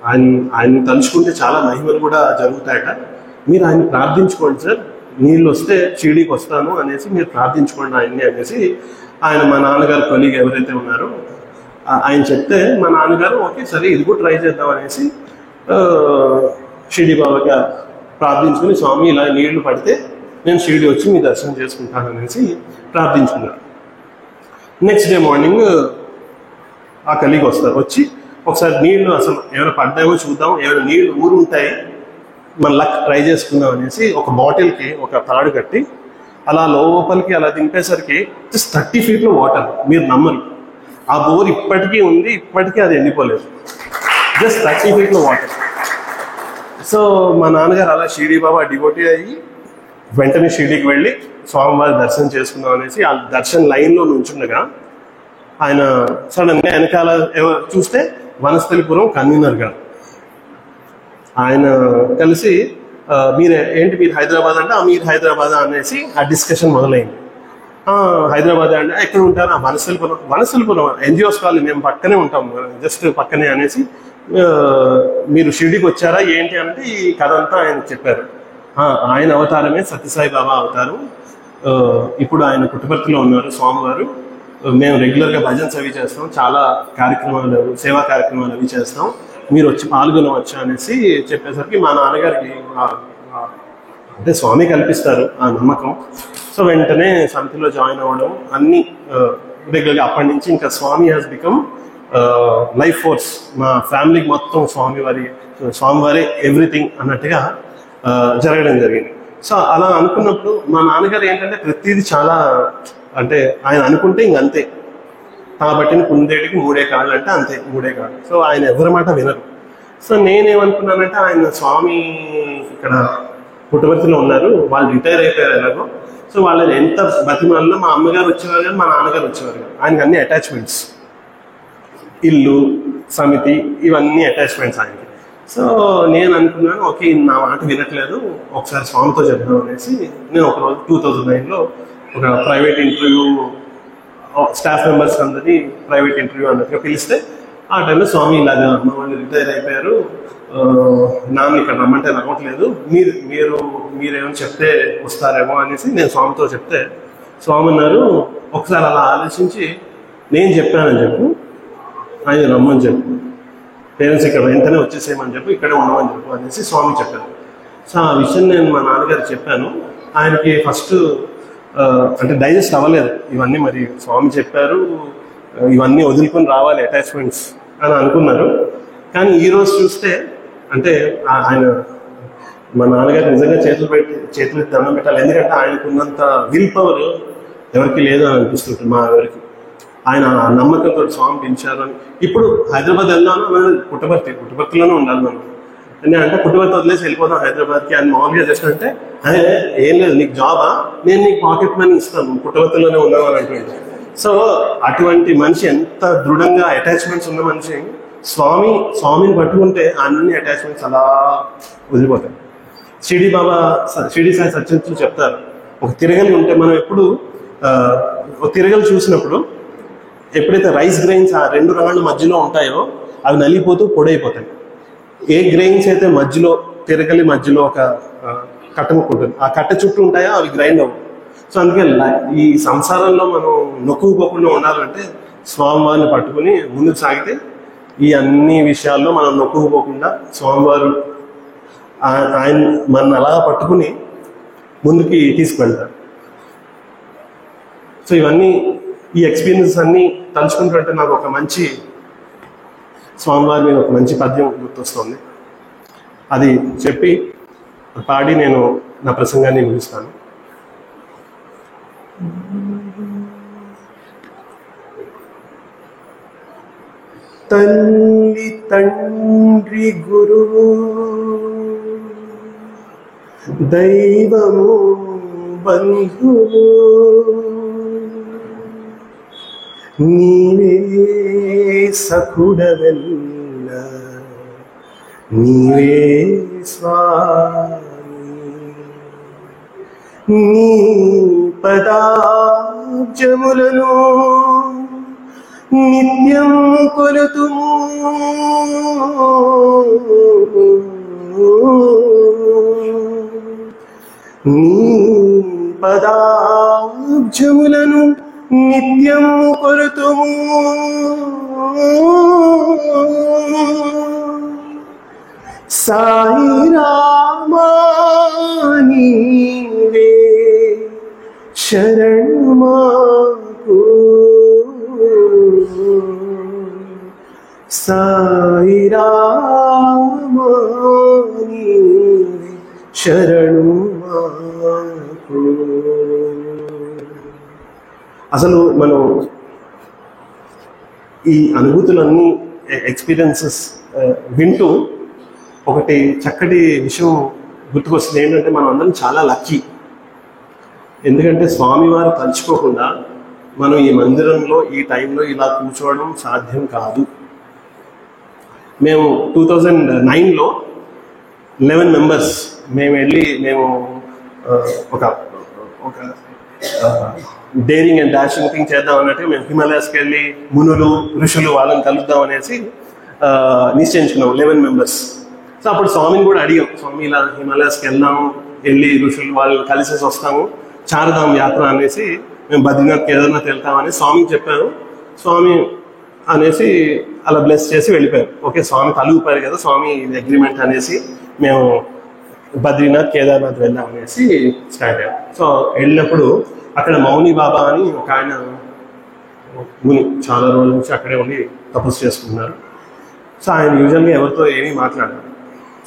ఆయన తలుచుకుంటే చాలా మహిమలు కూడా జరుగుతాయట, మీరు ఆయన ప్రార్థించుకోండి సార్, నీళ్ళు వస్తే షిరిడీకి వస్తాను అనేసి మీరు ప్రార్థించుకోండి ఆయన్ని అనేసి ఆయన మా నాన్నగారు కొలీగ్ ఎవరైతే ఉన్నారో ఆయన చెప్తే మా నాన్నగారు ఓకే సరే ఇది కూడా ట్రై చేద్దాం అనేసి షిరిడి బాబాగా ప్రార్థించుకుని స్వామి ఇలా నీళ్లు పడితే నేను షిరిడి వచ్చి మీ దర్శనం చేసుకుంటాను అనేసి ప్రార్థించుకున్నారు. నెక్స్ట్ డే మార్నింగ్ ఆ కలీగ్ వస్తారు, వచ్చి ఒకసారి నీళ్లు అసలు ఏమైనా పడ్డామో చూద్దాం, ఏమైనా నీళ్లు ఊరు ఉంటాయి, మన లక్ ట్రై చేసుకుందాం అనేసి ఒక బాటిల్కి ఒక తాడు కట్టి అలా లోపలికి అలా దింపేసరికి జస్ట్ 30 feet వాటర్. మీరు నమ్మరు, ఆ బోర్ ఇప్పటికీ ఉంది, ఇప్పటికీ అది ఎండిపోలేదు. Just 30 feet water. సో మా నాన్నగారు అలా షిరిడి బాబా డివోటీ అయ్యి వెంటనే షిరిడీకి వెళ్ళి స్వామివారి దర్శనం చేసుకుందాం అనేసి ఆ దర్శన లైన్లో నుంచుండగా ఆయన సడన్గా వెనకాల చూస్తే వనస్థలిపురం కన్వీనర్ గారు ఆయన కలిసి మీరు హైదరాబాద్ అంటే మీరు హైదరాబాద్ అనేసి ఆ డిస్కషన్ మొదలైంది. హైదరాబాద్ అంటే ఎక్కడ ఉంటారు? వనస్థలిపురం ఎన్జిఓస్ కాలనీ, మేము పక్కనే ఉంటాం, జస్ట్ పక్కనే అనేసి, మీరు షిరిడీకి వచ్చారా ఏంటి అంటే ఈ కథ అంతా ఆయన చెప్పారు. ఆయన అవతారమే సత్యసాయి బాబా అవతారం. ఇప్పుడు ఆయన పుట్టపర్తిలో ఉన్నారు స్వామివారు. మేము రెగ్యులర్గా భజన్స్ అవి చేస్తాం, చాలా కార్యక్రమాలు, సేవా కార్యక్రమాలు అవి చేస్తాం, మీరు వచ్చి పాల్గొనవచ్చు అనేసి చెప్పేసరికి మా నాన్నగారికి అంటే స్వామి కల్పిస్తారు ఆ నమ్మకం. సో వెంటనే సమితిలో జాయిన్ అవ్వడం అన్ని రెగ్యులర్గా. అప్పటి నుంచి ఇంకా స్వామి హ్యాస్ బికమ్ లైఫ్ ఫోర్స్. మా ఫ్యామిలీకి మొత్తం స్వామివారే ఎవ్రీథింగ్ అన్నట్టుగా జరగడం జరిగింది. సో అలా అనుకున్నప్పుడు మా నాన్నగారు ఏంటంటే ప్రతిదీ చాలా అంటే ఆయన అనుకుంటే ఇంకంతే, కాబట్టి కుందేటికి 3 కాళ్ళు అంటే అంతే, 3 కాళ్ళు. సో ఆయన ఎవరి మాట వినరు. సో నేనేమనుకున్నానంటే ఆయన స్వామి ఇక్కడ పుట్టపర్తిలో ఉన్నారు, వాళ్ళు రిటైర్ అయిపోయారు ఎలాగో. సో వాళ్ళని ఎంత బతిమాలినా మా అమ్మగారు వచ్చేవారు కానీ మా నాన్నగారు వచ్చేవారు కానీ ఆయనకి అన్ని అటాచ్మెంట్స్, ఇల్లు, సమితి, ఇవన్నీ అటాచ్మెంట్స్ ఆయనకి. సో నేను అనుకున్నాను, ఓకే నా మాట వినట్లేదు, ఒకసారి స్వామితో చెప్దాం అనేసి నేను ఒకరోజు 2009లో ఒక ప్రైవేట్ ఇంటర్వ్యూ, స్టాఫ్ మెంబర్స్ అందరినీ ప్రైవేట్ ఇంటర్వ్యూ అన్నట్టుగా పిలిస్తే ఆ టైంలో స్వామి ఇలాగా అమ్మ వాళ్ళు రిటైర్ అయిపోయారు, నాన్న ఇక్కడ రమ్మంటే రావట్లేదు, మీరేమో చెప్తే వస్తారేమో అనేసి నేను స్వామితో చెప్తే స్వామి అన్నారు, ఒకసారి అలా ఆలోచించి నేను చెప్పానని చెప్పు, ఆయన రమ్మని చెప్పు, పేరెంట్స్ ఇక్కడ వెంటనే వచ్చేసేయమని చెప్పు, ఇక్కడే ఉండమని చెప్పు అనేసి స్వామి చెప్పాను. సో ఆ విషయం నేను మా నాన్నగారికి చెప్పాను. ఆయనకి ఫస్ట్ అంటే డైజెస్ట్ అవ్వలేదు, ఇవన్నీ మరి స్వామి చెప్పారు, ఇవన్నీ వదులుకొని రావాలి అటాచ్మెంట్స్ అని అనుకున్నారు. కానీ ఈరోజు చూస్తే అంటే ఆయన మా నాన్నగారు నిజంగా చేతులు దండం పెట్టాలి, ఎందుకంటే ఆయనకు ఉన్నంత విల్ పవర్ ఎవరికి లేదు అని అనిపిస్తుంటుంది మా ఎవరికి. ఆయన నమ్మకంతో స్వామి పెంచారు అని. ఇప్పుడు హైదరాబాద్ వెళ్దాను పుట్టపర్తిలోనే ఉండాలి మనం అంటే పుట్టపర్తి వదిలేసి వెళ్ళిపోతాం హైదరాబాద్కి అని మామూలుగా జస్ట్ అంటే అదే ఏం లేదు, నీకు జాబా, నేను నీకు పాకెట్ మనీ ఇస్తాను, పుట్టపర్తిలోనే ఉన్నామని అంటుంది. సో అటువంటి మనిషి, ఎంత దృఢంగా అటాచ్మెంట్స్ ఉన్న మనిషి, స్వామిని పట్టుకుంటే అన్ని అటాచ్మెంట్స్ అలా వదిలిపోతాయి. షిరిడి సాయి సత్యంతులు చెప్తారు, ఒక తిరగలి ఉంటే మనం ఎప్పుడు ఒక తిరగలి చూసినప్పుడు ఎప్పుడైతే రైస్ గ్రెయిన్స్ ఆ 2 రాళ్ళ మధ్యలో ఉంటాయో అవి నలిగిపోతూ పొడైపోతాయి. ఏ గ్రెయిన్స్ అయితే మధ్యలో తిరగలి మధ్యలో ఒక కట్ట ముక్క ఉంటుంది, ఆ కట్ట చుట్టూ ఉంటాయో అవి గ్రైండ్ అవ్వవు. సో అందుకే ఈ సంసారంలో మనం నొక్కుపోకుండా ఉండాలంటే స్వామివారిని పట్టుకుని ముందుకు సాగితే ఈ అన్ని విషయాల్లో మనం నొక్కుపోకుండా స్వామివారు ఆయన మన అలా పట్టుకుని ముందుకి తీసుకువెళ్తారు. సో ఇవన్నీ ఈ ఎక్స్పీరియన్స్ అన్ని తలుచుకుంటుంటే నాకు ఒక మంచి స్వామివారి మీద ఒక మంచి పద్యం గుర్తొస్తుంది. అది చెప్పి పాడి నేను నా ప్రసంగాన్ని ముగిస్తాను. తల్లి తండ్రి గురువు దైవము బంధువు నీవే సఖుడవెల్ల నీవే స్వామి నీ పదాబ్జములను నిత్యం కొలుతుము నీ పదాబ్జములను నిత్యం కొలుతుము సాయి రామా నీవే శరణు మాకు సాయి రామా నీవే శరణు మాకు. అసలు మనం ఈ అనుభూతులన్నీ ఎక్స్పీరియన్సెస్ వింటూ ఒకటి చక్కటి విషయం గుర్తుకొస్తుంది. ఏంటంటే మనం అందరం చాలా లక్కీ. ఎందుకంటే స్వామివారు తలుచుకోకుండా మనం ఈ మందిరంలో ఈ టైంలో ఇలా కూర్చోవడం సాధ్యం కాదు. మేము 2009లో 11 మెంబర్స్ మేము ఒక డేరింగ్ అండ్ డాషింగ్ థింగ్ చేద్దాం అన్నట్టు మేము హిమాలయాస్కి వెళ్ళి మునులు ఋషులు వాళ్ళని కలుద్దాం అనేసి నిశ్చయించుకున్నాం 11 మెంబర్స్. సో అప్పుడు స్వామిని కూడా అడిగాం, స్వామి ఇలా హిమాలయాస్కి వెళ్దాము, వెళ్ళి ఋషులు వాళ్ళని కలిసేసి వస్తాము, చార్ధామ్ యాత్ర అనేసి మేము బద్రీనాథ్ కేదార్నాథ్ వెళ్తామని స్వామికి చెప్పారు. స్వామి అనేసి అలా బ్లెస్ చేసి వెళ్ళిపోయారు. ఓకే, స్వామి కలుగుపోయారు కదా, స్వామి అగ్రిమెంట్ అనేసి మేము బద్రీనాథ్ కేదార్నాథ్ వెళ్దాం అనేసి స్టార్ట్ అయ్యాం. సో వెళ్ళినప్పుడు అక్కడ మౌని బాబా అని ఒక ఆయన ముని చాలా రోజుల నుంచి అక్కడే ఉండి తపస్సు చేసుకుంటున్నారు. సో ఆయన యూజువల్గా ఎవరితో ఏమీ మాట్లాడారు.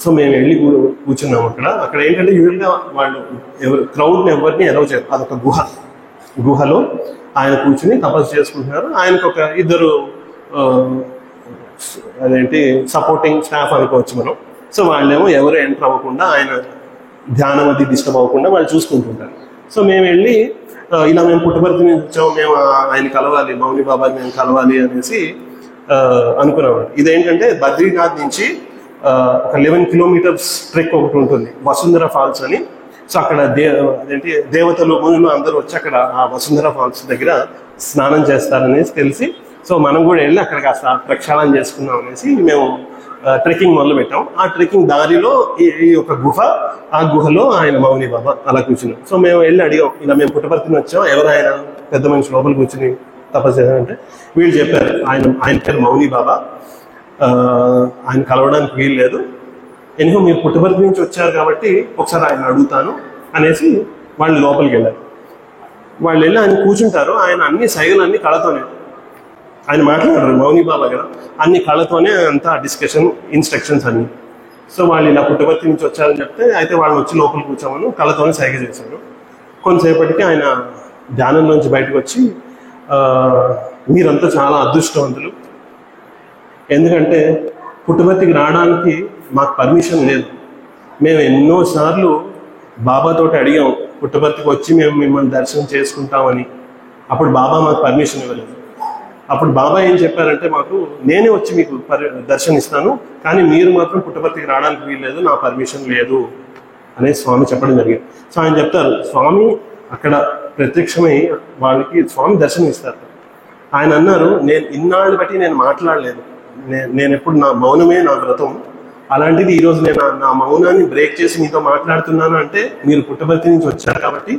సో మేము వెళ్ళి కూర్చున్నాము అక్కడ ఏంటంటే యూజువల్గా వాళ్ళు క్రౌడ్ని ఎవరిని ఎలవ్ చేయరు. అదొక గుహలో ఆయన కూర్చుని తపస్సు చేసుకుంటున్నారు. ఆయనకు ఒక ఇద్దరు అదేంటి సపోర్టింగ్ స్టాఫ్ అనుకోవచ్చు మనం. సో వాళ్ళేమో ఎవరు ఎంటర్ అవ్వకుండా, ఆయన ధ్యానం అది డిస్టర్బ్ అవ్వకుండా వాళ్ళు చూసుకుంటుంటారు. సో మేము వెళ్ళి ఇలా మేము పుట్టపర్తి నుంచి వచ్చాము, మేము ఆయన కలవాలి, మౌని బాబాని మేము కలవాలి అనేసి అనుకున్నాము. ఇదేంటంటే బద్రీనాథ్ నుంచి ఒక 11 కిలోమీటర్స్ ట్రెక్ ఒకటి ఉంటుంది, వసుంధర ఫాల్స్ అని. సో అక్కడ అదేంటి దేవతలు మునులు అందరూ వచ్చి అక్కడ ఆ వసుంధర ఫాల్స్ దగ్గర స్నానం చేస్తారనేసి తెలిసి, సో మనం కూడా వెళ్ళి అక్కడ కాస్త ప్రక్షాళన చేసుకుందాం అనేసి మేము ట్రెక్కింగ్ మొదలు పెట్టాం. ఆ ట్రెక్కింగ్ దారిలో ఈ ఒక గుహ, ఆ గుహలో ఆయన మౌని బాబా అలా కూర్చున్నాం. సో మేము వెళ్ళి అడిగాం, ఇలా మేము పుట్టపర్తిని వచ్చాం, ఎవరు ఆయన పెద్ద మనిషి లోపల కూర్చుని తపస్సు చేయాలంటే వీళ్ళు చెప్పారు, ఆయన పేరు మౌని బాబా, ఆయన కలవడానికి వీలు లేదు, ఎనిహో మీరు పుట్టపర్తి నుంచి వచ్చారు కాబట్టి ఒకసారి ఆయన అడుగుతాను అనేసి వాళ్ళు లోపలికి వెళ్ళారు. వాళ్ళు వెళ్ళి ఆయన కూర్చుంటారు. ఆయన అన్ని సైగలన్నీ కళతోనే, ఆయన మాట్లాడారు మౌని బాబా కదా, అన్ని కళతోనే అంతా డిస్కషన్, ఇన్స్ట్రక్షన్స్ అన్ని. సో వాళ్ళు ఇలా పుట్టపర్తి నుంచి వచ్చారని చెప్తే అయితే వాళ్ళని వచ్చి లోపలికి కూర్చోమని కళతోనే సైగ చేశారు. కొంతసేపటికి ఆయన ధ్యానం నుంచి బయటకు వచ్చి, మీరంతా చాలా అదృష్టవంతులు, ఎందుకంటే పుట్టపర్తికి రావడానికి మాకు పర్మిషన్ లేదు, మేము ఎన్నోసార్లు బాబాతోటి అడిగాం పుట్టపర్తికి వచ్చి మేము మిమ్మల్ని దర్శనం చేసుకుంటామని, అప్పుడు బాబా మాకు పర్మిషన్ ఇవ్వలేదు. అప్పుడు బాబా ఏం చెప్పారంటే మాకు, నేనే వచ్చి మీకు దర్శనం ఇస్తాను, కానీ మీరు మాత్రం పుట్టపర్తికి రావడానికి వీల్లేదు, నా పర్మిషన్ లేదు అనేది స్వామి చెప్పడం జరిగింది. సో ఆయన చెప్తారు, స్వామి అక్కడ ప్రత్యక్షమై వాళ్ళకి స్వామి దర్శనం ఇస్తారు. ఆయన అన్నారు, నేను ఇన్నాళ్ళు బట్టి నేను మాట్లాడలేదు, నేను ఎప్పుడు నా మౌనమే నా వ్రతం, అలాంటిది ఈరోజు నేను నా మౌనాన్ని బ్రేక్ చేసి మీతో మాట్లాడుతున్నాను అంటే మీరు పుట్టపర్తి నుంచి వచ్చారు కాబట్టి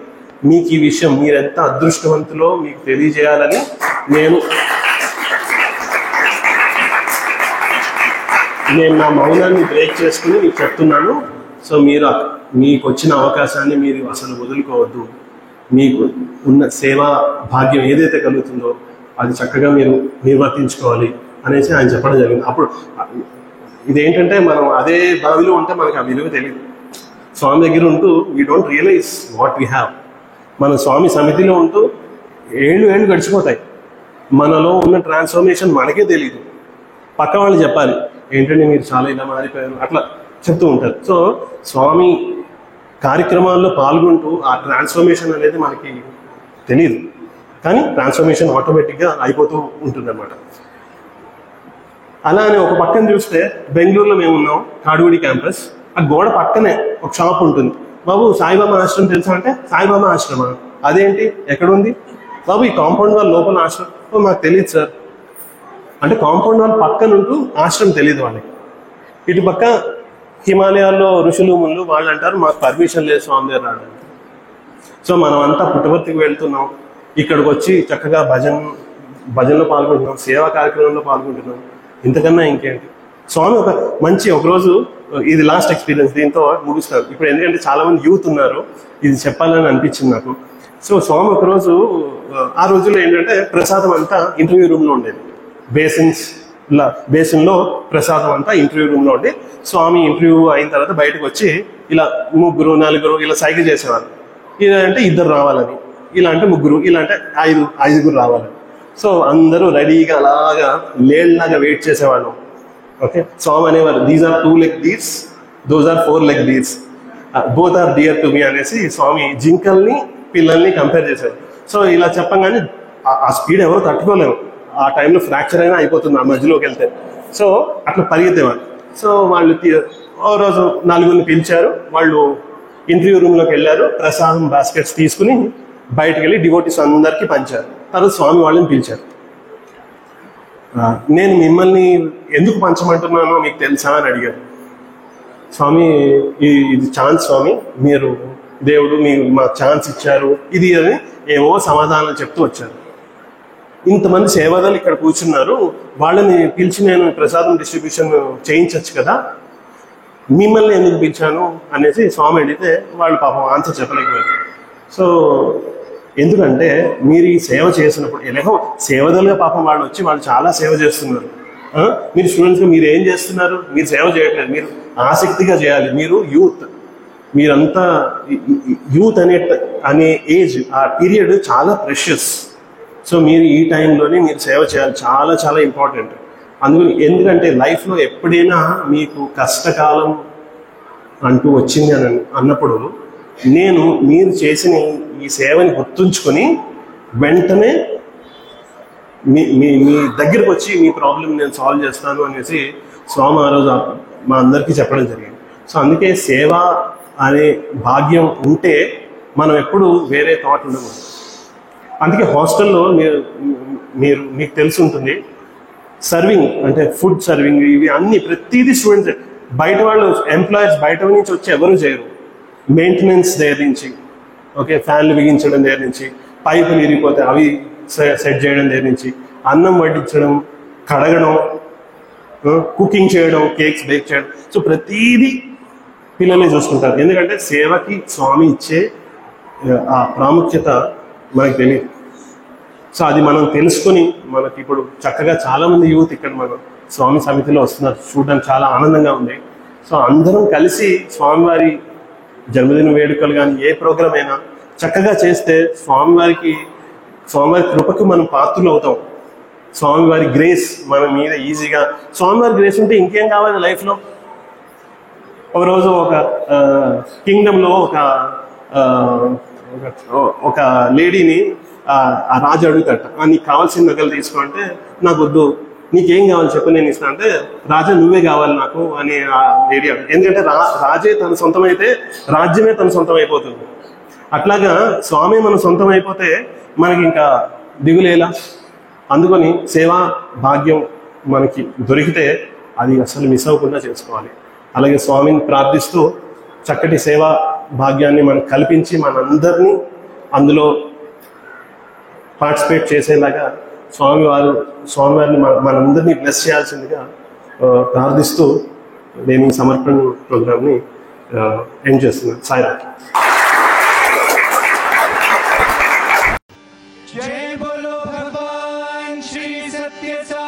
మీకు ఈ విషయం, మీరెంత అదృష్టవంతులో మీకు తెలియజేయాలని నేను నా మౌనాన్ని బ్రేక్ చేసుకుని మీకు చెప్తున్నాను. సో మీకు వచ్చిన అవకాశాన్ని మీరు అసలు వదులుకోవద్దు, మీకు ఉన్న సేవా భాగ్యం ఏదైతే కలుగుతుందో అది చక్కగా మీరు నిర్వర్తించుకోవాలి అనేసి ఆయన చెప్పడం జరిగింది. అప్పుడు ఇదేంటంటే మనం అదే బావిలో ఉంటే మనకు ఆ విలువ తెలియదు. స్వామి దగ్గర ఉంటూ we don't realise what we have. మనం స్వామి సమితిలో ఉంటూ ఏళ్ళు గడిచిపోతాయి, మనలో ఉన్న ట్రాన్స్ఫర్మేషన్ మనకే తెలియదు. పక్క వాళ్ళు చెప్పాలి, ఏంటంటే మీరు చాలా ఇలా మారిపోయారు, అట్లా చెప్తూ ఉంటారు. సో స్వామి కార్యక్రమాల్లో పాల్గొంటూ ఆ ట్రాన్స్ఫర్మేషన్ అనేది మనకి తెలియదు, కానీ ట్రాన్స్ఫర్మేషన్ ఆటోమేటిక్గా అయిపోతూ ఉంటుంది అన్నమాట. అలానే ఒక పక్కన చూస్తే బెంగళూరులో మేము ఉన్నాం, కాడుగుడి క్యాంపస్, ఆ గోడ పక్కనే ఒక షాప్ ఉంటుంది. బాబు సాయిబాబా ఆశ్రమం తెలుసా అంటే, సాయిబాబా ఆశ్రమం అదేంటి ఎక్కడుంది బాబు, ఈ కాంపౌండ్ వాళ్ళ లోపల ఆశ్రమం, మాకు తెలియదు సార్ అంటే కాంపౌండ్ వాళ్ళ పక్కన ఉంటూ ఆశ్రమం తెలియదు వాళ్ళకి. ఇటు పక్క హిమాలయాల్లో ఋషులు మునులు వాళ్ళు అంటారు మాకు పర్మిషన్ లేదు స్వామి దగ్గర రావడానికి. సో మనం అంతా పుట్టపర్తికి వెళ్తున్నాం, ఇక్కడికి వచ్చి చక్కగా భజనలో పాల్గొంటున్నాం, సేవా కార్యక్రమంలో పాల్గొంటున్నాం, ఇంతకన్నా ఇంకేంటి. స్వామి ఒకరోజు ఇది లాస్ట్ ఎక్స్పీరియన్స్, దీంతో ముగిస్తారు ఇప్పుడు, ఎందుకంటే చాలా మంది యూత్ ఉన్నారు, ఇది చెప్పాలని అనిపించింది నాకు. సో స్వామి ఒకరోజు, ఆ రోజుల్లో ఏంటంటే ప్రసాదం అంతా ఇంటర్వ్యూ రూమ్లో ఉండేది, బేసిన్లో ప్రసాదం అంతా ఇంటర్వ్యూ రూమ్లో ఉండి, స్వామి ఇంటర్వ్యూ అయిన తర్వాత బయటకు వచ్చి ఇలా 3 4 ఇలా సైకిల్ చేసేవారు. ఇలా అంటే 2 రావాలని, ఇలా అంటే 3, ఇలా అంటే 5 రావాలని. సో అందరూ రెడీగా అలాగా లేళ్లాగా వెయిట్ చేసేవాళ్ళం. ఓకే, స్వామి అనేవారు, these are 2 leg deers, those are 4 leg deers, both are dear to me అనేసి స్వామి జింకల్ని పిల్లల్ని కంపేర్ చేశారు. సో ఇలా చెప్పంగానే ఆ స్పీడ్ ఎవరు తట్టుకోలేము. ఆ టైంలో ఫ్రాక్చర్ అయినా అయిపోతుంది ఆ మధ్యలోకి వెళ్తే. సో అట్లా పరిగెత్తేవారు. సో వాళ్ళు ఓ రోజు నలుగురిని పిలిచారు. వాళ్ళు ఇంటర్వ్యూ రూమ్లోకి వెళ్ళారు. ప్రసాదం బాస్కెట్స్ తీసుకుని బయటకు వెళ్ళి డివోటీస్ అందరికీ పంచారు. తర్వాత స్వామి వాళ్ళని పిలిచారు. నేను మిమ్మల్ని ఎందుకు పంచమంటున్నానో మీకు తెలుసా అని అడిగారు. స్వామి ఇది ఛాన్స్ స్వామి, మీరు దేవుడు మీరు మాకు ఛాన్స్ ఇచ్చారు ఇది అని ఏవో సమాధానాలు చెప్తూ వచ్చారు. ఇంతమంది సేవదాలు ఇక్కడ కూర్చున్నారు, వాళ్ళని పిలిచి నేను ప్రసాదం డిస్ట్రిబ్యూషన్ చేయించవచ్చు కదా, మిమ్మల్ని ఎందుకు పిలిచాను అనేసి స్వామి అడిగితే వాళ్ళు పాపం ఆన్సర్ చెప్పలేకపోయారు. సో ఎందుకంటే మీరు ఈ సేవ చేసినప్పుడు ఎలాగో సేవదలుగా పాపం వాళ్ళు వచ్చి వాళ్ళు చాలా సేవ చేస్తున్నారు. మీరు స్టూడెంట్స్గా మీరు ఏం చేస్తున్నారు? మీరు సేవ చేయట్లేదు, మీరు ఆసక్తిగా చేయాలి. మీరు యూత్, మీరంతా యూత్ అనే ఏజ్, ఆ పీరియడ్ చాలా ప్రెషియస్. సో మీరు ఈ టైంలోనే మీరు సేవ చేయాలి, చాలా చాలా ఇంపార్టెంట్. అందుకని ఎందుకంటే లైఫ్లో ఎప్పుడైనా మీకు కష్టకాలం అంటూ వచ్చింది అని అన్నప్పుడు నేను మీరు చేసిన ఈ సేవని గుర్తుంచుకొని వెంటనే మీ దగ్గరికి వచ్చి మీ ప్రాబ్లం నేను సాల్వ్ చేస్తాను అనేసి స్వామి ఆ రోజు మా అందరికీ చెప్పడం జరిగింది. సో అందుకే సేవ అనే భాగ్యం ఉంటే మనం ఎప్పుడు వేరే థాట్ ఉండకూడదు. అందుకే హాస్టల్లో మీకు తెలిసి ఉంటుంది, సర్వింగ్ అంటే ఫుడ్ సర్వింగ్ ఇవి అన్ని ప్రతిదీ స్టూడెంట్స్, బయట వాళ్ళు ఎంప్లాయర్స్ బయట నుంచి వచ్చి ఎవరు చేయరు. మెయింటెనెన్స్ దగ్గర నుంచి, ఓకే, ఫ్యాన్లు బిగించడం దగ్గర నుంచి, పైపులు ఇరిగిపోతే అవి సెట్ చేయడం దగ్గర నుంచి, అన్నం వడ్డించడం, కడగడం, కుకింగ్ చేయడం, కేక్స్ బేక్ చేయడం, సో ప్రతిదీ పిల్లలే చూసుకుంటారు. ఎందుకంటే సేవకి స్వామి ఇచ్చే ఆ ప్రాముఖ్యత మనకు తెలియదు. సో అది మనం తెలుసుకొని మనకి ఇప్పుడు చక్కగా చాలామంది యూత్ ఇక్కడ మన స్వామి సమితిలో వస్తున్నారు, చూడడానికి చాలా ఆనందంగా ఉంది. సో అందరం కలిసి స్వామివారి జన్మదిన వేడుకలు కానీ ఏ ప్రోగ్రామ్ అయినా చక్కగా చేస్తే స్వామివారి కృపకు మనం పాత్రలు అవుతాం. స్వామివారి గ్రేస్ మన మీద ఈజీగా, స్వామివారి గ్రేస్ ఉంటే ఇంకేం కావాలి లైఫ్లో. ఒక రోజు ఒక కింగ్డమ్లో ఒక లేడీని ఆ రాజు అడుగుతాట, నీకు కావాల్సిన నగలు తీసుకోంటే నాకు వద్దు, నీకేం కావాలి చెప్పు నేను ఇస్తాను అంటే, రాజా నువ్వే కావాలి నాకు అని ఆ లేడీ అడుగు. ఎందుకంటే రాజే తన సొంతం అయితే రాజ్యమే తన సొంతం అయిపోతుంది. అట్లాగా స్వామి మన సొంతం అయిపోతే మనకి ఇంకా దిగులేలా. అందుకని సేవా భాగ్యం మనకి దొరికితే అది అసలు మిస్ అవ్వకుండా చేసుకోవాలి. అలాగే స్వామిని ప్రార్థిస్తూ చక్కటి సేవా భాగ్యాన్ని మనకు కల్పించి మనందరినీ అందులో పార్టిసిపేట్ చేసేలాగా స్వామివారిని మనందరినీ బ్లెస్ చేయాల్సిందిగా ప్రార్థిస్తూ నేను ఈ సమర్పణ ప్రోగ్రామ్ని ఎండ్ చేస్తున్నాను. సాయిరామ్. जय बोलो भगवान श्री सत्य साई।